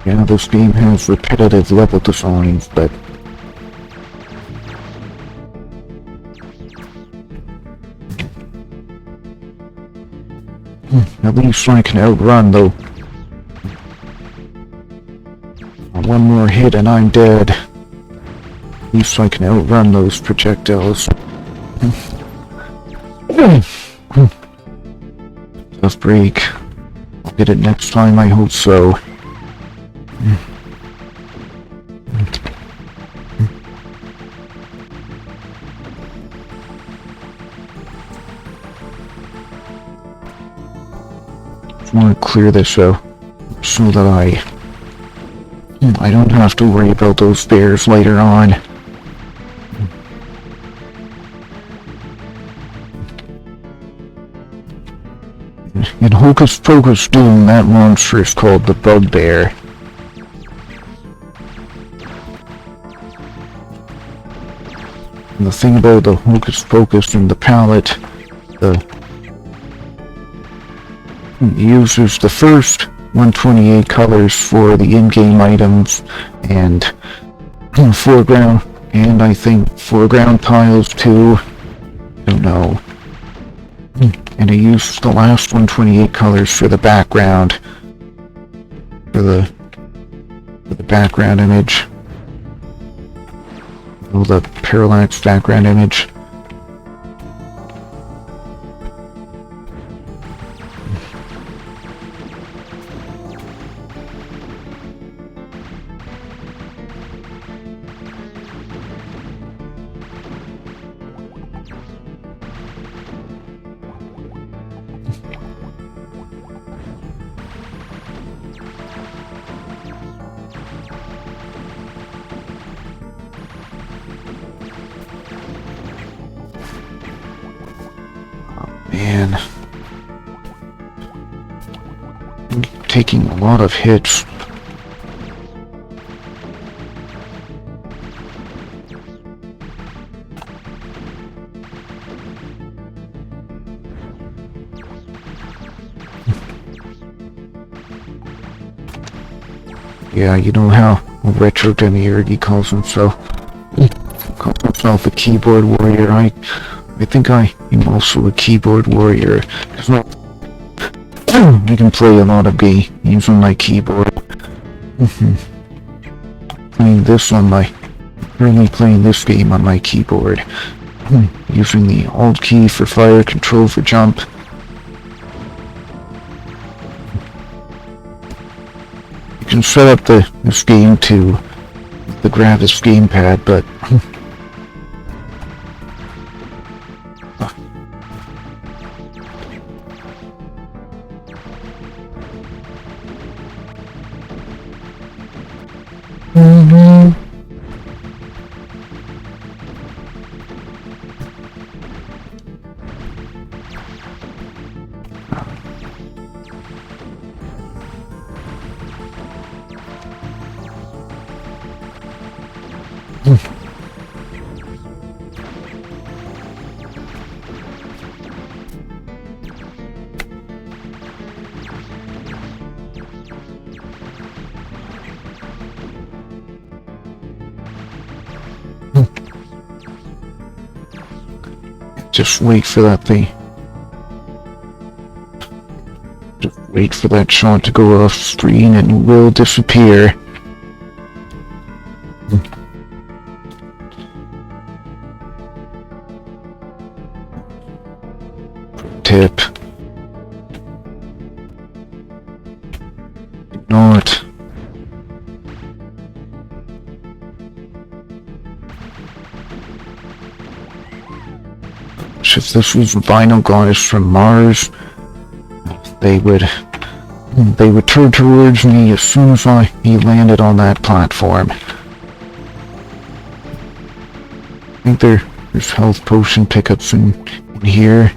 Yeah, this game has repetitive level designs, but at least I can outrun, though. One more hit and I'm dead. At least I can outrun those projectiles. Tough break. I'll get it next time, I hope so. I want to clear this out so that I don't have to worry about those bears later on. In Hocus Pocus Doom, that monster is called the Bugbear. And the thing about the Hocus Pocus and the palette, it uses the first 128 colors for the in-game items and foreground, and I think foreground tiles too. I don't know. And it uses the last 128 colors for the background, for the background image. Oh, the parallax background image. Man. I'm taking a lot of hits. Yeah, you know how Retro Demiurge calls himself. He calls himself a keyboard warrior. I think I am also a keyboard warrior. I can play a lot of games on my keyboard. Currently playing this game on my keyboard. Using the Alt key for fire, Control for jump. You can set up this game to the Gravis gamepad, but just wait for that thing. Just wait for that shot to go off screen and it will disappear. Tip. Ignore it. If this was Vinyl Goddess from Mars, they would turn towards me as soon as he landed on that platform. I think there's health potion pickups in here.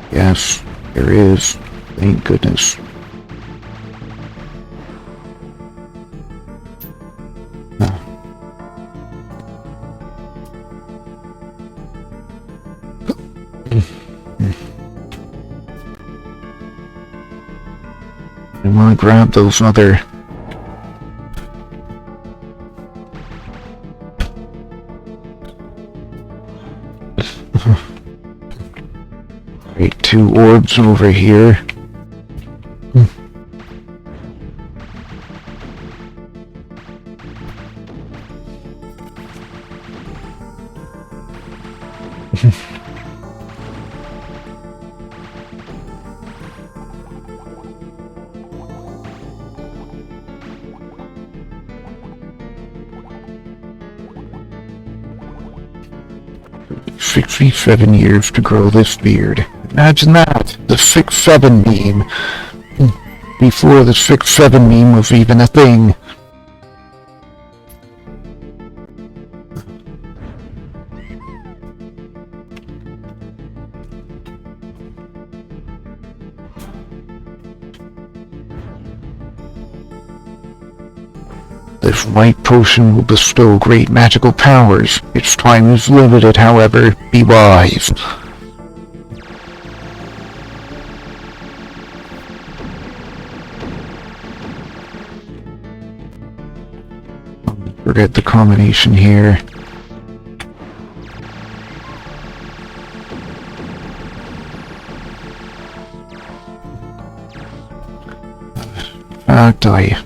Yes, there is. Thank goodness. I want to grab those other... Right, 2 orbs over here. "67 years to grow this beard." Imagine that! The 6-7 meme. Before the 6-7 meme was even a thing. This white potion will bestow great magical powers. Its time is limited, however. Be wise. Forget the combination here. In fact, I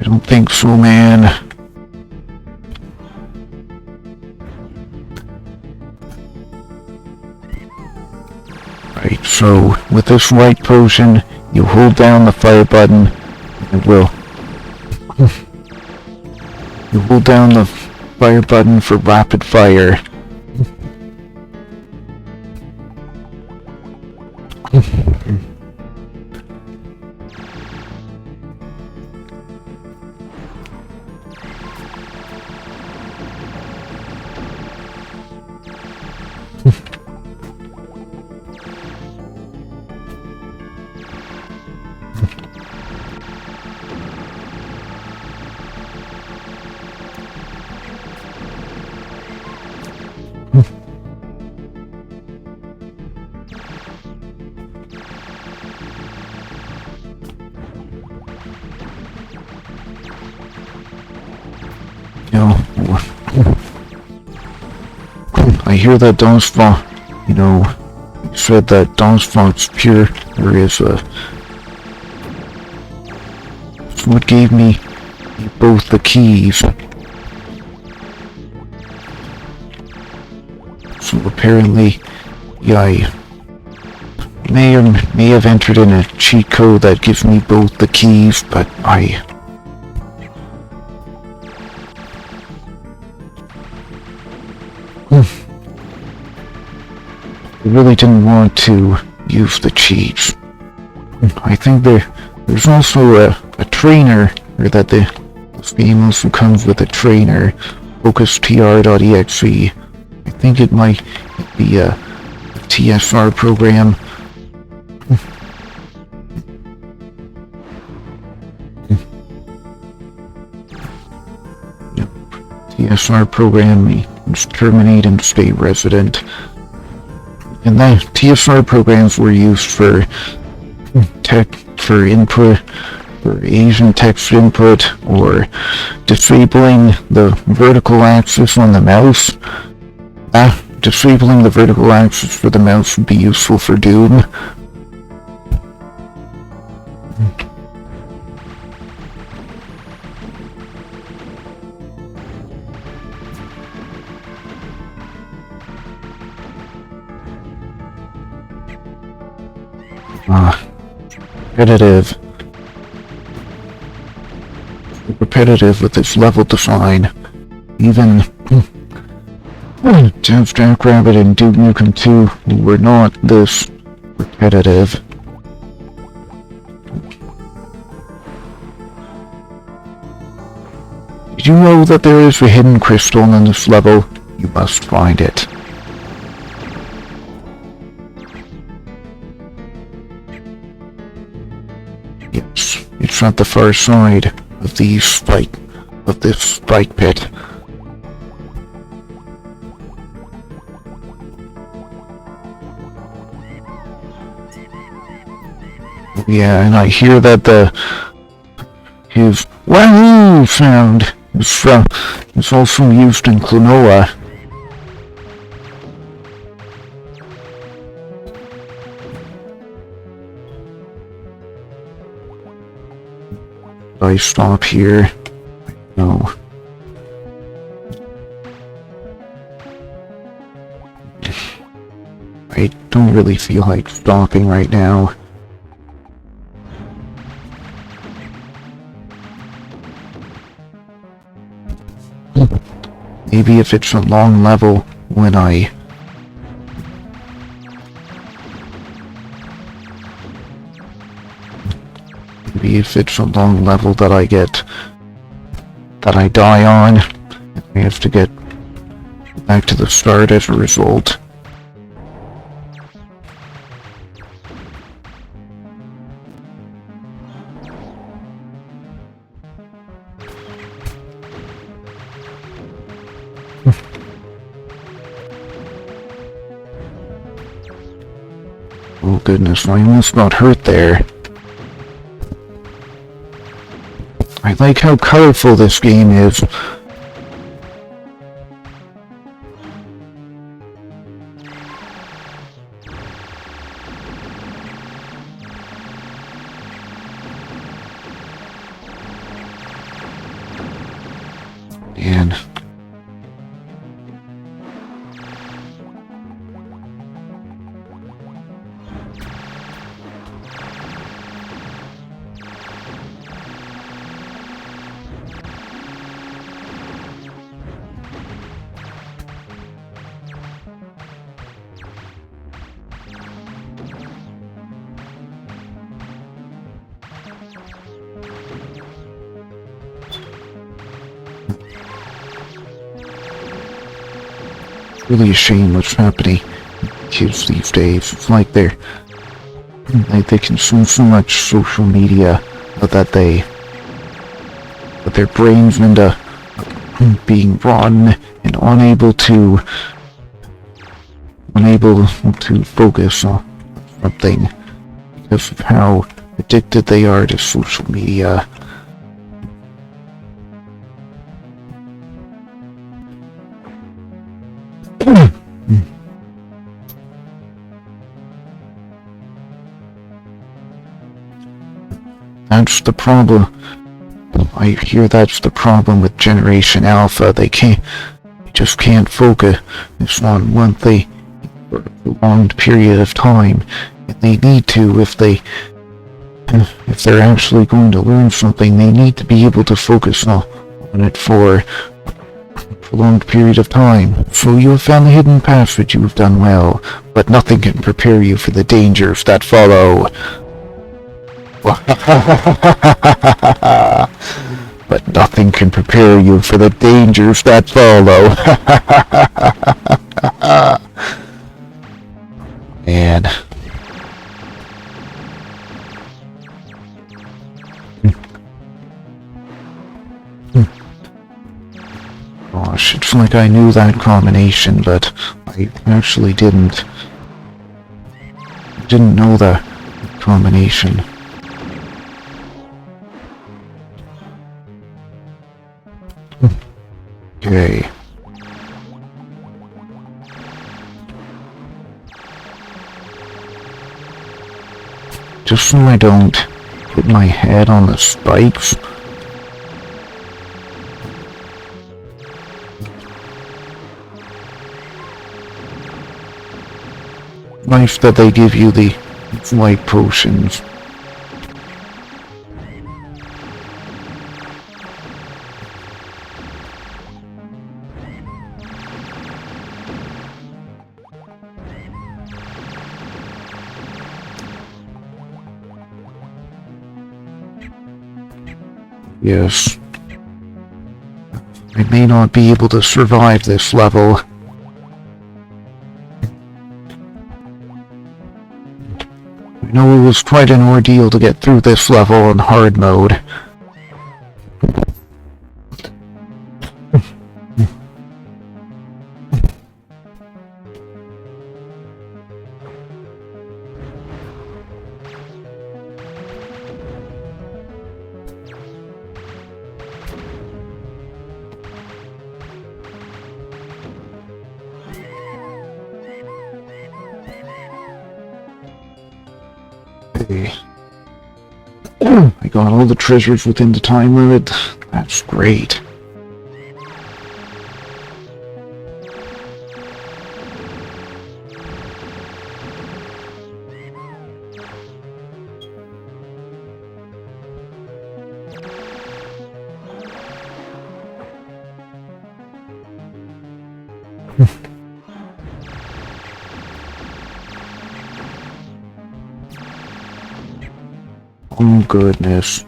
don't think so, man. Right, so with this white potion, you hold down the fire button, and it will. You hold down the fire button for rapid fire. I hear that Donspa, you said that Donspa's pure, or is, it's what gave me both the keys. So apparently, yeah, I may have entered in a cheat code that gives me both the keys, but I really didn't want to use the cheats. I think there's also a trainer, or that this game also comes with a trainer, focustr.exe. I think it might be a TSR program. TSR program means terminate and stay resident. And the TSR programs were used for input, for Asian text input, or disabling the vertical axis on the mouse. Disabling the vertical axis for the mouse would be useful for Doom. Repetitive with its level design. Even Jackrabbit and Duke Nukem 2 were not this repetitive. Did you know that there is a hidden crystal in this level? You must find it. Yes, it's at the far side of this spike pit. Yeah, and I hear that his wahoo sound is also used in Klonoa. I stop here. No. I don't really feel like stopping right now. Maybe if it's a long level when Maybe if it's a long level that I die on, I have to get back to the start as a result. Oh goodness, I almost got hurt there. I like how colorful this game is. And really a shame what's happening to kids these days. It's like they consume so much social media that their brains end up being rotten and unable to focus on something because of how addicted they are to social media. that's the problem. I hear that's the problem with Generation Alpha. They just can't focus on one thing for a prolonged period of time. And they need to, if they're actually going to learn something, they need to be able to focus on it for a prolonged period of time. So you have found the hidden passage, you have done well, but nothing can prepare you for the dangers that follow. But nothing can prepare you for the dangers that follow. Man. Gosh, it's like I knew that combination, but I actually didn't know the combination. Okay. Just so I don't hit my head on the spikes. Nice that they give you the light potions. Yes. I may not be able to survive this level. I know it was quite an ordeal to get through this level in hard mode. I got all the treasures within the time limit. That's great. Oh goodness.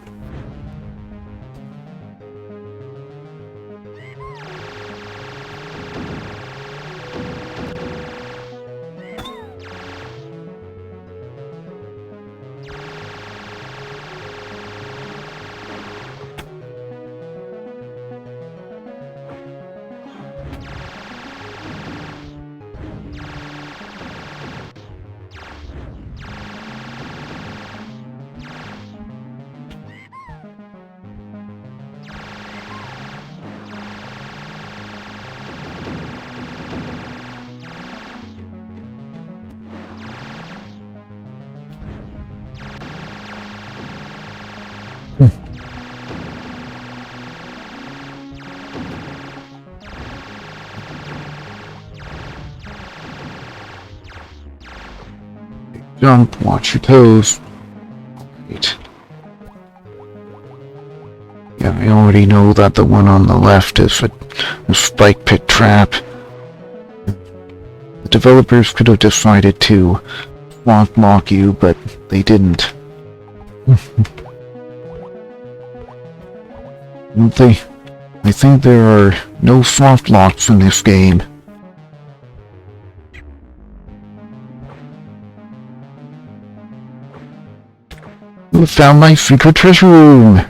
Jump, watch your toes. Right. Yeah, I already know that the one on the left is a spike pit trap. The developers could have decided to lock you, but they didn't. I think there are no soft locks in this game. You found my secret treasure room!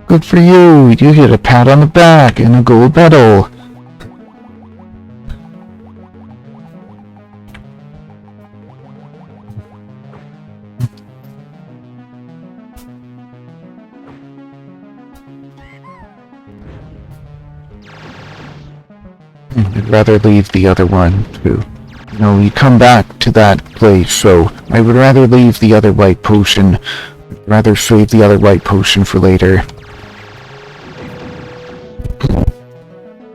Good for you! You get a pat on the back and a gold medal! I'd rather leave the other one, too. You know, you come back to that place, so I would rather leave the other white potion rather save the other white potion for later.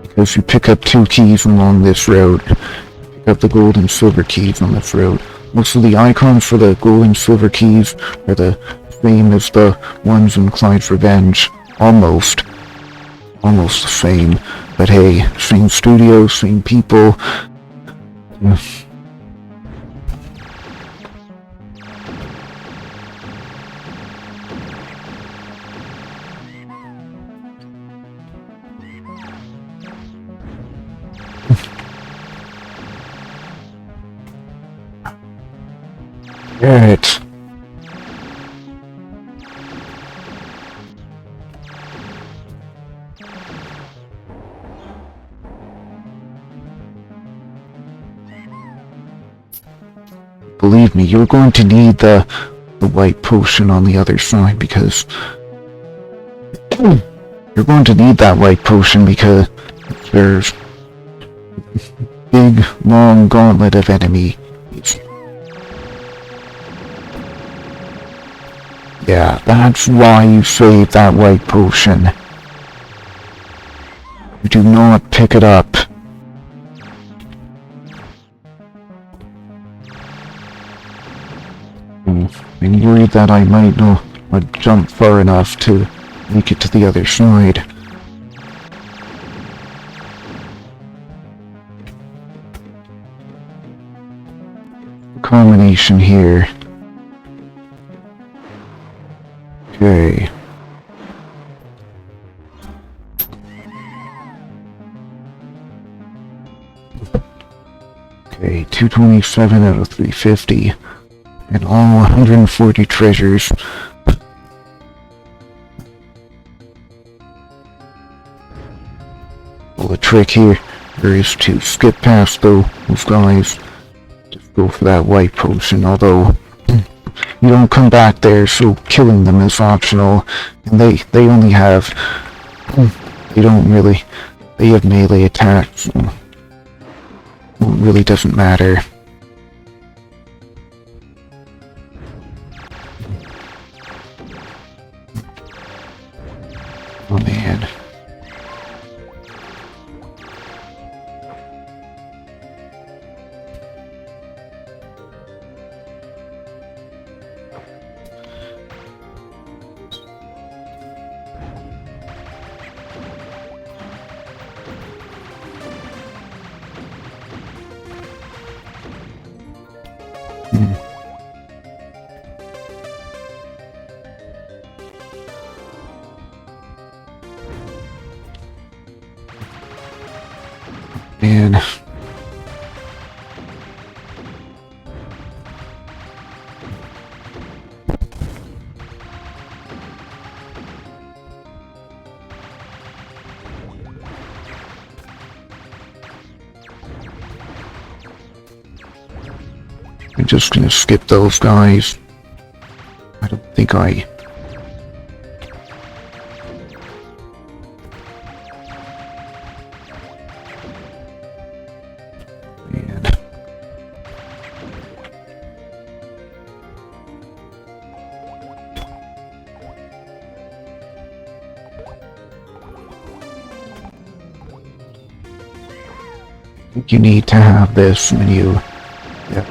Because you pick up 2 keys along this road. Pick up the gold and silver keys on this road. Most of the icons for the gold and silver keys are the same as the ones in Clyde's Revenge. Almost the same. But hey, same studio, same people. Yeah. Alright. Believe me, you're going to need the white potion on the other side because you're going to need that white potion because there's a big, long gauntlet of enemies. Yeah, that's why you save that white potion. You do not pick it up. I'm worried that I might not jump far enough to make it to the other side. Combination here. Okay. Okay, 227 out of 350. And all 140 treasures. Well, the trick here is to skip past those guys. Just go for that white potion, although you don't come back there, so killing them is optional. And they only have... They have melee attacks, so it really doesn't matter. Oh man. Man. I'm just gonna skip those guys. I don't think I... You need to have this menu. Yep.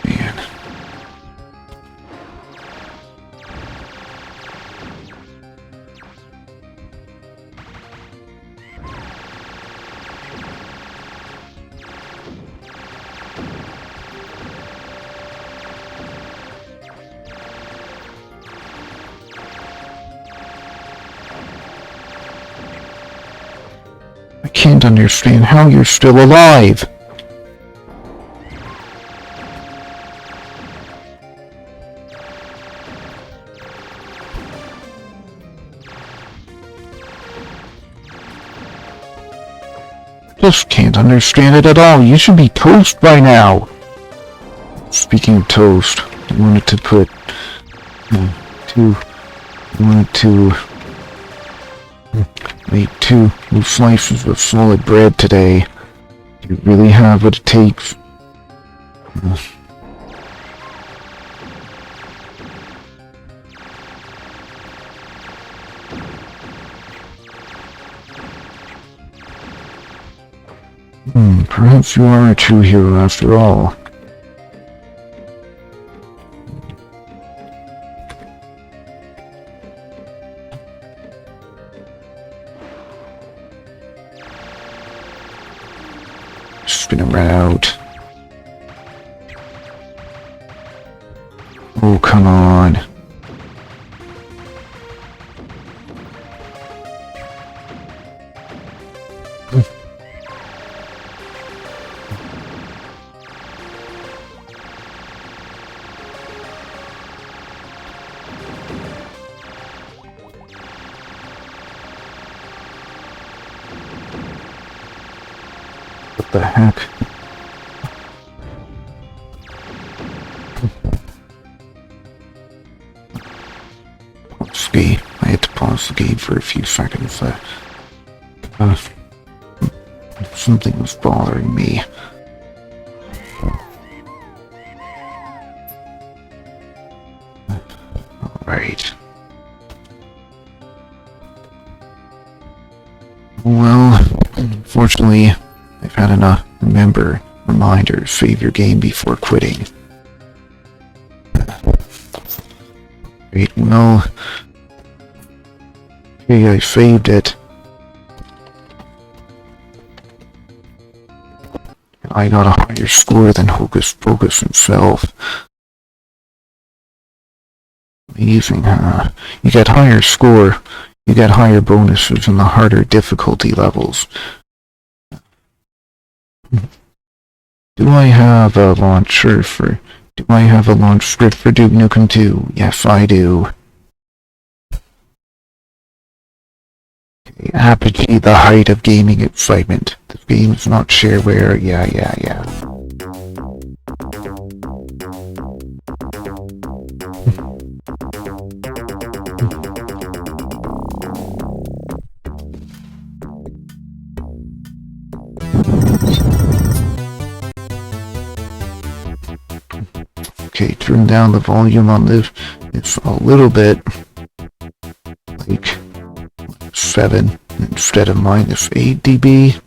Man. I can't understand how you're still alive. Just can't understand it at all. You should be toast by now. Speaking of toast, I wanted to put You want to make 2 slices of solid bread today. Do you really have what it takes? Perhaps you are a true hero after all. Spin around. Oh, come on. What the heck? I had to pause the game for a few seconds. Something was bothering me. Alright. Well, unfortunately, I've had enough reminders, save your game before quitting. Great, well, okay, I saved it. I got a higher score than Hocus Pocus himself. Amazing, huh? You get higher score, you get higher bonuses in the harder difficulty levels. Do I have a launcher for... Do I have a launch script for Duke Nukem 2? Yes, I do. Okay, Apogee, the height of gaming excitement. The game is not shareware. Yeah. Okay, turn down the volume on this. It's a little bit, like 7 instead of -8 dB.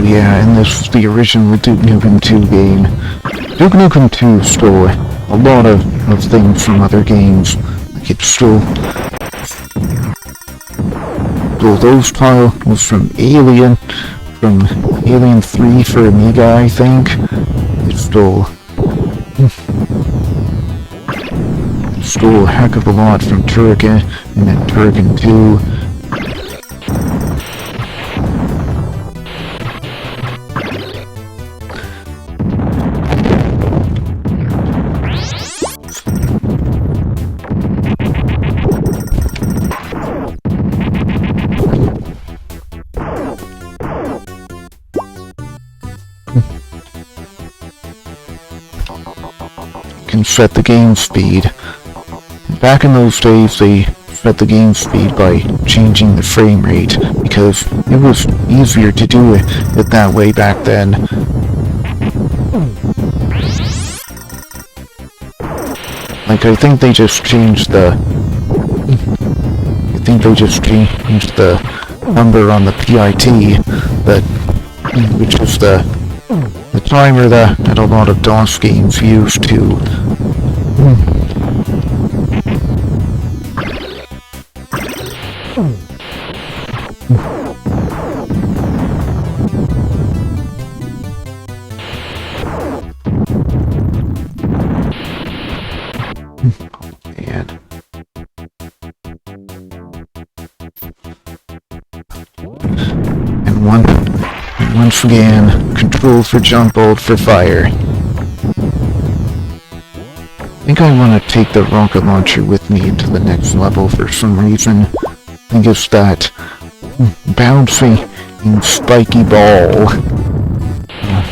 Yeah, and this is the original Duke Nukem 2 game. Duke Nukem 2 stole a lot of things from other games. Like it stole those tiles from Alien 3 for Amiga, I think. It stole a heck of a lot from Turrican and then Turrican 2. Can set the game speed. Back in those days, they set the game speed by changing the frame rate because it was easier to do it that way back then. Like, I think they just changed the number on the PIT, which is the timer that a lot of DOS games used to. And once again, control for jump, hold for fire. think I want to take the rocket launcher with me to the next level for some reason. I think it's that bouncy and spiky ball. I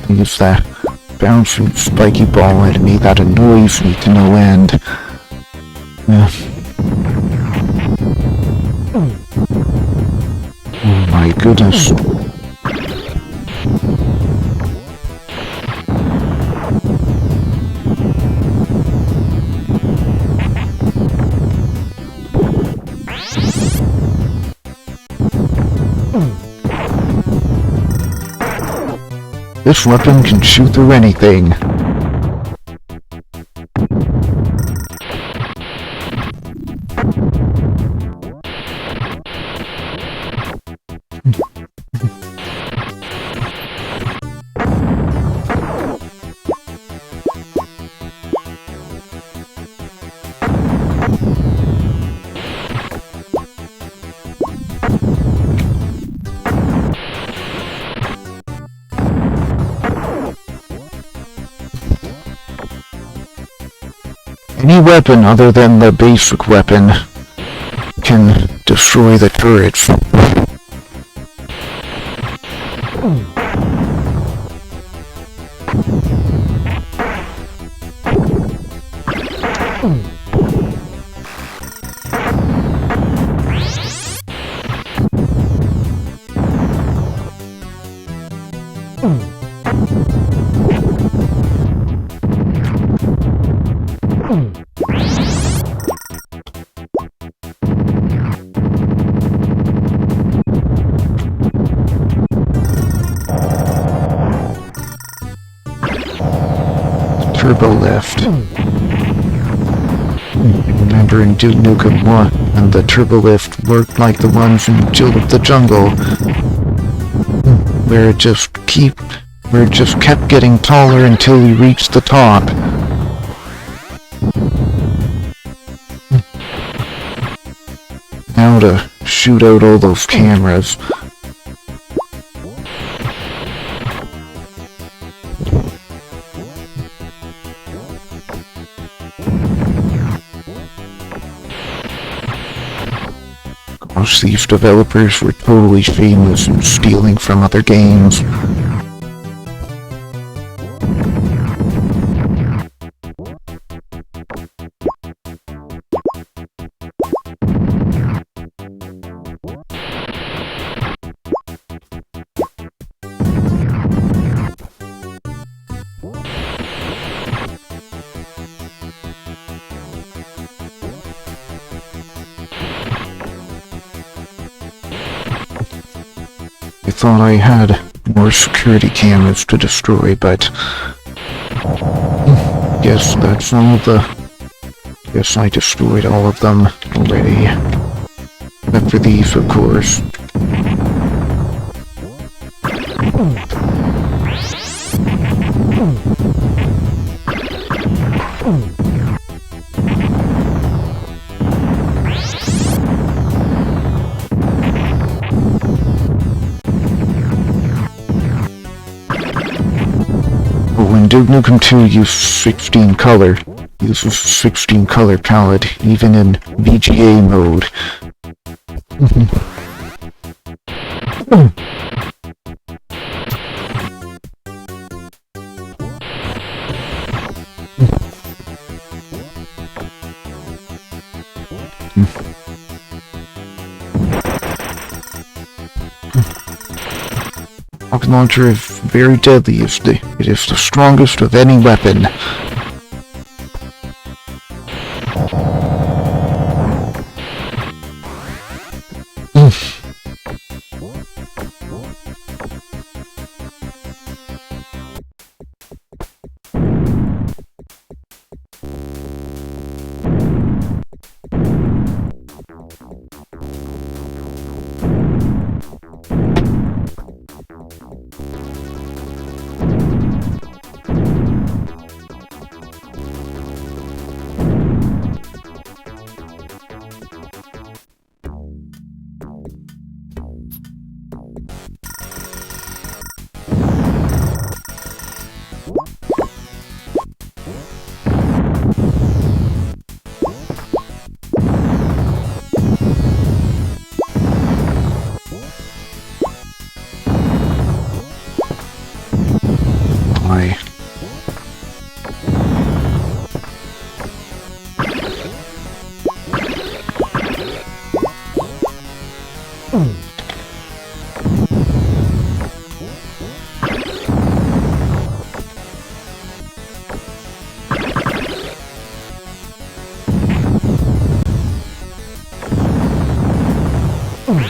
think it's that bouncy and spiky ball enemy that annoys me to no end. Oh my goodness. This weapon can shoot through anything. Any weapon other than the basic weapon can destroy the turrets. Turbo lift. Remember in Duke Nukem 1, and the turbo lift worked like the ones in Jill of the Jungle, where it just kept getting taller until we reached the top. Now to shoot out all those cameras. Gosh, these developers were totally shameless in stealing from other games. I thought I had more security cameras to destroy, but guess that's all of the... Guess I destroyed all of them already. Except for these, of course. When Duke Nukem 2 uses 16 color palette, even in VGA mode. Rocket launcher is very deadly. It is the strongest of any weapon. Man,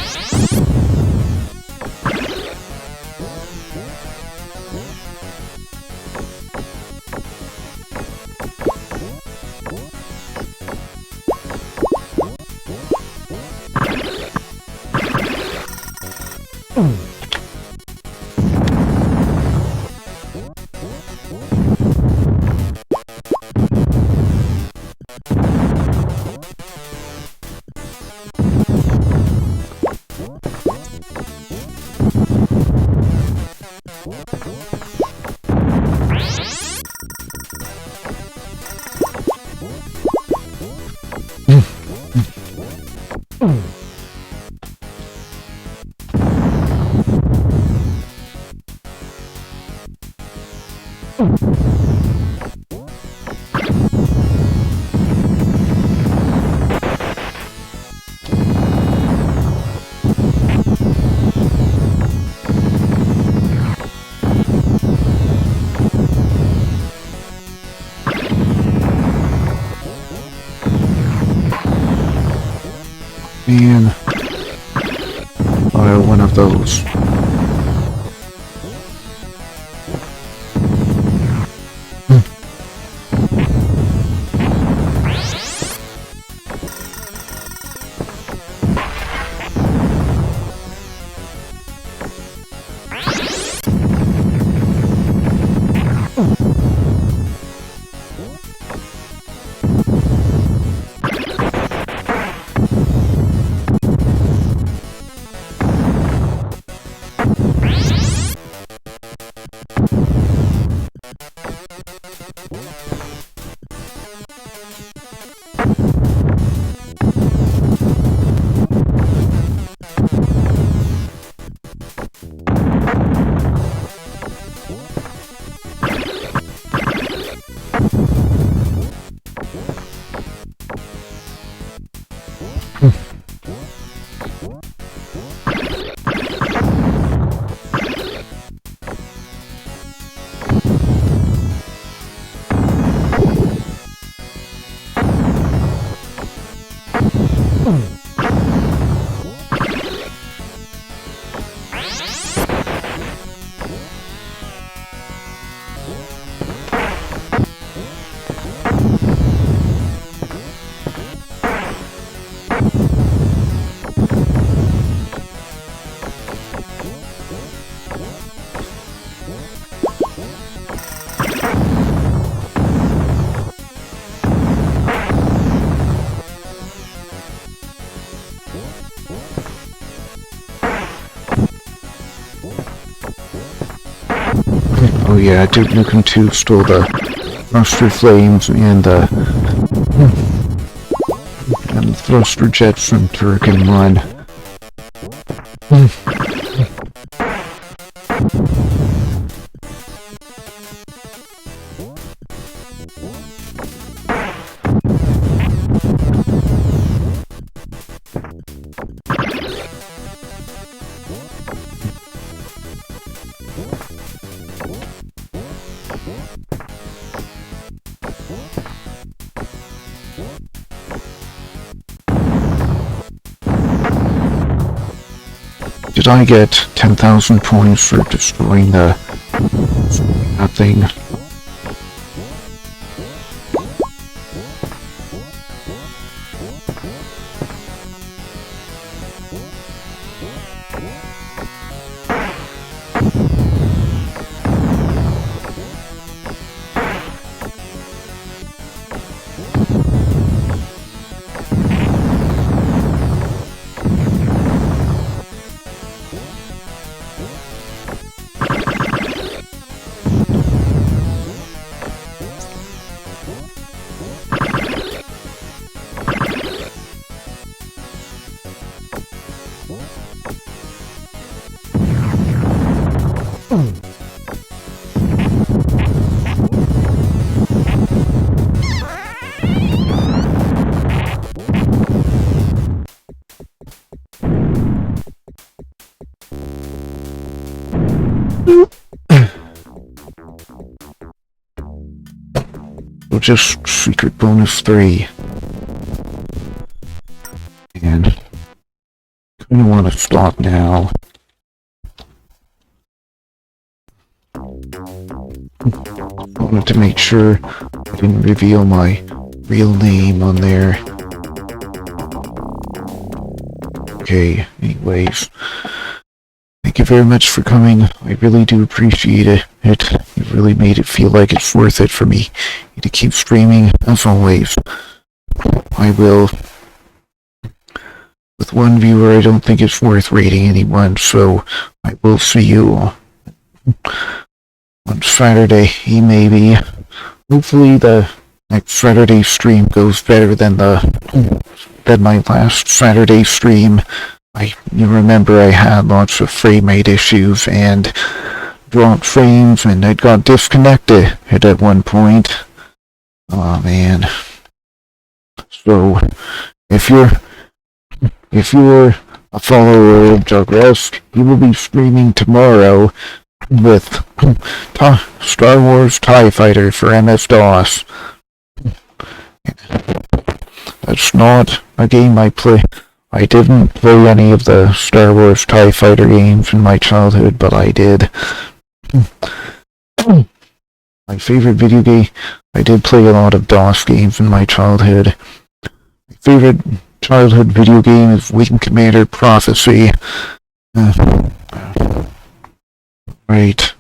one of those. Oh yeah, Duke Nukem 2 stole the thruster flames and the thruster jets from Turrican 1. Did I get 10,000 points for destroying that thing? So just secret bonus 3. And I don't want to stop now. I wanted to make sure I didn't reveal my real name on there. Okay, anyways. Thank you very much for coming. I really do appreciate it. It really made it feel like it's worth it for me to keep streaming, as always. I will. With one viewer, I don't think it's worth rating anyone, so I will see you on Saturday, maybe. Hopefully the next Saturday stream goes better than my last Saturday stream. You remember I had lots of frame rate issues and dropped frames, and it got disconnected at one point. Oh man. So if you're a follower of Douglas, he will be streaming tomorrow with Star Wars TIE Fighter for MS-DOS. That's not a game I play. I didn't play any of the Star Wars TIE Fighter games in my childhood, but I did. My favorite video game, I did play a lot of DOS games in my childhood. My favorite childhood video game is Wing Commander Prophecy. Right.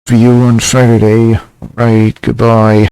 See you on Saturday. Right, goodbye.